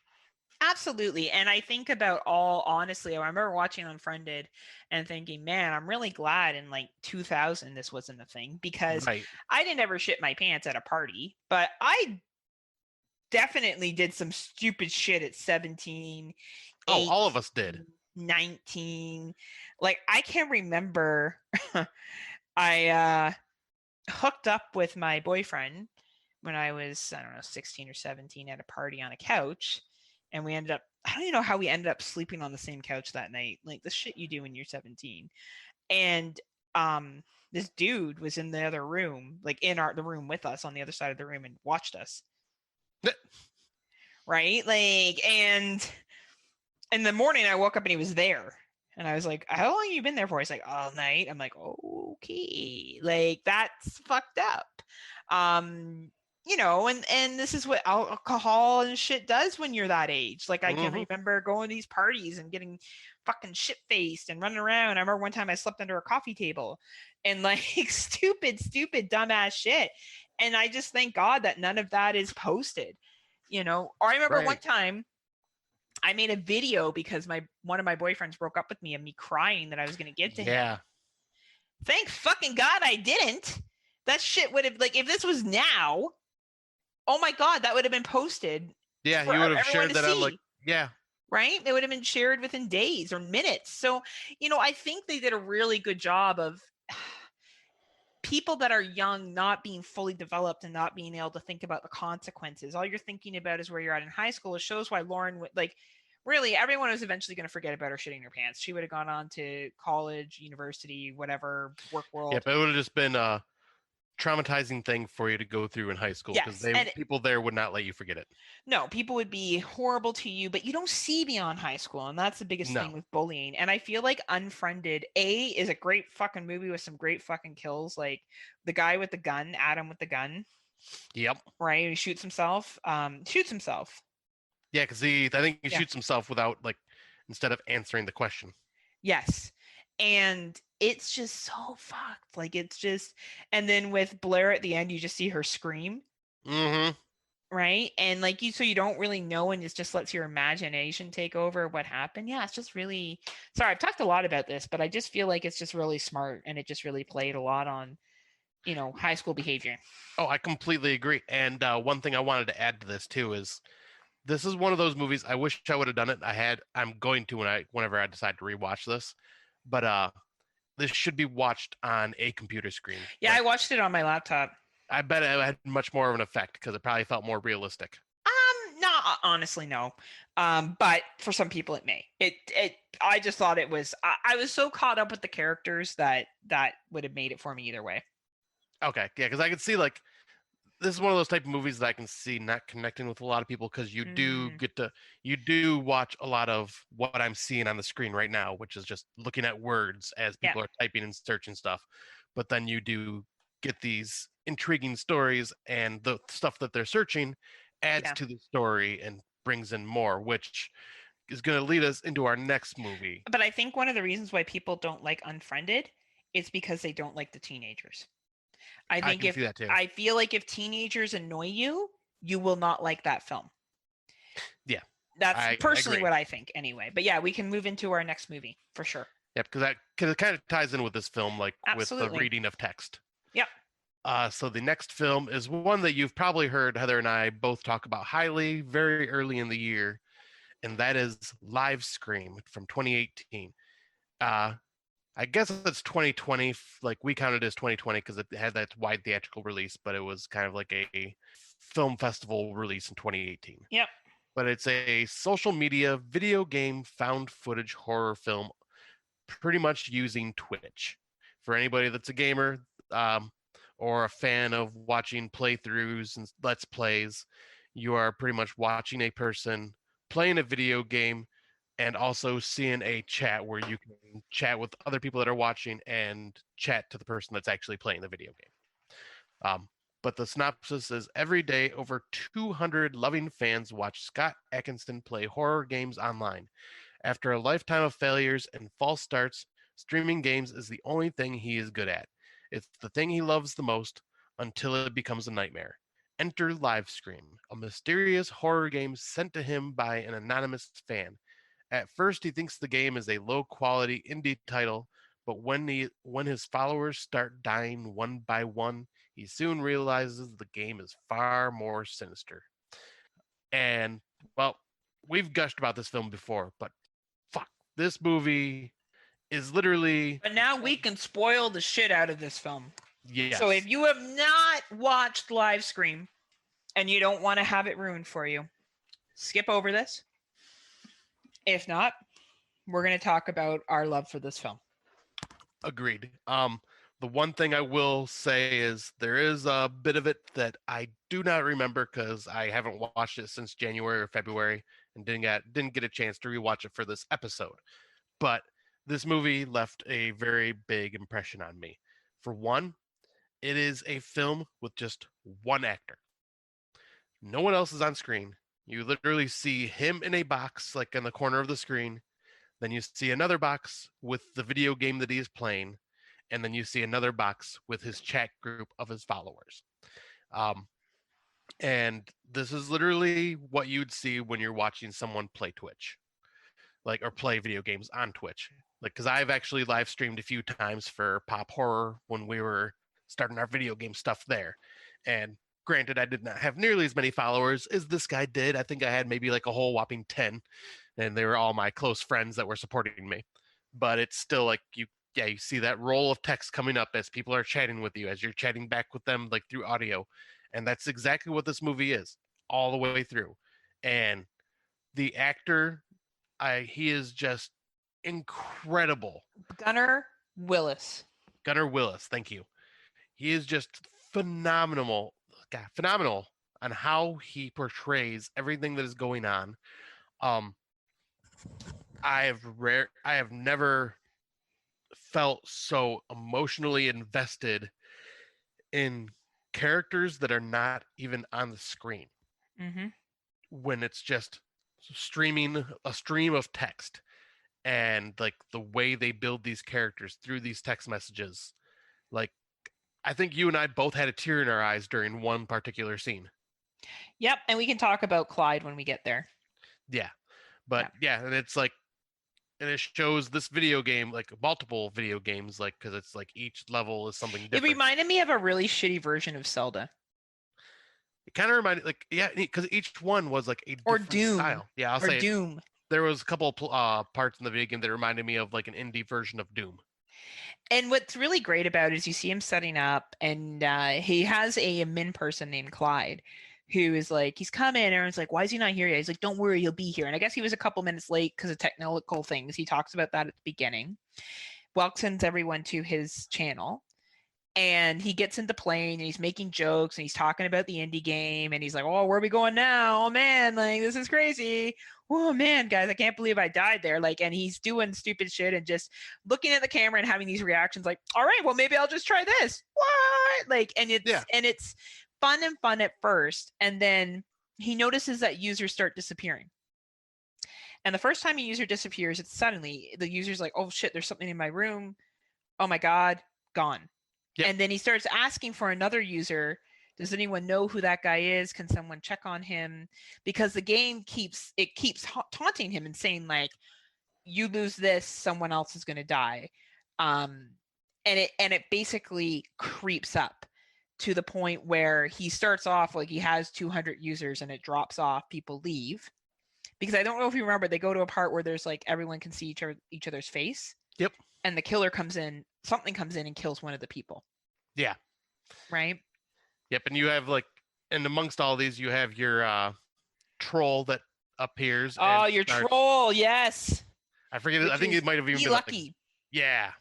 Absolutely. And I think about honestly, I remember watching Unfriended and thinking, man, I'm really glad in like 2000 this wasn't a thing, because I didn't ever shit my pants at a party, but I definitely did some stupid shit at 17. All of us did. 19. Like, I can remember I hooked up with my boyfriend when I was, 16 or 17 at a party on a couch. And we ended up, I don't even know how we ended up sleeping on the same couch that night. Like the shit you do when you're 17. And this dude was in the other room, like in the room with us on the other side of the room, and watched us. Right? Like, and in the morning I woke up and he was there. And I was like, how long have you been there for? He's like, all night. I'm like, okay. Like, that's fucked up. And this is what alcohol and shit does when you're that age. Like, I can remember going to these parties and getting fucking shit-faced and running around. I remember one time I slept under a coffee table and like stupid, dumbass shit. And I just thank God that none of that is posted, Or I remember one time I made a video because one of my boyfriends broke up with me, and me crying that I was going to get to him. Thank fucking God I didn't. That shit would have, like, if this was now, oh my God, that would have been posted. Yeah, you would have shared that on, like, right? It would have been shared within days or minutes. So, I think they did a really good job of people that are young not being fully developed and not being able to think about the consequences. All you're thinking about is where you're at in high school. It shows why Lauren would, like, really everyone was eventually going to forget about her shitting her pants. She would have gone on to college, university, whatever, work world. Yep, it would have just been traumatizing thing for you to go through in high school because Yes, people there would not let you forget it. No, people would be horrible to you, but you don't see beyond high school, and that's the biggest thing with bullying. And I feel like Unfriended is a great fucking movie with some great fucking kills, like the guy with the gun, Adam with the gun. Yep. Right, he shoots himself. Yeah, because I think he shoots himself without, like, instead of answering the question. Yes. And it's just so fucked. Like, it's just, and then with Blair at the end, you just see her scream. Mm-hmm. Right. And like so you don't really know, and it just lets your imagination take over what happened. Yeah, it's just really, sorry, I've talked a lot about this, but I just feel like it's just really smart, and it just really played a lot on, high school behavior. Oh, I completely agree. And one thing I wanted to add to this too is this is one of those movies I wish I would have done it. I'm going to whenever I decide to rewatch this, but this should be watched on a computer screen. Yeah, I watched it on my laptop. I bet it had much more of an effect because it probably felt more realistic. No, honestly, no. But for some people, it may. I just thought it was. I was so caught up with the characters that would have made it for me either way. Okay, yeah, because I could see, like, this is one of those type of movies that I can see not connecting with a lot of people because you do watch a lot of what I'm seeing on the screen right now, which is just looking at words as people are typing and searching stuff. But then you do get these intriguing stories, and the stuff that they're searching adds to the story and brings in more, which is going to lead us into our next movie. But I think one of the reasons why people don't like Unfriended is because they don't like the teenagers. I feel like if teenagers annoy you, you will not like that film. Yeah. That's personally what I think anyway. But yeah, we can move into our next movie for sure. Yeah, because it kind of ties in with this film, like with the reading of text. Yep. So the next film is one that you've probably heard Heather and I both talk about highly very early in the year, and that is LiveScream from 2018. I guess it's 2020. Like, we counted it as 2020 because it had that wide theatrical release, but it was kind of like a film festival release in 2018. Yep. But it's a social media video game found footage horror film, pretty much using Twitch. For anybody that's a gamer or a fan of watching playthroughs and let's plays, you are pretty much watching a person playing a video game and also seeing a chat where you can chat with other people that are watching and chat to the person that's actually playing the video game. But the synopsis is, every day, over 200 loving fans watch Scott Atkinson play horror games online. After a lifetime of failures and false starts, streaming games is the only thing he is good at. It's the thing he loves the most until it becomes a nightmare. Enter LiveScream, a mysterious horror game sent to him by an anonymous fan. At first, he thinks the game is a low-quality indie title, but when his followers start dying one by one, he soon realizes the game is far more sinister. And, well, we've gushed about this film before, but fuck, this movie is literally... But now we can spoil the shit out of this film. Yes. So if you have not watched LiveScream and you don't want to have it ruined for you, skip over this. If not, we're going to talk about our love for this film. Agreed. The one thing I will say is there is a bit of it that I do not remember because I haven't watched it since January or February and didn't get a chance to rewatch it for this episode. But this movie left a very big impression on me. For one, it is a film with just one actor. No one else is on screen. You literally see him in a box, like in the corner of the screen. Then you see another box with the video game that he is playing. And then you see another box with his chat group of his followers. And this is literally what you'd see when you're watching someone play Twitch, like, or play video games on Twitch. Like, because I've actually live streamed a few times for Pop Horror when we were starting our video game stuff there. And granted, I did not have nearly as many followers as this guy did. I think I had maybe like a whole whopping 10, and they were all my close friends that were supporting me. But it's still like you see that roll of text coming up as people are chatting with you, as you're chatting back with them, like, through audio. And that's exactly what this movie is all the way through. And the actor, he is just incredible. Gunnar Willis. Thank you. He is just phenomenal on how he portrays everything that is going on. I have never felt so emotionally invested in characters that are not even on the screen. Mm-hmm. When it's just streaming a stream of text, and like the way they build these characters through these text messages, like I think you and I both had a tear in our eyes during one particular scene. Yep, and we can talk about Clyde when we get there. Yeah, but yeah, and it's like, and it shows this video game, like multiple video games, like because it's like each level is something different. It reminded me of a really shitty version of Zelda. It kind of reminded, like, yeah, because each one was like a different Doom style. Yeah, I'll or say Doom. There was a couple parts in the video game that reminded me of like an indie version of Doom. And what's really great about it is you see him setting up, and he has a min person named Clyde, who is like, he's coming, and everyone's like, why is he not here yet? He's like, don't worry, he'll be here. And I guess he was a couple minutes late because of technical things. He talks about that at the beginning. Welcomes everyone to his channel, and he gets into playing, and he's making jokes, and he's talking about the indie game, and he's like, oh, where are we going now? Oh man, like this is crazy. Oh man, guys, I can't believe I died there. Like, and he's doing stupid shit and just looking at the camera and having these reactions like, all right, well, maybe I'll just try this. What? Like, and it's fun at first. And then he notices that users start disappearing. And the first time a user disappears, it's suddenly the user's like, oh shit, there's something in my room. Oh my God, gone. Yep. And then he starts asking for another user. Does anyone know who that guy is? Can someone check on him? Because the game keeps taunting him and saying like, you lose this, someone else is going to die. And it basically creeps up to the point where he starts off like he has 200 users and it drops off. People leave. Because I don't know if you remember, they go to a part where there's like everyone can see each other's face. Yep. And the killer comes in, something comes in and kills one of the people. Yeah. Right? Yep, and you have like, and amongst all these, you have your troll that appears. Oh, your troll, yes. I forget. I think it might have even been Lucky. Like, yeah,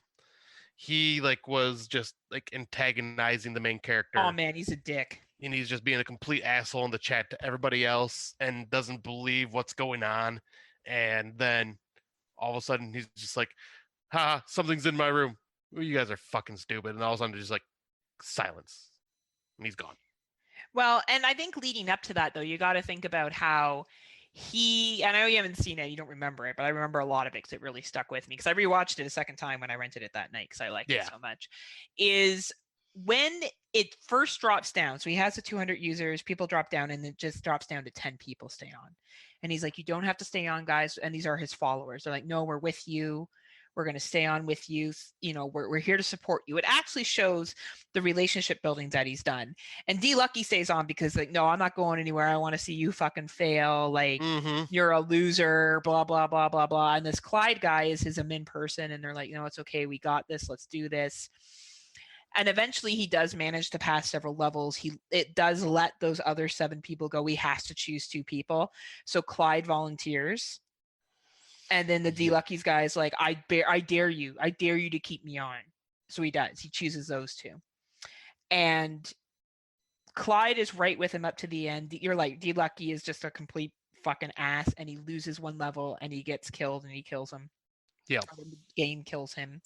he like was just like antagonizing the main character. Oh man, he's a dick. And he's just being a complete asshole in the chat to everybody else, and doesn't believe what's going on. And then all of a sudden, he's just like, "Ha, something's in my room. Well, you guys are fucking stupid." And all of a sudden, just like silence. And he's gone. Well, and I think leading up to that, though, you got to think about how I know you haven't seen it, you don't remember it, but I remember a lot of it because it really stuck with me. Because I rewatched it a second time when I rented it that night because I liked it so much. Is when it first drops down, so he has the 200 users, people drop down, and it just drops down to 10 people stay on. And he's like, you don't have to stay on, guys. And these are his followers. They're like, no, we're with you. We're going to stay on with you. You know, we're here to support you. It actually shows the relationship building that he's done. And D Lucky stays on because like, no, I'm not going anywhere. I want to see you fucking fail. Like you're a loser, blah, blah, blah, blah, blah. And this Clyde guy is his admin person. And they're like, no, it's okay. We got this. Let's do this. And eventually he does manage to pass several levels. It does let those other 7 people go. He has to choose 2 people. So Clyde volunteers. And then the D Lucky's guy is like, I dare you to keep me on. So he does. He chooses those 2. And Clyde is right with him up to the end. You're like, D Lucky is just a complete fucking ass, and he loses 1 level, and he gets killed, and he kills him. Yeah. The game kills him.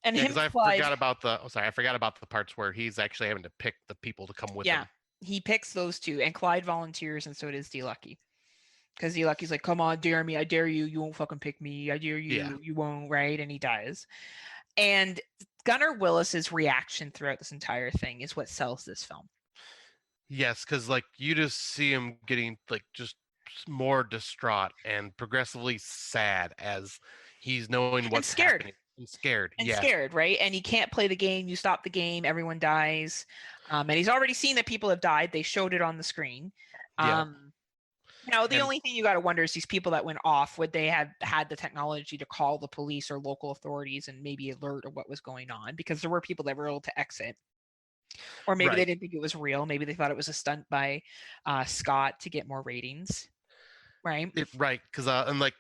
And because I forgot about the parts where he's actually having to pick the people to come with him. Yeah, he picks those 2, and Clyde volunteers, and so does D Lucky. Because D Lucky's like, come on, dare me. I dare you. You won't fucking pick me. I dare you. Yeah. You won't, right? And he dies. And Gunnar Willis's reaction throughout this entire thing is what sells this film. Yes, because like you just see him getting like just more distraught and progressively sad as he's knowing what's happening. And scared. And scared, right? And he can't play the game. You stop the game, everyone dies. And he's already seen that people have died. They showed it on the screen. Now, the only thing you got to wonder is these people that went off, would they have had the technology to call the police or local authorities and maybe alert of what was going on? Because there were people that were able to exit. Or maybe they didn't think it was real. Maybe they thought it was a stunt by Scott to get more ratings. Right? Right. Because and like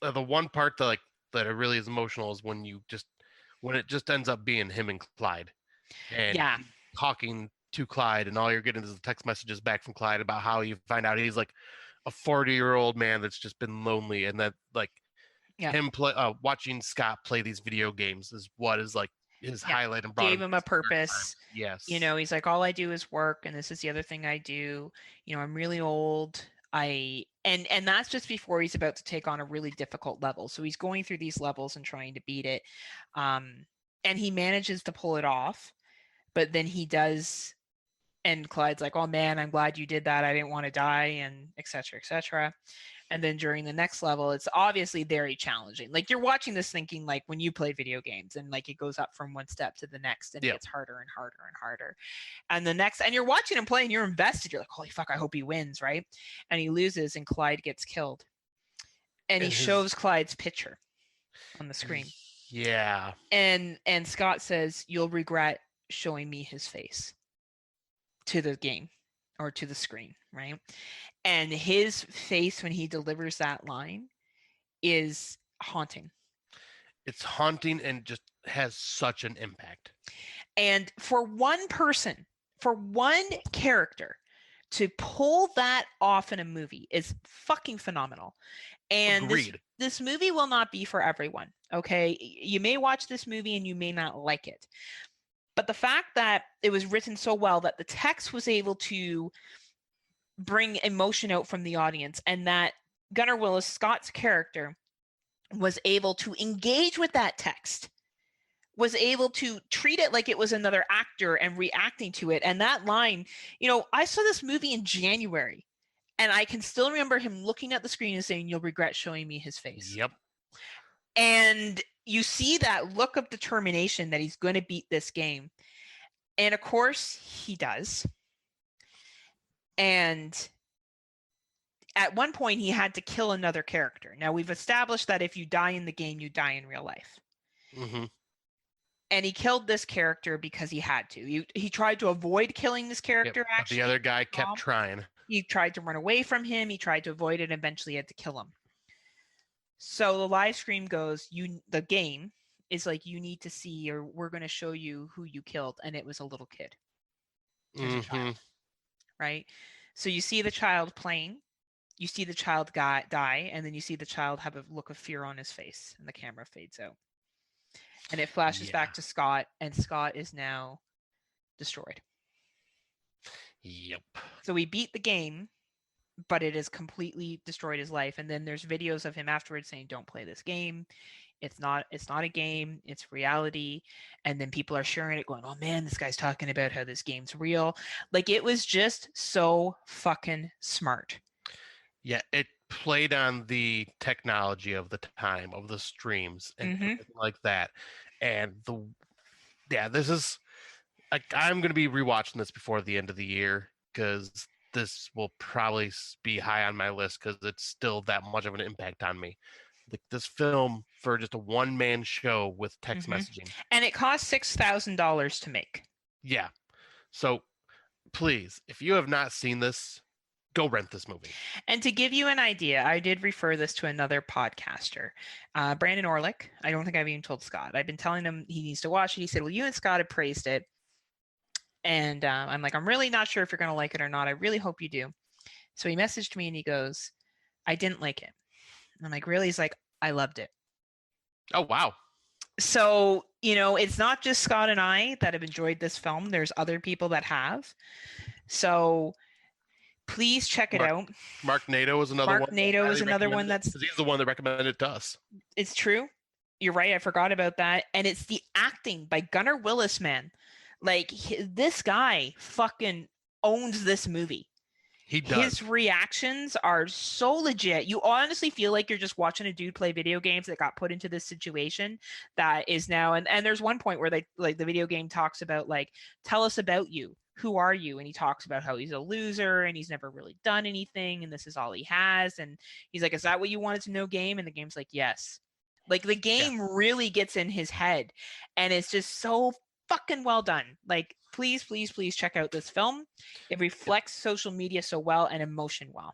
the one part that it really is emotional is when it just ends up being him and Clyde. And talking to Clyde, and all you're getting is the text messages back from Clyde about how you find out he's like a 40-year-old man that's just been lonely, and that like him watching Scott play these video games is what is like his highlight and brought gave him a purpose. Yes. You know, he's like, all I do is work, and this is the other thing I do. You know, I'm really old. And that's just before he's about to take on a really difficult level. So he's going through these levels and trying to beat it. And he manages to pull it off, but then he does. And Clyde's like, oh man, I'm glad you did that. I didn't want to die, and et cetera, et cetera. And then during the next level, it's obviously very challenging. Like you're watching this thinking like when you play video games and like it goes up from one step to the next and it gets harder and harder and harder. And the next, and you're watching him play and you're invested. You're like, holy fuck, I hope he wins, right? And he loses and Clyde gets killed. And he shows Clyde's picture on the screen. Yeah. And Scott says, you'll regret showing me his face to the game or to the screen, right? And his face when he delivers that line is haunting. It's haunting and just has such an impact. And for one person, for one character to pull that off in a movie is fucking phenomenal. And this movie will not be for everyone, okay? You may watch this movie and you may not like it. But the fact that it was written so well that the text was able to bring emotion out from the audience, and that Gunnar Willis, Scott's character, was able to engage with that text, was able to treat it like it was another actor and reacting to it. And that line, you know, I saw this movie in January and I can still remember him looking at the screen and saying, you'll regret showing me his face. Yep. And you see that look of determination that he's going to beat this game. And of course he does. And at one point he had to kill another character. Now we've established that if you die in the game, you die in real life. Mm-hmm. And he killed this character because he had to. He tried to avoid killing this character, actually. The other guy kept trying. He tried to run away from him. He tried to avoid it and eventually had to kill him. So the live stream goes, the game is like, you need to see, or we're going to show you who you killed. And it was a little kid. A child, right? So you see the child playing, you see the child die, and then you see the child have a look of fear on his face, and the camera fades out. And it flashes back to Scott, and Scott is now destroyed. Yep. So we beat the game, but it has completely destroyed his life. And then there's videos of him afterwards saying, don't play this game. It's not a game, it's reality. And then people are sharing it going, oh man, this guy's talking about how this game's real. Like, it was just so fucking smart. Yeah, it played on the technology of the time, of the streams and everything like that. And this is, I'm going to be rewatching this before the end of the year, because this will probably be high on my list because it's still that much of an impact on me. Like, this film for just a one-man show with text messaging. And it cost $6,000 to make. Yeah. So please, if you have not seen this, go rent this movie. And to give you an idea, I did refer this to another podcaster, Brandon Orlick. I don't think I've even told Scott. I've been telling him he needs to watch it. He said, well, you and Scott have praised it. And I'm like, I'm really not sure if you're going to like it or not. I really hope you do. So he messaged me and he goes, I didn't like it. And I'm like, really? He's like, I loved it. Oh, wow. So, it's not just Scott and I that have enjoyed this film. There's other people that have. So please check it out. Mark Nato is another one. Mark Nato is another one that's... He's the one that recommended it to us. It's true. You're right. I forgot about that. And it's the acting by Gunnar Willis, man. Like, this guy fucking owns this movie. He does. His reactions are so legit. You honestly feel like you're just watching a dude play video games that got put into this situation that is now. And there's one point where the video game talks about, like, tell us about you. Who are you? And he talks about how he's a loser and he's never really done anything. And this is all he has. And he's like, is that what you wanted to know, game? And the game's like, yes. Like, the game really gets in his head. And it's just so fucking well done. Like, please, please, please check out this film. It reflects social media so well and emotion well.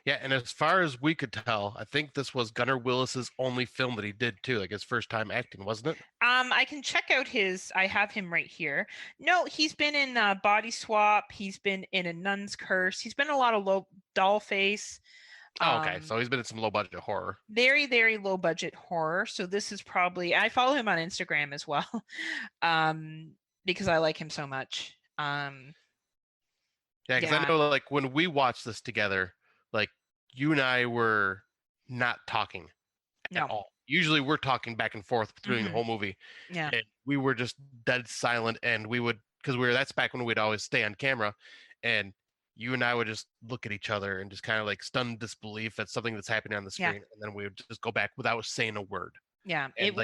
Yeah, and as far as we could tell, I think this was Gunnar Willis's only film that he did too, like his first time acting, wasn't it? I can check out I have him right here. No, he's been in Body Swap. He's been in A Nun's Curse. He's been in a lot of Dollface. Oh, okay. So he's been in some low budget horror. Very, very low budget horror. So this is probably, I follow him on Instagram as well. Because I like him so much. Yeah, because I know like when we watched this together, like you and I were not talking at all. Usually we're talking back and forth through the whole movie. Yeah. And we were just dead silent, and we would, because that's back when we'd always stay on camera, and you and I would just look at each other and just kind of like stunned disbelief at something that's happening on the screen, and then we would just go back without saying a word. Yeah, and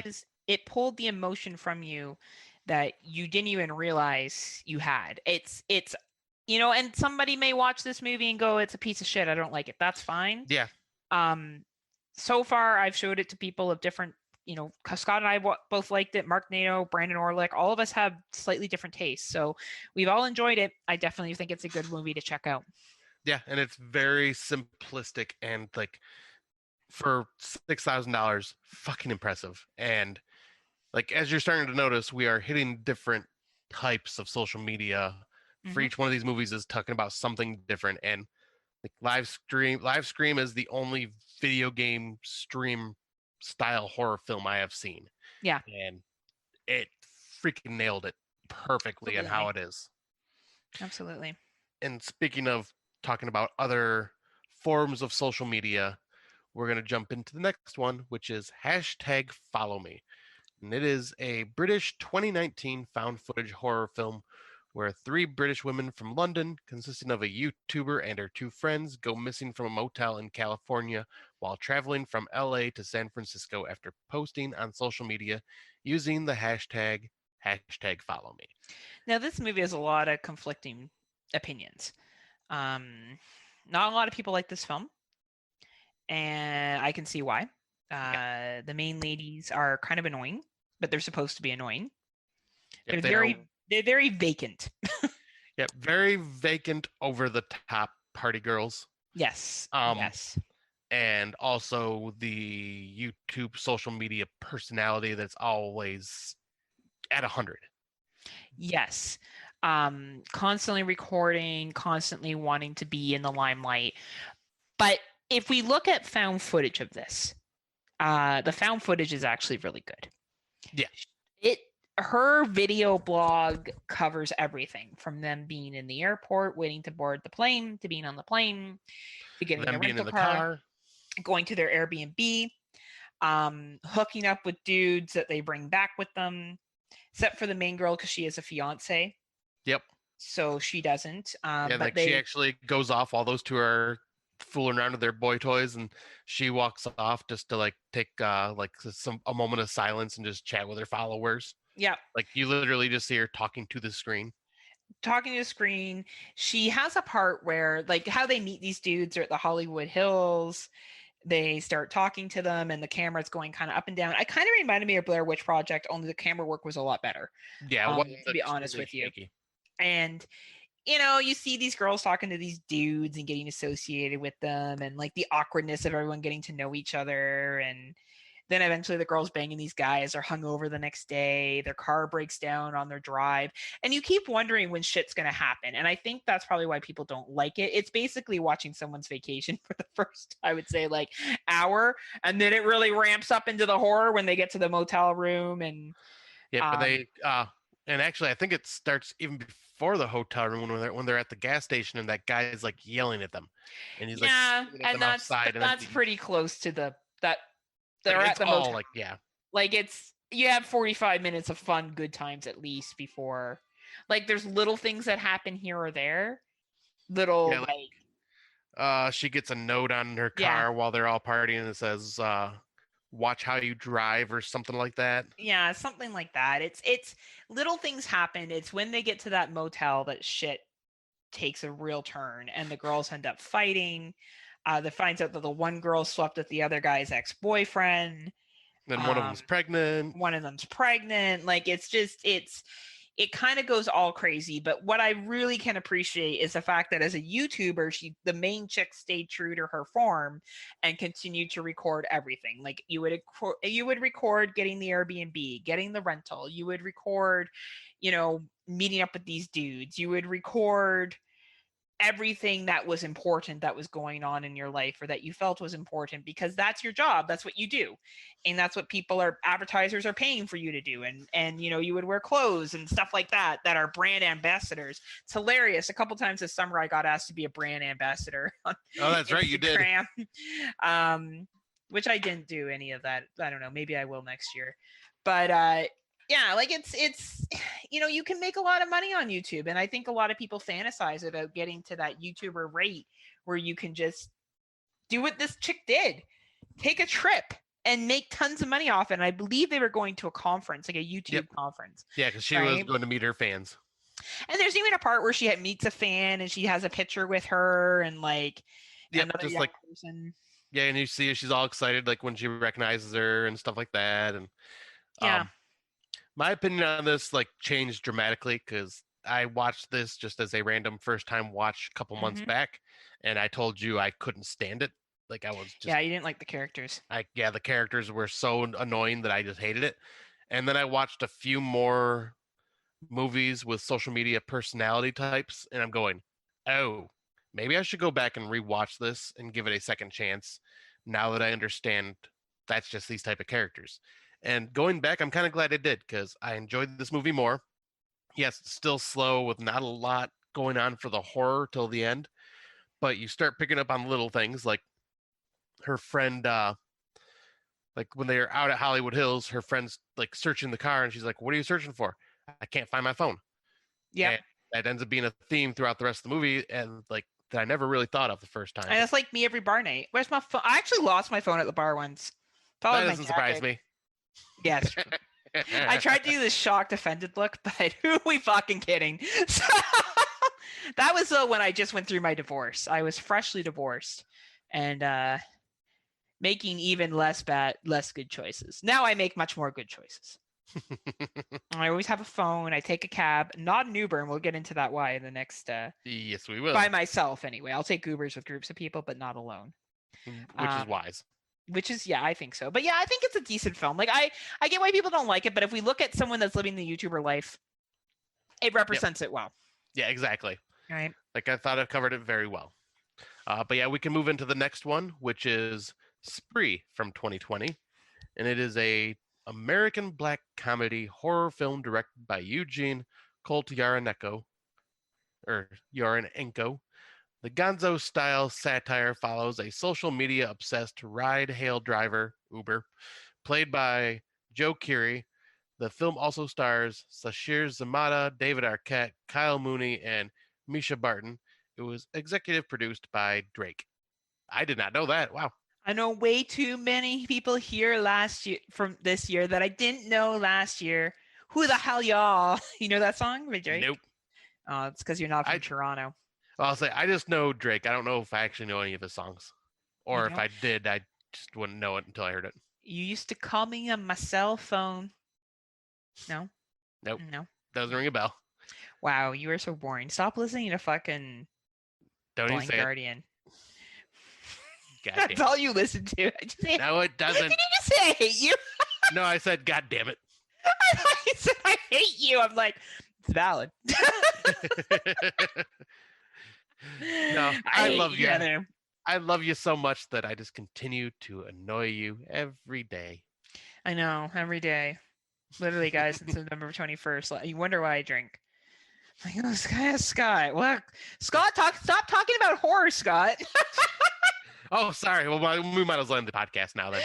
it pulled the emotion from you that you didn't even realize you had. It's and somebody may watch this movie and go, it's a piece of shit, I don't like it. That's fine. Yeah. So far I've showed it to people of different, Scott and I both liked it. Mark Nato, Brandon Orlick, all of us have slightly different tastes. So we've all enjoyed it. I definitely think it's a good movie to check out. Yeah, and it's very simplistic, and like for $6,000, fucking impressive. And like as you're starting to notice, we are hitting different types of social media. For each one of these movies is talking about something different, and like LiveScream is the only video game stream style horror film I have seen. Yeah. And it freaking nailed it perfectly on how it is. Absolutely. And speaking of talking about other forms of social media, we're going to jump into the next one, which is #FollowMe. And it is a British 2019 found footage horror film where 3 British women from London, consisting of a YouTuber and her 2 friends, go missing from a motel in California while traveling from LA to San Francisco after posting on social media using the hashtag #FollowMe. Now, this movie has a lot of conflicting opinions. Not a lot of people like this film, and I can see why. The main ladies are kind of annoying, but they're supposed to be annoying. They're very vacant. Yeah, very vacant, over the top party girls. Yes. Yes. And also the YouTube social media personality that's always at 100. Yes. Constantly recording, constantly wanting to be in the limelight. But if we look at found footage of this, the found footage is actually really good. Yeah. Her video blog covers everything from them being in the airport waiting to board the plane, to being on the plane, to getting their rental car, going to their Airbnb, hooking up with dudes that they bring back with them, except for the main girl because she has a fiance. Yep. So she doesn't. But she actually goes off while those 2 are fooling around with their boy toys, and she walks off just to like take a moment of silence and just chat with her followers. Yeah. Like you literally just see her talking to the screen. She has a part where like how they meet these dudes are at the Hollywood Hills. They start talking to them and the camera's going kind of up and down. I kind of reminded me of Blair Witch Project, only the camera work was a lot better. Yeah, to be honest with you. And you see these girls talking to these dudes and getting associated with them, and like the awkwardness of everyone getting to know each other. And then eventually the girls banging these guys are hungover the next day. Their car breaks down on their drive. And you keep wondering when shit's going to happen. And I think that's probably why people don't like it. It's basically watching someone's vacation for the first, I would say, like hour. And then it really ramps up into the horror when they get to the motel room. And yeah, but they and actually I think it starts even before the hotel room when they're at the gas station and that guy is like yelling at them. And he's and that's pretty close to that. They're at the motel. You have 45 minutes of fun, good times at least before. Like there's little things that happen here or there. She gets a note on her car while they're all partying and it says, "Watch how you drive" or something like that. Yeah, something like that. It's little things happen. It's when they get to that motel that shit takes a real turn and the girls end up fighting. That finds out that the one girl slept with the other guy's ex-boyfriend. Then one of them's pregnant. Like it's it kind of goes all crazy. But what I really can appreciate is the fact that as a YouTuber, the main chick stayed true to her form and continued to record everything. Like you would record getting the Airbnb, getting the rental. You would record, meeting up with these dudes. You would record everything that was important that was going on in your life or that you felt was important, because that's your job. That's what you do. And that's what advertisers are paying for you to do. And you would wear clothes and stuff like that are brand ambassadors. It's hilarious. A couple times this summer I got asked to be a brand ambassador. Oh, that's right. You did. Which I didn't do any of that. I don't know. Maybe I will next year. But yeah, like it's you can make a lot of money on YouTube, and I think a lot of people fantasize about getting to that YouTuber rate where you can just do what this chick did, take a trip and make tons of money off it. And I believe they were going to a conference, like a YouTube conference. Yeah, because she was going to meet her fans. And there's even a part where she meets a fan and she has a picture with her and like another just young like person. Yeah, and you see she's all excited like when she recognizes her and stuff like that. And my opinion on this like changed dramatically because I watched this just as a random first time watch a couple months back, and I told you I couldn't stand it. Like I was just you didn't like the characters. The characters were so annoying that I just hated it. And then I watched a few more movies with social media personality types, and I'm going, oh, maybe I should go back and rewatch this and give it a second chance now that I understand that's just these type of characters. And going back, I'm kind of glad I did because I enjoyed this movie more. Yes, it's still slow with not a lot going on for the horror till the end, but you start picking up on little things like her friend, like when they're out at Hollywood Hills, her friend's like searching the car and she's like, what are you searching for? I can't find my phone. Yeah. And that ends up being a theme throughout the rest of the movie and like that I never really thought of the first time. And that's like me every bar night. Where's my phone? I actually lost my phone at the bar once. That doesn't surprise me. Yeah, it's true. I tried to do this shocked, offended look, but who are we fucking kidding? So, that was when I just went through my divorce. I was freshly divorced and making even less good choices. Now I make much more good choices. I always have a phone. I take a cab, not an Uber, and we'll get into that why in the next. Yes, we will. By myself, anyway. I'll take Ubers with groups of people, but not alone. Which is wise. Which is, I think so. But yeah, I think it's a decent film. Like I get why people don't like it, but if we look at someone that's living the YouTuber life, it represents it well. Yeah, exactly. Right. Like I thought I covered it very well. But yeah, we can move into the next one, which is Spree from 2020. And it is a American black comedy horror film directed by Eugene Yarenenko. The Gonzo-style satire follows a social media-obsessed ride-hail driver, Uber, played by Joe Keery. The film also stars Sashir Zamata, David Arquette, Kyle Mooney, and Misha Barton. It was executive produced by Drake. I did not know that. Wow. I know way too many people here from this year that I didn't know last year. Who the hell y'all? You know that song by Drake? Nope. Oh, it's because you're not from Toronto. I'll say I just know Drake. I don't know if I actually know any of his songs. Or if I did, I just wouldn't know it until I heard it. You used to call me on my cell phone. No? Nope. No. Doesn't ring a bell. Wow, you are so boring. Stop listening to fucking Blind Guardian. That's all you listen to. No, it doesn't. Did you just say I hate you? No, I said, God damn it. I thought you said I hate you. I'm like, it's valid. No, I love you. I love you so much that I just continue to annoy you every day. I know, every day. Literally, guys, since November 21st. You wonder why I drink. Like, oh, Scott. What? Scott, stop talking about horror, Scott. Oh, sorry. Well, we might as well end the podcast now then.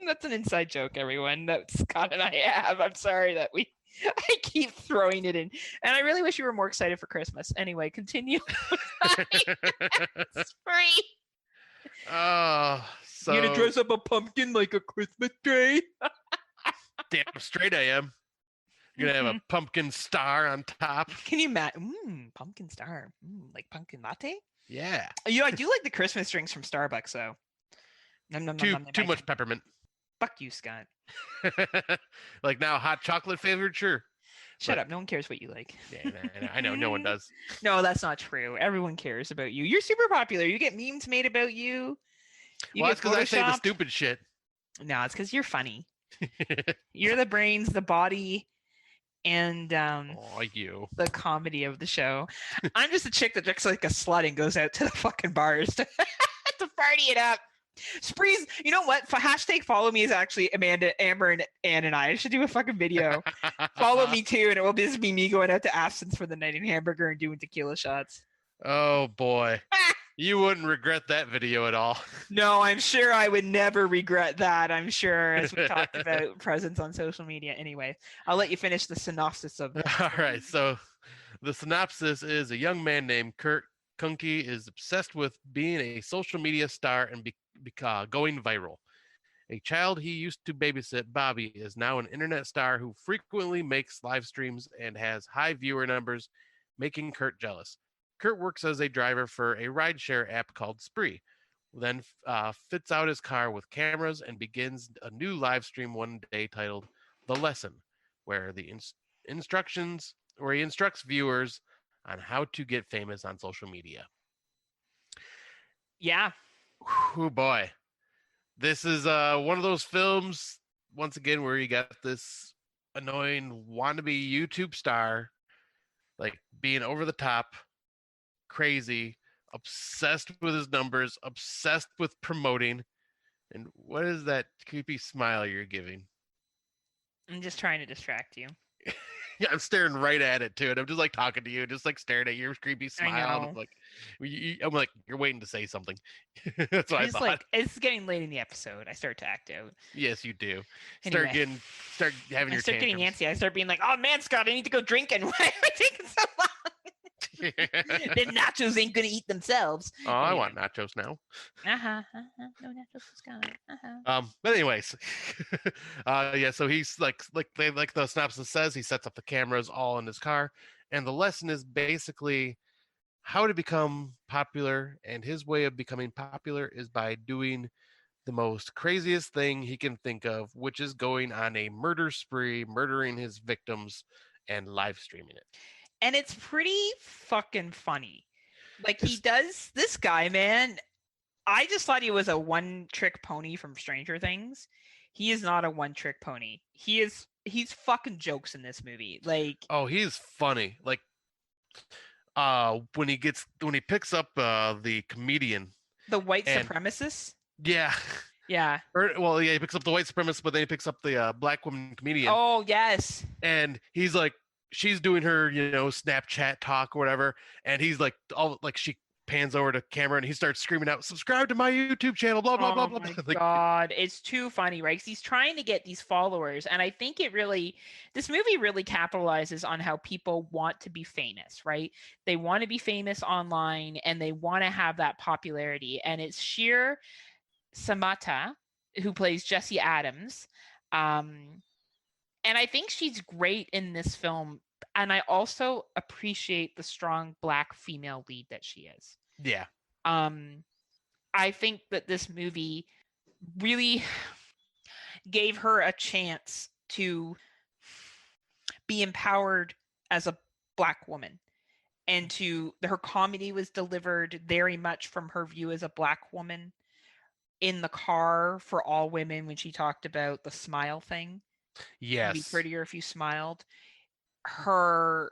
That's an inside joke, everyone, that Scott and I have. I'm sorry that I keep throwing it in. And I really wish you were more excited for Christmas. Anyway, continue. It's free. So you're going to dress up a pumpkin like a Christmas tree? Damn straight I am. You're going to have a pumpkin star on top. Can you imagine? Pumpkin star. Like pumpkin latte? Yeah. I do like the Christmas drinks from Starbucks, though. Too much peppermint. Fuck you, Scott. Like now, hot chocolate flavored, sure. Shut up. No one cares what you like. Yeah, I know. No one does. No, that's not true. Everyone cares about you. You're super popular. You get memes made about you. Well, that's because I say the stupid shit. No, it's because you're funny. You're the brains, the body, and the comedy of the show. I'm just a chick that drinks like a slut and goes out to the fucking bars to party it up. Sprees, you know what? Hashtag follow me is actually Amanda, Amber, and Ann and I should do a fucking video. Follow me too, and it will just be me going out to Aspen's for the night in Hamburger and doing tequila shots. Oh boy. You wouldn't regret that video at all. No, I'm sure I would never regret that. I'm sure, as we talked about presence on social media. Anyway, I'll let you finish the synopsis of this. All right, so the synopsis is a young man named Kurt Kunke is obsessed with being a social media star and going viral. A child he used to babysit, Bobby, is now an internet star who frequently makes live streams and has high viewer numbers, making Kurt jealous. Kurt works as a driver for a rideshare app called Spree, then fits out his car with cameras and begins a new live stream one day titled The Lesson, where he instructs viewers on how to get famous on social media. Yeah. Oh boy. This is one of those films, once again, where you got this annoying wannabe YouTube star, like being over the top, crazy, obsessed with his numbers, obsessed with promoting. And what is that creepy smile you're giving? I'm just trying to distract you. Yeah, I'm staring right at it too, and I'm just like talking to you, just like staring at your creepy smile. I know. I'm like, you're waiting to say something. That's what I thought. Like, it's getting late in the episode. I start to act out. Yes, you do. Anyway. Start having your. I start tantrums. getting antsy. I start being like, "Oh man, Scott, I need to go drinking. Why am I taking so long? The nachos ain't gonna eat themselves." Oh, I want nachos now. No nachos for Scott. But anyways, yeah. So he's like the synopsis says, he sets up the cameras all in his car, and the lesson is basically how to become popular. And his way of becoming popular is by doing the most craziest thing he can think of, which is going on a murder spree, murdering his victims, and live streaming it. And it's pretty fucking funny. Like, he does, this guy, man, I just thought he was a one-trick pony from Stranger Things. He is not a one-trick pony. He's fucking jokes in this movie. Like, oh, he's funny. Like, when he picks up the comedian, the white supremacist. Yeah. Yeah. He picks up the white supremacist, but then he picks up the black woman comedian. Oh, yes. And he's like, she's doing her, Snapchat talk or whatever, and he's like, she pans over to camera and he starts screaming out, "Subscribe to my YouTube channel!" Blah blah blah blah. Oh my god, it's too funny, right? 'Cause he's trying to get these followers, and I think this movie really capitalizes on how people want to be famous, right? They want to be famous online, and they want to have that popularity. And it's Sheer Samata who plays Jesse Adams. And I think she's great in this film. And I also appreciate the strong Black female lead that she is. Yeah. I think that this movie really gave her a chance to be empowered as a Black woman. And her comedy was delivered very much from her view as a Black woman. In the car for all women, when she talked about the smile thing. Yes. It'd be prettier if you smiled. Her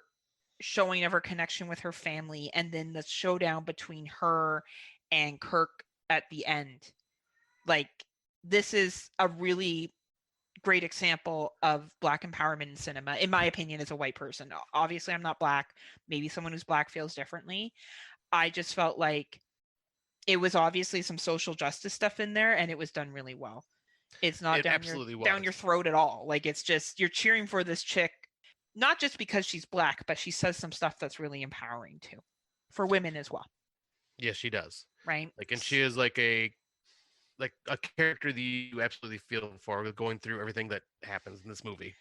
showing of her connection with her family, and then the showdown between her and Kirk at the end. Like, this is a really great example of Black empowerment in cinema, in my opinion, as a white person. Obviously, I'm not Black. Maybe someone who's Black feels differently. I just felt like it was obviously some social justice stuff in there, and it was done really well. It's not down your throat at all. Like, it's just, you're cheering for this chick, not just because she's Black, but she says some stuff that's really empowering too, for women as well. Yes, she does. Right. Like, and she is like a character that you absolutely feel for, going through everything that happens in this movie.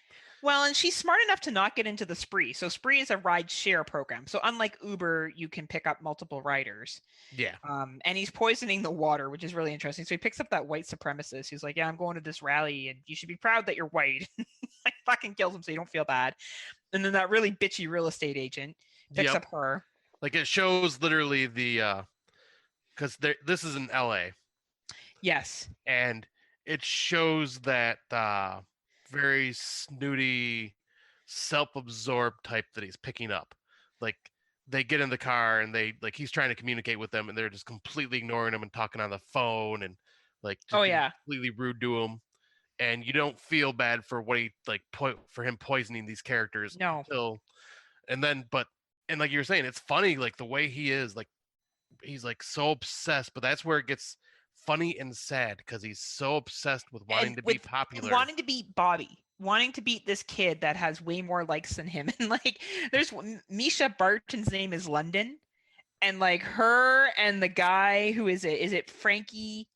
Well, and she's smart enough to not get into the Spree. So Spree is a ride share program. So unlike Uber, you can pick up multiple riders. Yeah. And he's poisoning the water, which is really interesting. So he picks up that white supremacist who's like, "Yeah, I'm going to this rally, and you should be proud that you're white." like fucking kills him so you don't feel bad. And then that really bitchy real estate agent picks up her. Like it shows literally the because this is in LA. Yes. And it shows that very snooty, self-absorbed type that he's picking up. Like they get in the car and he's trying to communicate with them and they're just completely ignoring him and talking on the phone and like just completely rude to him. And you don't feel bad for what he for him poisoning these characters. No. And like you were saying, it's funny like the way he is, like he's like so obsessed, but that's where it gets funny and sad because he's so obsessed with wanting to be popular, wanting to beat Bobby, wanting to beat this kid that has way more likes than him. And like there's Misha Barton's name is London, and like her and the guy who is it Frankie,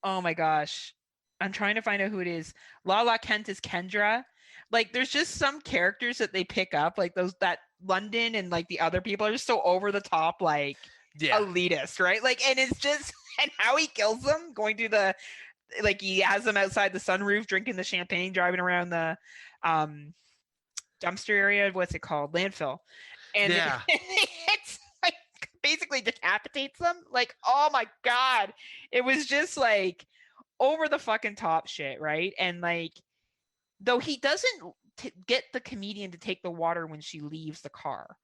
oh my gosh, I'm trying to find out who it is. Lala Kent is Kendra. Like there's just some characters that they pick up, like that London and like the other people are just so over the top, like elitist, right? Like, and it's just, and how he kills them, going to the, like he has them outside the sunroof drinking the champagne, driving around the dumpster area, what's it called, landfill, and it's like basically decapitates them. Like, oh my god, it was just like over the fucking top shit, right? And like, though he doesn't get the comedian to take the water when she leaves the car.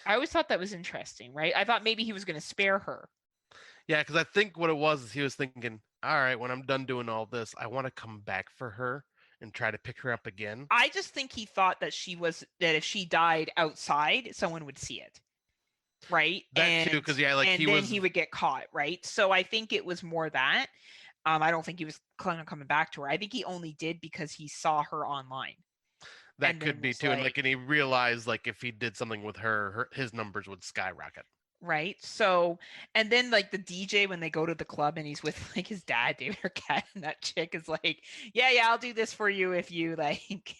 I always thought that was interesting, right? I thought maybe he was going to spare her. Yeah, because I think what it was is he was thinking, all right, when I'm done doing all this, I want to come back for her and try to pick her up again. I just think he thought that if she died outside, someone would see it, right? That too, because he would get caught, right? So I think it was more that. I don't think he was coming back to her. I think he only did because he saw her online. That could be too, and he realized like if he did something with her, his numbers would skyrocket. Right. So, and then like the DJ when they go to the club and he's with like his dad, David Arquette, and that chick is like, yeah, I'll do this for you if you like,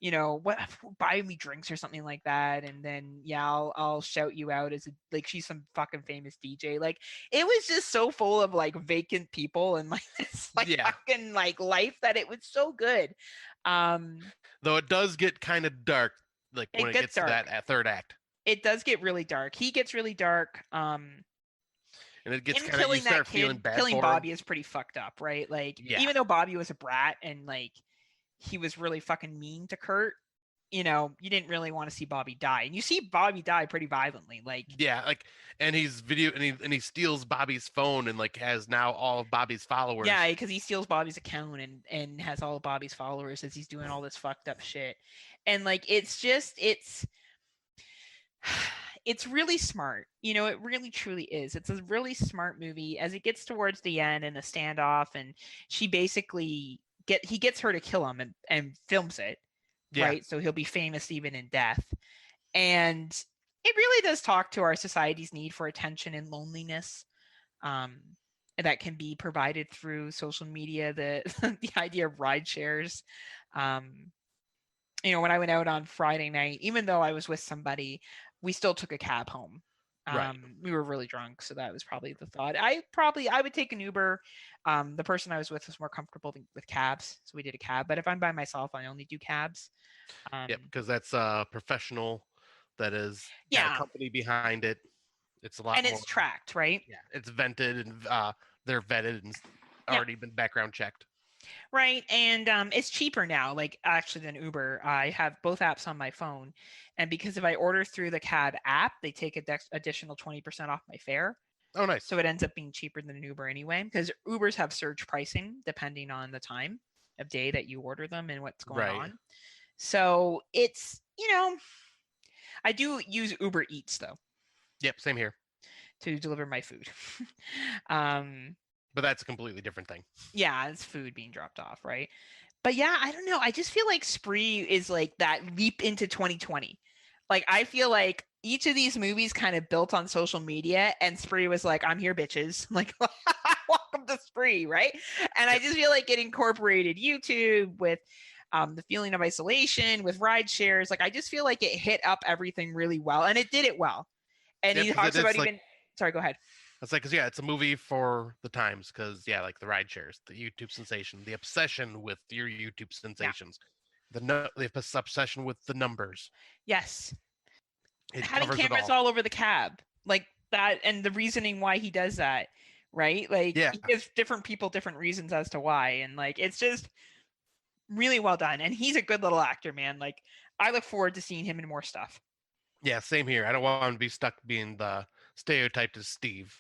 you know, what, buy me drinks or something like that, and then I'll shout you out as like she's some fucking famous DJ. Like it was just so full of like vacant people and like this like fucking like life that it was so good. Though it does get kind of dark, like when it gets to that third act. It does get really dark. He gets really dark. And it gets kind of, you start feeling bad killing for Bobby him. Is pretty fucked up, right? Like even though Bobby was a brat and like he was really fucking mean to Kurt, you know, you didn't really want to see Bobby die. And you see Bobby die pretty violently. Like and he's and he steals Bobby's phone and like has now all of Bobby's followers. Yeah, because he steals Bobby's account and has all of Bobby's followers as he's doing all this fucked up shit. And like it's really smart. You know, it really truly is. It's a really smart movie. As it gets towards the end and the standoff, and she basically he gets her to kill him and films it. Right. So he'll be famous even in death. And it really does talk to our society's need for attention and loneliness. That can be provided through social media, the idea of ride shares. You know, when I went out on Friday night, even though I was with somebody, we still took a cab home. We were really drunk, so that was probably the thought. I would take an Uber. The person I was with was more comfortable with cabs, so we did a cab. But if I'm by myself, I only do cabs. Because that's a professional that is got a company behind it. It's a lot, and it's tracked, right? Yeah, it's vented and they're vetted and already been background checked. Right, and it's cheaper now, like actually than Uber. I have both apps on my phone, and because if I order through the cab app, they take an additional 20% off my fare. Oh, nice. So it ends up being cheaper than an Uber anyway, because Ubers have surge pricing depending on the time of day that you order them and what's going on. So it's, you know, I do use Uber Eats though. Yep, same here. To deliver my food. But that's a completely different thing. Yeah, it's food being dropped off, right? But yeah, I don't know. I just feel like Spree is like that leap into 2020. Like I feel like each of these movies kind of built on social media, and Spree was like, I'm here, bitches. Like, welcome to Spree, right? And I just feel like it incorporated YouTube with the feeling of isolation, with ride shares. Like I just feel like it hit up everything really well, and it did it well. And he talks about even... Sorry, go ahead. It's like, because it's a movie for the times, because like the ride shares, the YouTube sensation, the obsession with your YouTube sensations. the obsession with the numbers. Yes. It Having covers cameras it all. all over the cab, like that, and the reasoning why he does that, right? Like, Yeah. he gives different people different reasons as to why, and like, it's just really well done. And he's a good little actor, man. Like, I look forward to seeing him in more stuff. Yeah, same here. I don't want him to be stuck being the stereotyped as Steve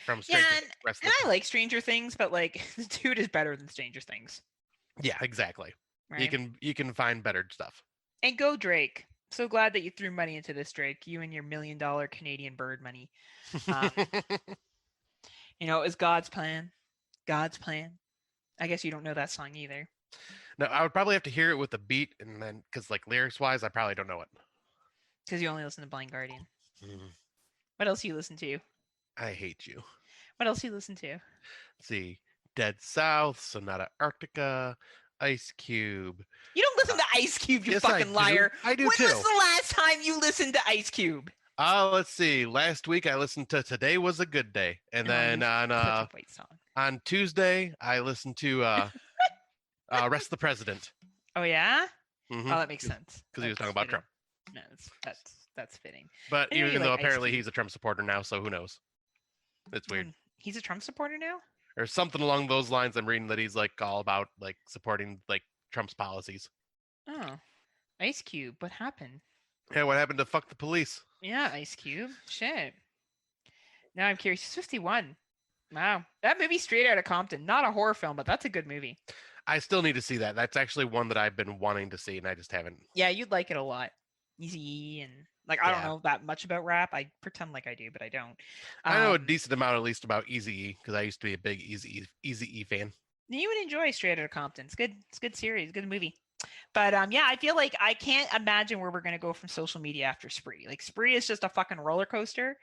from Stranger Yeah, Things. Rest and of I the like Stranger Things, but like, the dude is better than Stranger Things, Yeah, exactly. right? You can find better stuff. And go Drake. So glad that you threw money into this, Drake. You and your $1 million Canadian bird money. You know, it was God's plan. God's plan. I guess you don't know that song either. No, I would probably have to hear it with the beat, and then because like lyrics wise, I probably don't know it. Because you only listen to Blind Guardian. Mm, What else do you listen to? I hate you. What else do you listen to? Let's see, Dead South, Sonata Arctica, Ice Cube. You don't listen to Ice Cube, you yes, fucking liar. I do when too. was the last time you listened to Ice Cube? Let's see. Last week I listened to Today Was a Good Day, and then such a white song. on Tuesday I listened to Arrest the President. Oh yeah? Mm-hmm. Oh, that makes sense. Because he was talking about Trump. No, that's fitting. But I know even you though like Ice apparently Cube. he's a Trump supporter now, so who knows? It's weird. He's a Trump supporter now? Or something along those lines. I'm reading that he's like all about like supporting like Trump's policies. Oh. Ice Cube, what happened? Yeah, what happened to fuck the police? Yeah, Ice Cube. Shit. Now I'm curious. He's 51. Wow. That movie Straight Outta Compton. Not a horror film, but that's a good movie. I still need to see that. That's actually one that I've been wanting to see, and I just haven't. Yeah, you'd like it a lot. Easy and like I don't know that much about rap. I pretend like I do, but I don't. I know a decent amount at least about Eazy-E because I used to be a big Eazy-E fan. You would enjoy Straight Outta Compton. It's good. It's a good series, good movie. But yeah, I feel like I can't imagine where we're gonna go from social media after Spree. Like Spree is just a fucking roller coaster.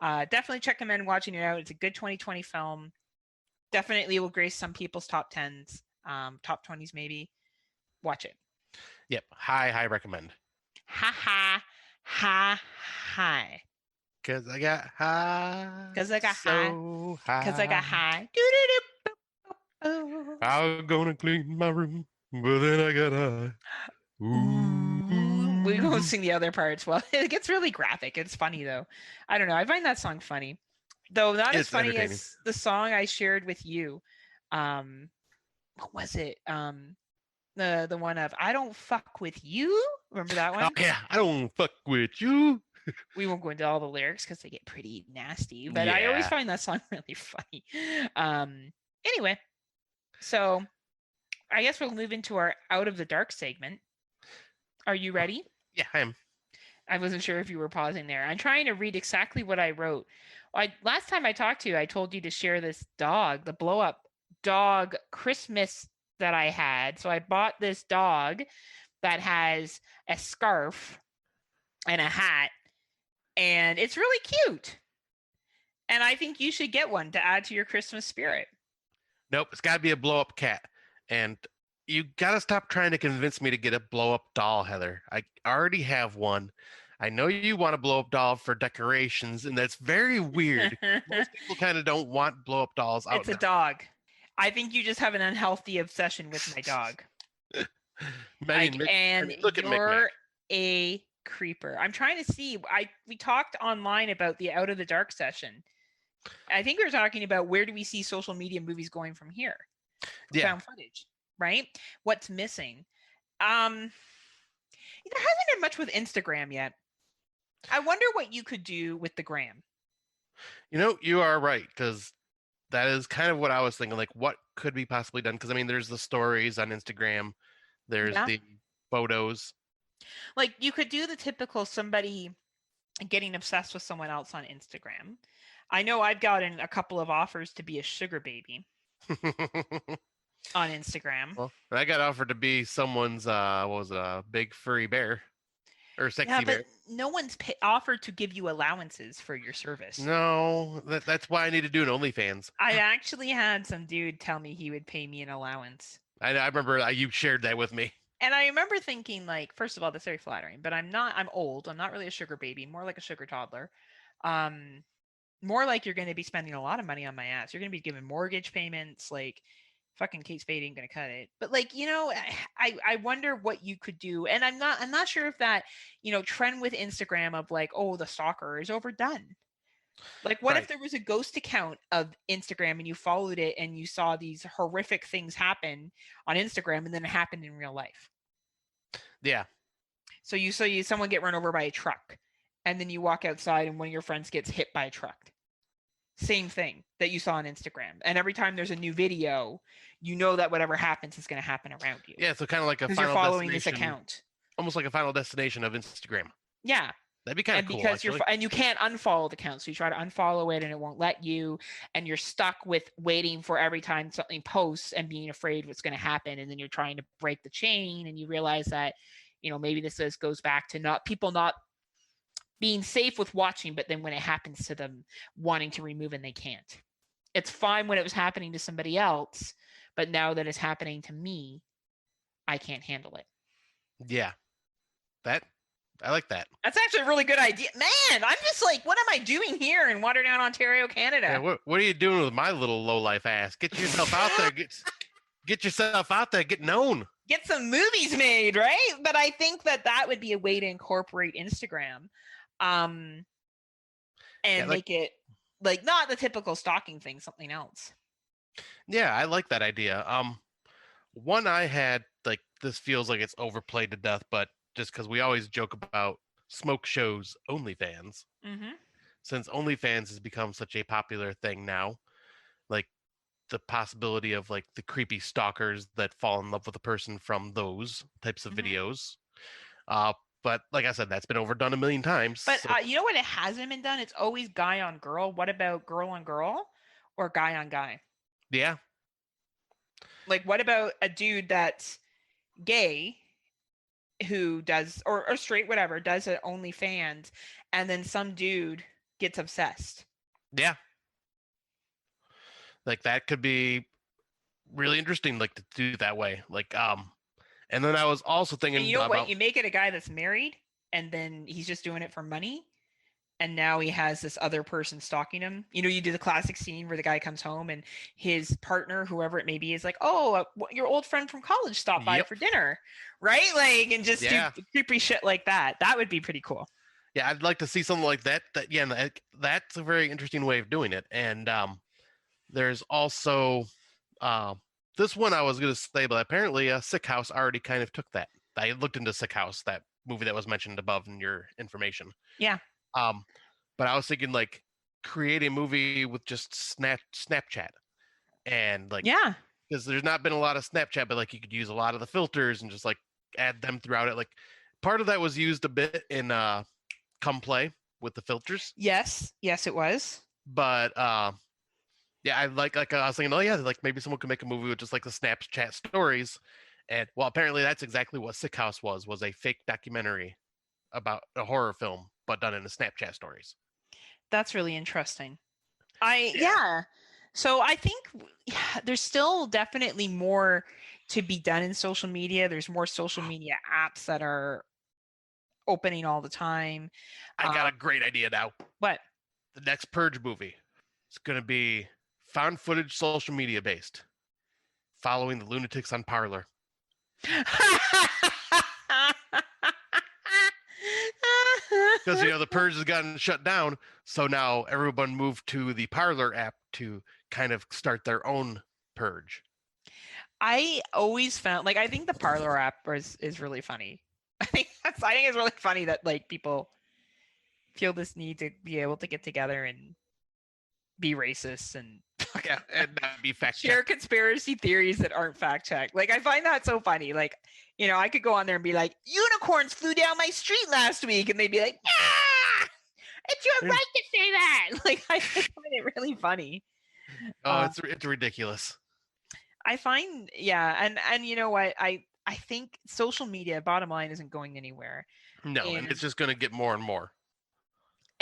Definitely check them in watching it out. It's a good 2020 film. Definitely will grace some people's top 10s, top 20s maybe. Watch it. Yep. High recommend. Ha. Cause I got high. Cause I got so high. Cause I got high. I'm gonna clean my room, but then I got high. Ooh. We won't sing the other parts. Well, it gets really graphic. It's funny though. I don't know. I find that song funny, though not as funny as the song I shared with you. What was it? The one of I don't fuck with you. Remember that one? Oh yeah, I don't fuck with you. We won't go into all the lyrics because they get pretty nasty, but I always find that song really funny. Anyway, so I guess we'll move into our Out of the Dark segment. Are you ready? Yeah, I am. I wasn't sure if you were pausing there. I'm trying to read exactly what I wrote. Last time I talked to you, I told you to share this dog, the blow up dog Christmas that I had. So I bought this dog that has a scarf and a hat, and it's really cute. And I think you should get one to add to your Christmas spirit. Nope, it's got to be a blow up cat. And you got to stop trying to convince me to get a blow up doll, Heather. I already have one. I know you want a blow up doll for decorations, and that's very weird. Most people kind of don't want blow up dolls out. It's a dog. I think you just have an unhealthy obsession with my dog. Look at you're a creeper. I'm trying to see. We talked online about the Out of the Dark session. I think we were talking about where do we see social media movies going from here? Found footage, right? What's missing? There hasn't been much with Instagram yet. I wonder what you could do with the gram. You know, you are right, because that is kind of what I was thinking. Like, what could be possibly done? Because I mean, there's the stories on Instagram. There's the photos. Like, you could do the typical somebody getting obsessed with someone else on Instagram. I know I've gotten a couple of offers to be a sugar baby on Instagram. Well, I got offered to be someone's, a big furry bear or sexy bear. But no one's offered to give you allowances for your service. No, that's why I need to do an OnlyFans. I actually had some dude tell me he would pay me an allowance. I remember you shared that with me. And I remember thinking, like, first of all, that's very flattering, but I'm old. I'm not really a sugar baby, more like a sugar toddler. More like you're going to be spending a lot of money on my ass. You're going to be giving mortgage payments. Like, fucking Kate Spade ain't gonna cut it. But like, I wonder what you could do. And I'm not sure if that, trend with Instagram of like, oh, the stalker is overdone. Like, what if there was a ghost account of Instagram and you followed it and you saw these horrific things happen on Instagram and then it happened in real life? Yeah. So you saw someone get run over by a truck, and then you walk outside and one of your friends gets hit by a truck. Same thing that you saw on Instagram. And every time there's a new video, you know that whatever happens is going to happen around you. Yeah, so kind of like a because final you're following destination, this account. Almost like a final destination of Instagram. Yeah. That'd be kind of cool. Because and you can't unfollow the account, so you try to unfollow it and it won't let you, and you're stuck with waiting for every time something posts and being afraid what's going to happen, and then you're trying to break the chain, and you realize that, maybe this goes back to people not being safe with watching, but then when it happens to them, wanting to remove and they can't. It's fine when it was happening to somebody else, but now that it's happening to me, I can't handle it. Yeah. I like that. That's actually a really good idea. Man, I'm just like, what am I doing here in Waterdown, Ontario, Canada? Yeah, what are you doing with my little low-life ass? Get yourself out there. Get yourself out there. Get known. Get some movies made, right? But I think that would be a way to incorporate Instagram. And make it like not the typical stalking thing, something else. Yeah, I like that idea. One I had, like, this feels like it's overplayed to death, but just because we always joke about smoke shows OnlyFans. Mm-hmm. Since OnlyFans has become such a popular thing now, like the possibility of like the creepy stalkers that fall in love with a person from those types of videos. But like I said, that's been overdone a million times. But you know what? It hasn't been done. It's always guy on girl. What about girl on girl or guy on guy? Yeah. Like, what about a dude that's gay who does, or straight, whatever, does an OnlyFans, and then some dude gets obsessed? Yeah. Like, that could be really interesting, like, to do that way. Like, and then I was also thinking, and you know what? You make it a guy that's married, and then he's just doing it for money, and now he has this other person stalking him. You do the classic scene where the guy comes home and his partner, whoever it may be, is like, "Oh, your old friend from college stopped by for dinner," right? Like, and just do creepy shit like that. That would be pretty cool. Yeah, I'd like to see something like that. That's a very interesting way of doing it. And there's also this one I was going to say, but apparently Sick House already kind of took that. I looked into Sick House, that movie that was mentioned above in your information. Yeah. But I was thinking, like, create a movie with just Snapchat, and like, yeah, because there's not been a lot of Snapchat, but like you could use a lot of the filters and just like add them throughout it. Like, part of that was used a bit in Come Play with the filters. Yes, it was. But yeah, I was thinking, oh yeah, like maybe someone could make a movie with just like the Snapchat stories, and well, apparently that's exactly what Sick House was a fake documentary about a horror film, but done in the Snapchat stories. That's really interesting. Yeah. So I think there's still definitely more to be done in social media. There's more social media apps that are opening all the time. I got a great idea now. What? The next Purge movie. It's going to be found footage social media based, following the lunatics on Parler. Because the Purge has gotten shut down, so now everyone moved to the Parler app to kind of start their own Purge. I always found, I think the Parler app is really funny. I think it's really funny that like people feel this need to be able to get together and be racist and not be fact share conspiracy theories that aren't fact checked. Like, I find that so funny. Like, I could go on there and be like, unicorns flew down my street last week, and they'd be like, ah, it's your right to say that. Like, I find it really funny. Oh, it's ridiculous. I find, and you know what? I think social media, bottom line, isn't going anywhere. No, and it's just going to get more and more.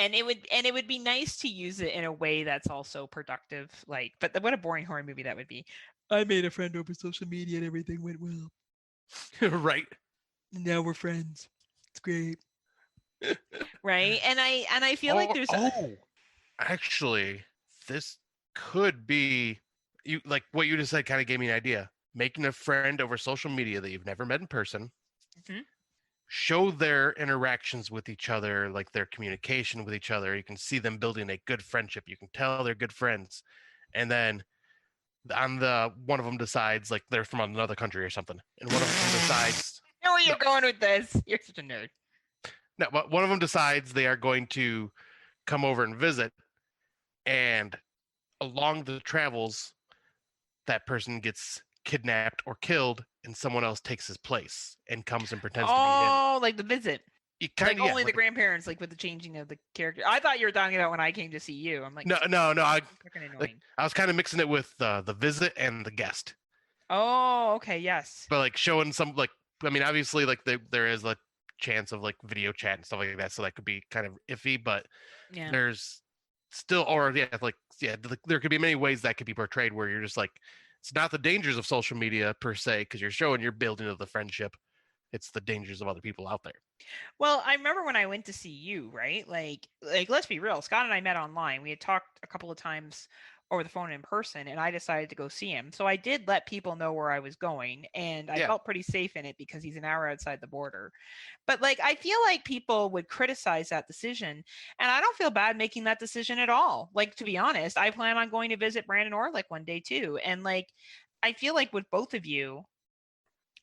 And it would be nice to use it in a way that's also productive. Like, but what a boring horror movie that would be. I made a friend over social media and everything went well. Right. Now we're friends. It's great. Right. And I feel like there's actually, this could be you like what you just said kind of gave me an idea. Making a friend over social media that you've never met in person. Mhm. Show their interactions with each other, like their communication with each other. You can see them building a good friendship. You can tell they're good friends. And then one of them decides like they're from another country or something. And one of them decides I know where you're going with this. You're such a nerd. no, but one of them decides they are going to come over and visit, and along the travels, that person gets kidnapped or killed, and someone else takes his place and comes and pretends to be him. Oh, like The Visit. You Like kind of only the grandparents, like with the changing of the character. I thought you were talking about When I Came to See You. I'm like, no. fucking annoying. I was kind of mixing it with the visit and the guest, Oh, okay, yes. but like showing some like I mean, obviously like there is a chance of like video chat and stuff like that, so that could be kind of iffy, but Yeah. there's still there could be many ways that could be portrayed where you're just like it's not the dangers of social media per se because you're showing your building of the friendship. It's the dangers of other people out there. Well, I remember when I went to see you, right? Like let's be real. Scott and I met online. We had talked a couple of times over the phone and in person, and I decided to go see him. So I did let people know where I was going, and I felt pretty safe in it because he's an hour outside the border. But like I feel like people would criticize that decision, and I don't feel bad making that decision at all. Like, to be honest, I plan on going to visit Brandon Orlick one day too. And like I feel like with both of you,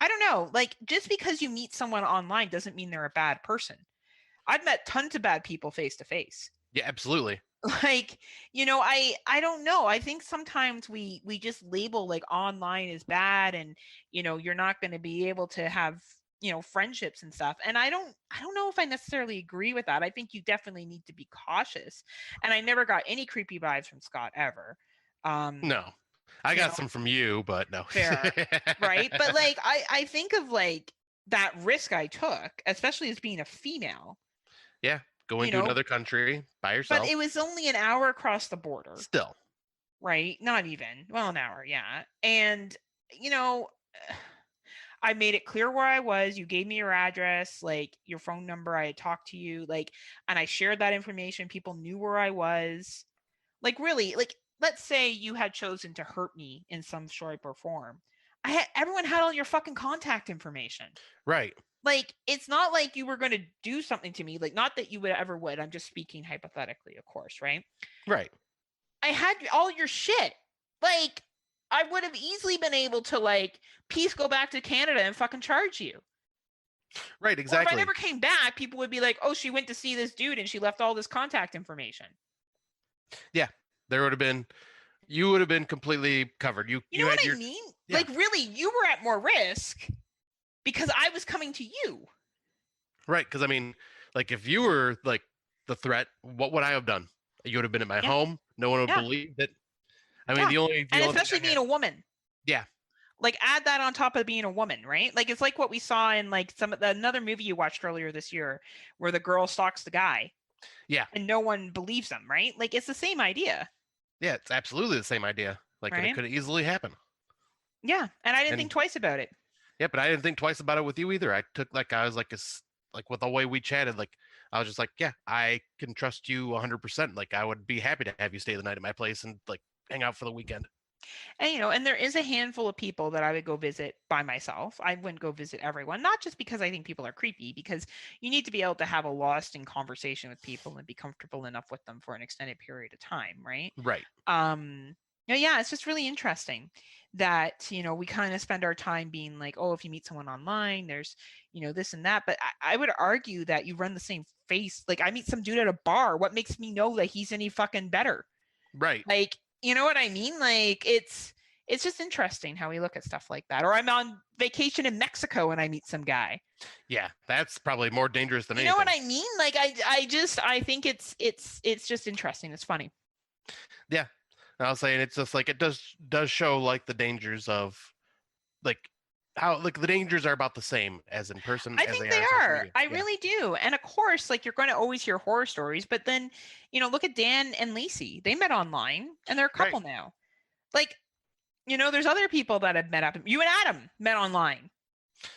I don't know, like just because you meet someone online doesn't mean they're a bad person. I've met tons of bad people face to face. Yeah, absolutely. Like, I don't know. I think sometimes we just label like online as bad, and you're not going to be able to have friendships and stuff. And I don't know if I necessarily agree with that. I think you definitely need to be cautious. And I never got any creepy vibes from Scott ever. No. I got some from you, but no. Fair, right? But like I think of like that risk I took, especially as being a female. Yeah, going to another country by yourself. But it was only an hour across the border. Still. Right? Not even. Well, an hour, yeah. And I made it clear where I was. You gave me your address, like your phone number. I had talked to you, like, and I shared that information. People knew where I was. Like, really, like, let's say you had chosen to hurt me in some shape or form. Everyone had all your fucking contact information. Right. Like, it's not like you were going to do something to me. Like, not that you would ever would. I'm just speaking hypothetically, of course, right? Right. I had all your shit. Like, I would have easily been able to, like, go back to Canada and fucking charge you. Right, exactly. Or if I never came back, people would be like, oh, she went to see this dude and she left all this contact information. Yeah. You would have been completely covered. You know what I mean? Yeah. Like, really, you were at more risk because I was coming to you. Right, because I mean, like, if you were like the threat, what would I have done? You would have been at my home. No one would believe it. I mean, the only especially being a woman. Yeah. Like, add that on top of being a woman, right? Like, it's like what we saw in like another movie you watched earlier this year, where the girl stalks the guy. Yeah. And no one believes them, right? Like, it's the same idea. Yeah, it's absolutely the same idea. Like, it could have easily happened. Yeah, and I didn't think twice about it. Yeah, but I didn't think twice about it with you either. I was like with the way we chatted, like I was just like, yeah, I can trust you 100%. Like, I would be happy to have you stay the night at my place and like hang out for the weekend. And and there is a handful of people that I would go visit by myself. I wouldn't go visit everyone, not just because I think people are creepy, because you need to be able to have a lasting conversation with people and be comfortable enough with them for an extended period of time, right? Right. Yeah, it's just really interesting that we kind of spend our time being like, oh, if you meet someone online, there's this and that. But I would argue that you run the same face. Like, I meet some dude at a bar. What makes me know that he's any fucking better? Right. Like, you know what I mean? Like, it's just interesting how we look at stuff like that. Or I'm on vacation in Mexico and I meet some guy. Yeah, that's probably more dangerous than anything. You know what I mean? Like, I think it's just interesting. It's funny. Yeah, I was saying it's just like it does show like the dangers of like how like the dangers are about the same as in person. I think they are. I really do. And of course, like, you're going to always hear horror stories, but then look at Dan and Lacey. They met online and they're a couple now. Like, there's other people that have met up. You and Adam met online,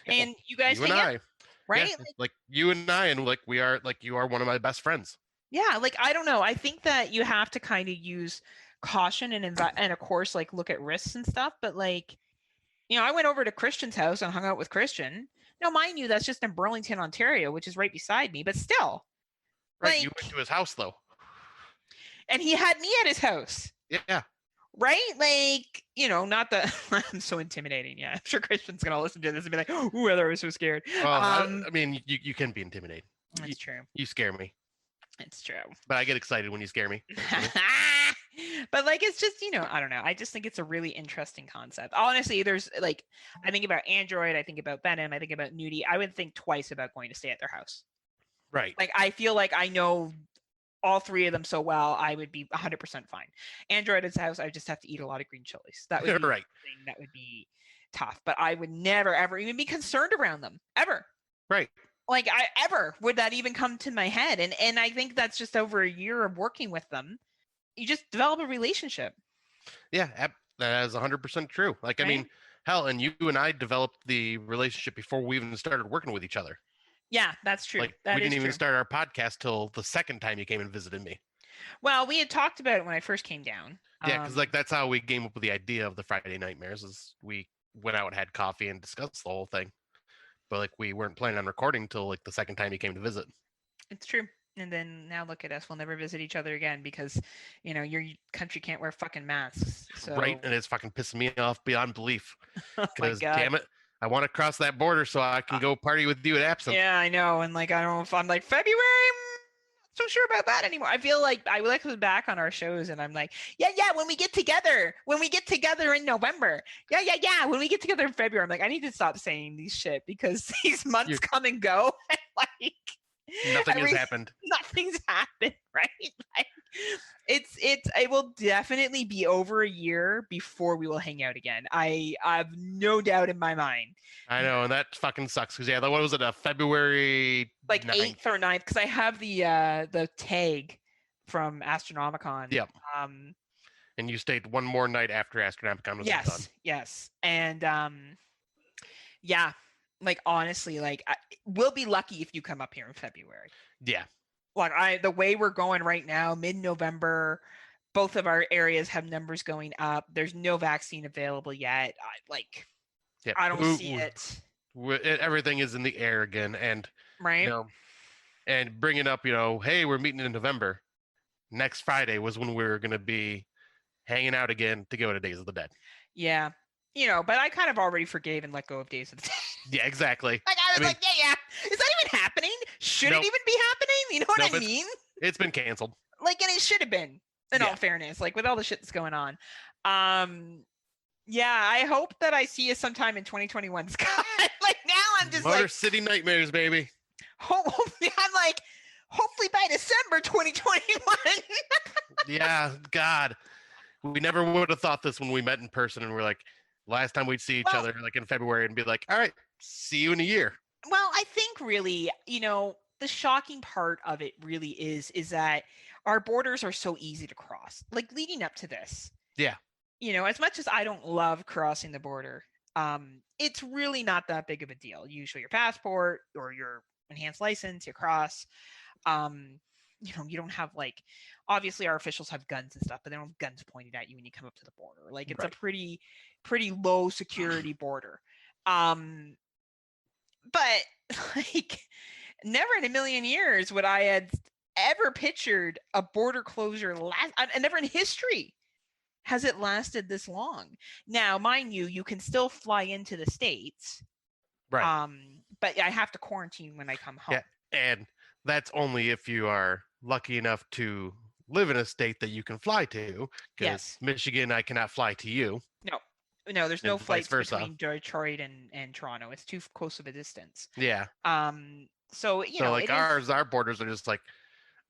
and you guys hang out, right? Yeah, like you and I, and like we are like you are one of my best friends. Yeah, like I don't know. I think that you have to kind of use caution and of course like look at risks and stuff. But like, I went over to Christian's house and hung out with Christian. Now, mind you, that's just in Burlington, Ontario, which is right beside me. But still, Right, like, you went to his house though. And he had me at his house. Yeah. Right? Like, not that I'm so intimidating. Yeah, I'm sure Christian's gonna listen to this and be like, "Ooh, I was so scared." Well, I mean, you can be intimidating. That's true. You scare me. It's true. But I get excited when you scare me. But like, it's just, I don't know. I just think it's a really interesting concept. Honestly, there's like, I think about Android, I think about Venom, I think about Nudie. I would think twice about going to stay at their house. Right. Like, I feel like I know all three of them so well, I would be 100% fine. Android at his house, I just have to eat a lot of green chilies. That would be right. Thing that would be tough. But I would never, ever even be concerned around them. Ever. Right. Like, would that even come to my head? And I think that's just over a year of working with them. You just develop a relationship. Yeah, that is 100% true. Like, right? I mean, hell, and you and I developed the relationship before we even started working with each other. Yeah, that's true. Like, we didn't even start our podcast till the second time you came and visited me. Well, we had talked about it when I first came down. Yeah, because like that's how we came up with the idea of the Friday Nightmares. Is we went out and had coffee and discussed the whole thing. But like we weren't planning on recording until like the second time you came to visit. It's true. And then now look at us. We'll never visit each other again because, your country can't wear fucking masks. So... Right. And it's fucking pissing me off beyond belief. Because, oh damn it, I want to cross that border so I can go party with you at Absinthe. Yeah, I know. And like, I don't know if I'm like, February, I'm not so sure about that anymore. I feel like I look back on our shows and I'm like, yeah, when we get together in November. Yeah. When we get together in February, I'm like, I need to stop saying these shit because these months come and go. And like, nothing's happened, right? Like, it will definitely be over a year before we will hang out again. I have no doubt in my mind. I know, and that fucking sucks because what was it, February like 8th or 9th, because I have the tag from Astronomicon. Yep. And you stayed one more night after Astronomicon was done. Yes. And yeah. Like, honestly, like, we'll be lucky if you come up here in February. Yeah. Like, the way we're going right now, mid-November, both of our areas have numbers going up. There's no vaccine available yet. I don't see it. Everything is in the air again. And, right. And bringing up, hey, we're meeting in November. Next Friday was when we were going to be hanging out again to go to Days of the Dead. Yeah. But I kind of already forgave and let go of Days of the Dead. Yeah, exactly. Like, I was like, yeah. Is that even happening? Should it even be happening? You know what I mean? It's been canceled. Like, and it should have been, in all fairness, like with all the shit that's going on. Yeah, I hope that I see you sometime in 2021, Scott. Like, now I'm just Motor City Nightmares, baby. I'm like, hopefully by December 2021. Yeah, God. We never would have thought this when we met in person and we're like, last time we'd see each other like in February and be like, all right, see you in a year. Well, I think really, the shocking part of it really is that our borders are so easy to cross. Like, leading up to this. Yeah. As much as I don't love crossing the border, it's really not that big of a deal. You show your passport or your enhanced license, you cross. You don't have like, obviously our officials have guns and stuff, but they don't have guns pointed at you when you come up to the border. Like, it's a pretty low security border. But like, never in a million years would I had ever pictured a border closure and never in history has it lasted this long. Now, mind you, you can still fly into the States. Right. But I have to quarantine when I come home. Yeah, and that's only if you are lucky enough to live in a state that you can fly to. Yes. Michigan, I cannot fly to you. No, there's no flights between Detroit and Toronto. It's too close of a distance. Yeah. So like our borders are just like,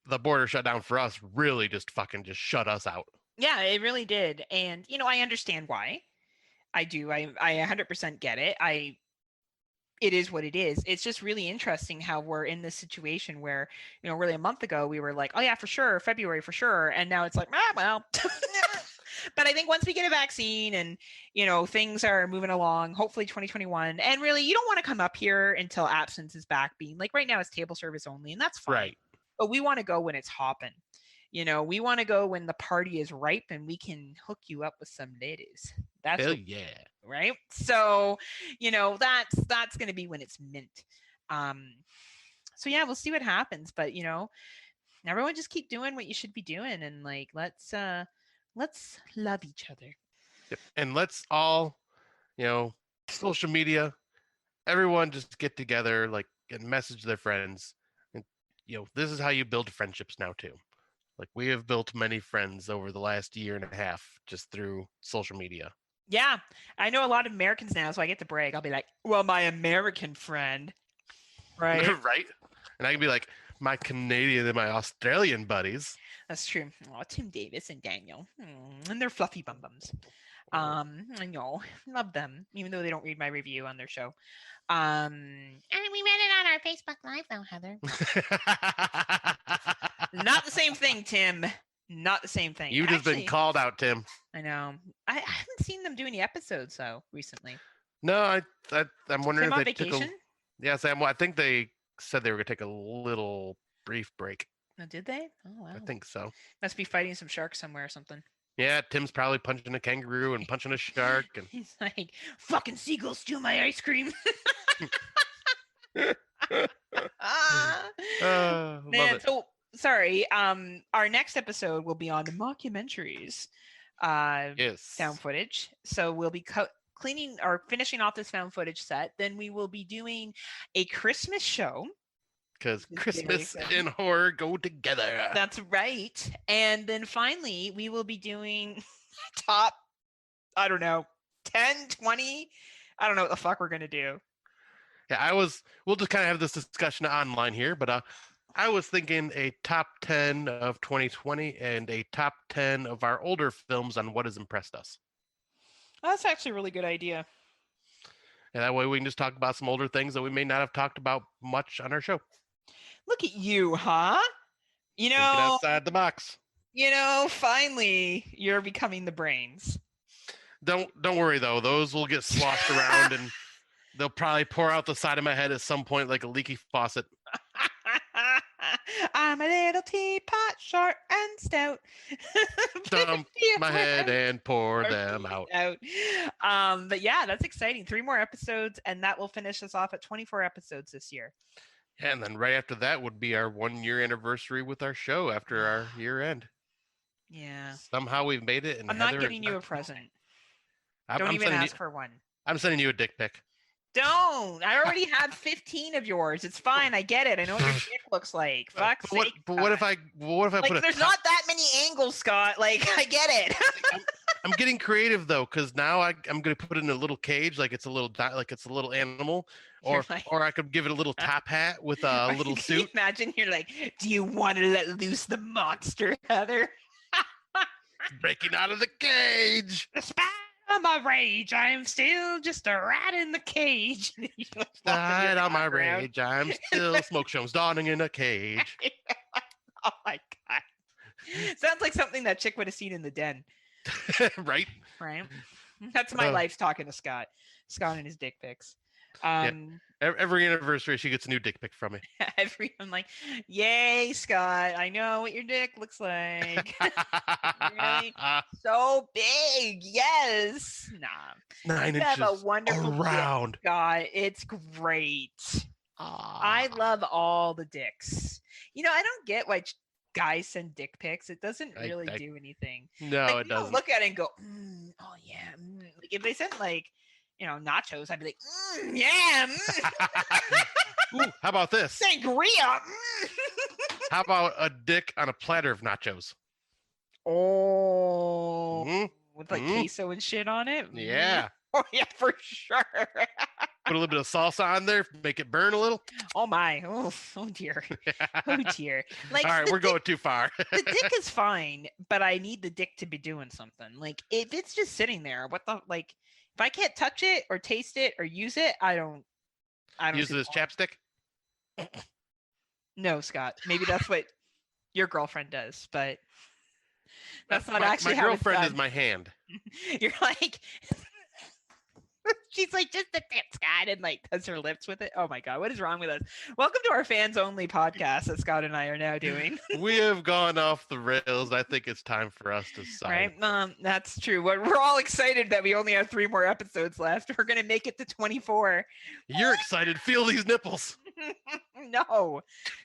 the border shut down for us really just fucking just shut us out. Yeah, it really did. And, I understand why. I do. I 100% get it. It is what it is. It's just really interesting how we're in this situation where, really a month ago we were like, oh yeah, for sure, February for sure. And now it's like, well. But I think once we get a vaccine and, things are moving along, hopefully 2021. And really, you don't want to come up here until Absinthe is back being like, right now it's table service only. And that's fine. Right. but we want to go when it's hopping. We want to go when the party is ripe and we can hook you up with some ladies. That's Hell yeah. Right. So, that's going to be when it's mint. So yeah, we'll see what happens, but everyone just keep doing what you should be doing, and like, let's love each other. Yep. And let's all, social media, everyone just get together, like, and message their friends. And, this is how you build friendships now too. Like, we have built many friends over the last year and a half just through social media. Yeah. I know a lot of Americans now, so I get to brag. I'll be like, well, my American friend. Right. Right. And I can be like, my Canadian and my Australian buddies. That's true. Oh, Tim Davis and Daniel. And they're fluffy bum bums. I know. Love them, even though they don't read my review on their show. And we read it on our Facebook Live though, Heather. Not the same thing, Tim. Not the same thing. You've just been called out, Tim. I know. I haven't seen them do any episodes though recently. No, I'm wondering Tim if they on vacation? Yeah, Sam. Well, I think they said they were gonna take a little brief break. Oh, did they? Oh wow. I think so. Must be fighting some sharks somewhere or something. Yeah, Tim's probably punching a kangaroo and punching a shark, and he's like, "Fucking seagulls steal my ice cream." Man, so sorry. Our next episode will be on the mockumentaries. Yes. Found footage. So we'll be cleaning or finishing off this found footage set. Then we will be doing a Christmas show. Because Christmas and horror go together. That's right. And then finally, we will be doing top, I don't know, 10, 20. I don't know what the fuck we're going to do. Yeah, we'll just kind of have this discussion online here, but I was thinking a top 10 of 2020 and a top 10 of our older films on what has impressed us. Oh, that's actually a really good idea. And that way we can just talk about some older things that we may not have talked about much on our show. Look at you, huh? Thinking outside the box. Finally, you're becoming the brains. Don't worry though; those will get sloshed around, and they'll probably pour out the side of my head at some point like a leaky faucet. I'm a little teapot, short and stout. Dump my head and pour them out. But yeah, that's exciting. 3 more episodes, and that will finish us off at 24 episodes this year. And then right after that would be our 1-year anniversary with our show after our year end. Yeah. Somehow we've made it. And I'm not getting you a present. Don't even ask for one. I'm sending you a dick pic. Don't. I already have 15 of yours. It's fine. I get it. I know what your dick looks like. Fuck's sake. But what if I put a... There's not that many angles, Scott. Like, I get it. I'm getting creative though, because now I'm going to put it in a little cage, like it's a little animal, or I could give it a little top hat with a little suit. You imagine you're like, do you want to let loose the monster, Heather? Breaking out of the cage. Despite my rage, I am still just a rat in the cage. Despite all my rage, I'm still smoke shows dawning in a cage. Oh my god! Sounds like something that chick would have seen in the den. Right. That's my life's talking to Scott and his dick pics. Every anniversary she gets a new dick pic from me. I'm like, yay, Scott, I know what your dick looks like. Really? So big. Yes. 9 inches have a wonderful around dick, Scott. It's great. I love all the dicks. I don't get why guys send dick pics. It doesn't really do anything. No, it doesn't. Look at it and go, oh yeah. Like if they sent nachos, I'd be like, yeah. Ooh, how about this? Sangria. How about a dick on a platter of nachos? Oh, with like queso and shit on it. Yeah. Oh yeah, for sure. Put a little bit of salsa on there, make it burn a little. Oh my! Oh dear! Oh dear! Like, all right, we're going too far. The dick is fine, but I need the dick to be doing something. Like, if it's just sitting there, if I can't touch it or taste it or use it, I don't use it as chapstick. No, Scott. Maybe that's what your girlfriend does, but that's not actually my how girlfriend it's is done. my hand. You're like. She's like, just a tip, Scott, and like does her lips with it. Oh my God, what is wrong with us? Welcome to our fans only podcast that Scott and I are now doing. We have gone off the rails. I think it's time for us to sign. Right, that's true. We're all excited that we only have 3 more episodes left. We're gonna make it to 24. You're excited. Feel these nipples. No.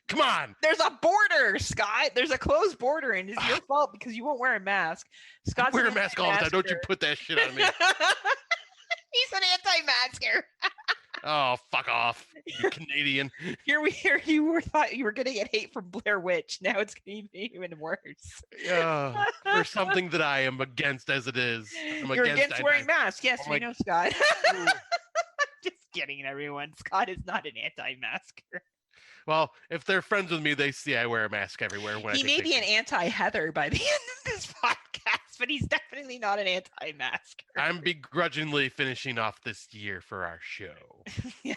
Come on. There's a border, Scott. There's a closed border, and it's your fault because you won't wear a mask. Scott's wear a mask all the time. Don't you put that shit on me. He's an anti-masker. Oh, fuck off, you Canadian. Here you thought you were gonna get hate from Blair Witch. Now it's gonna be even worse. For something that I am against as it is. You're against wearing masks. Yes, we know, Scott. Just kidding, everyone. Scott is not an anti-masker. Well, if they're friends with me, they see I wear a mask everywhere. He may be an anti-Heather by the end of this podcast, but he's definitely not an anti-masker. I'm begrudgingly finishing off this year for our show.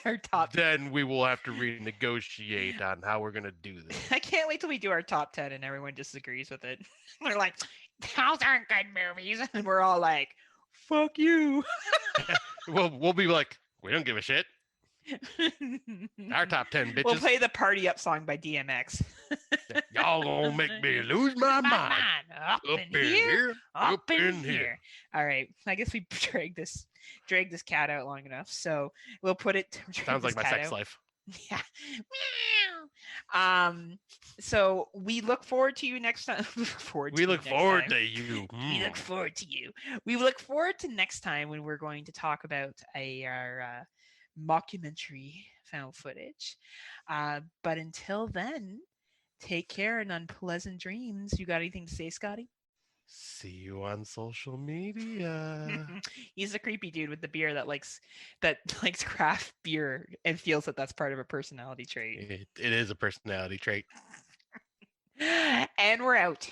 Our top. Then we will have to renegotiate on how we're going to do this. I can't wait till we do our top 10 and everyone disagrees with it. They're like, those aren't good movies. And we're all like, fuck you. We'll be like, we don't give a shit. Our top 10 bitches. We'll play the Party Up song by DMX. Y'all gonna make me lose my mind. Up in here, up in here. All right, I guess we drag this cat out long enough, so we'll put it. Sounds like my sex life. Yeah. So we look forward to you next time. We look forward to you. We look forward to you. We look forward to next time when we're going to talk about our mockumentary found footage. But until then, take care and unpleasant dreams. You got anything to say, Scotty? See you on social media. He's a creepy dude with the beer that likes craft beer and feels that that's part of a personality trait. It is a personality trait. And we're out.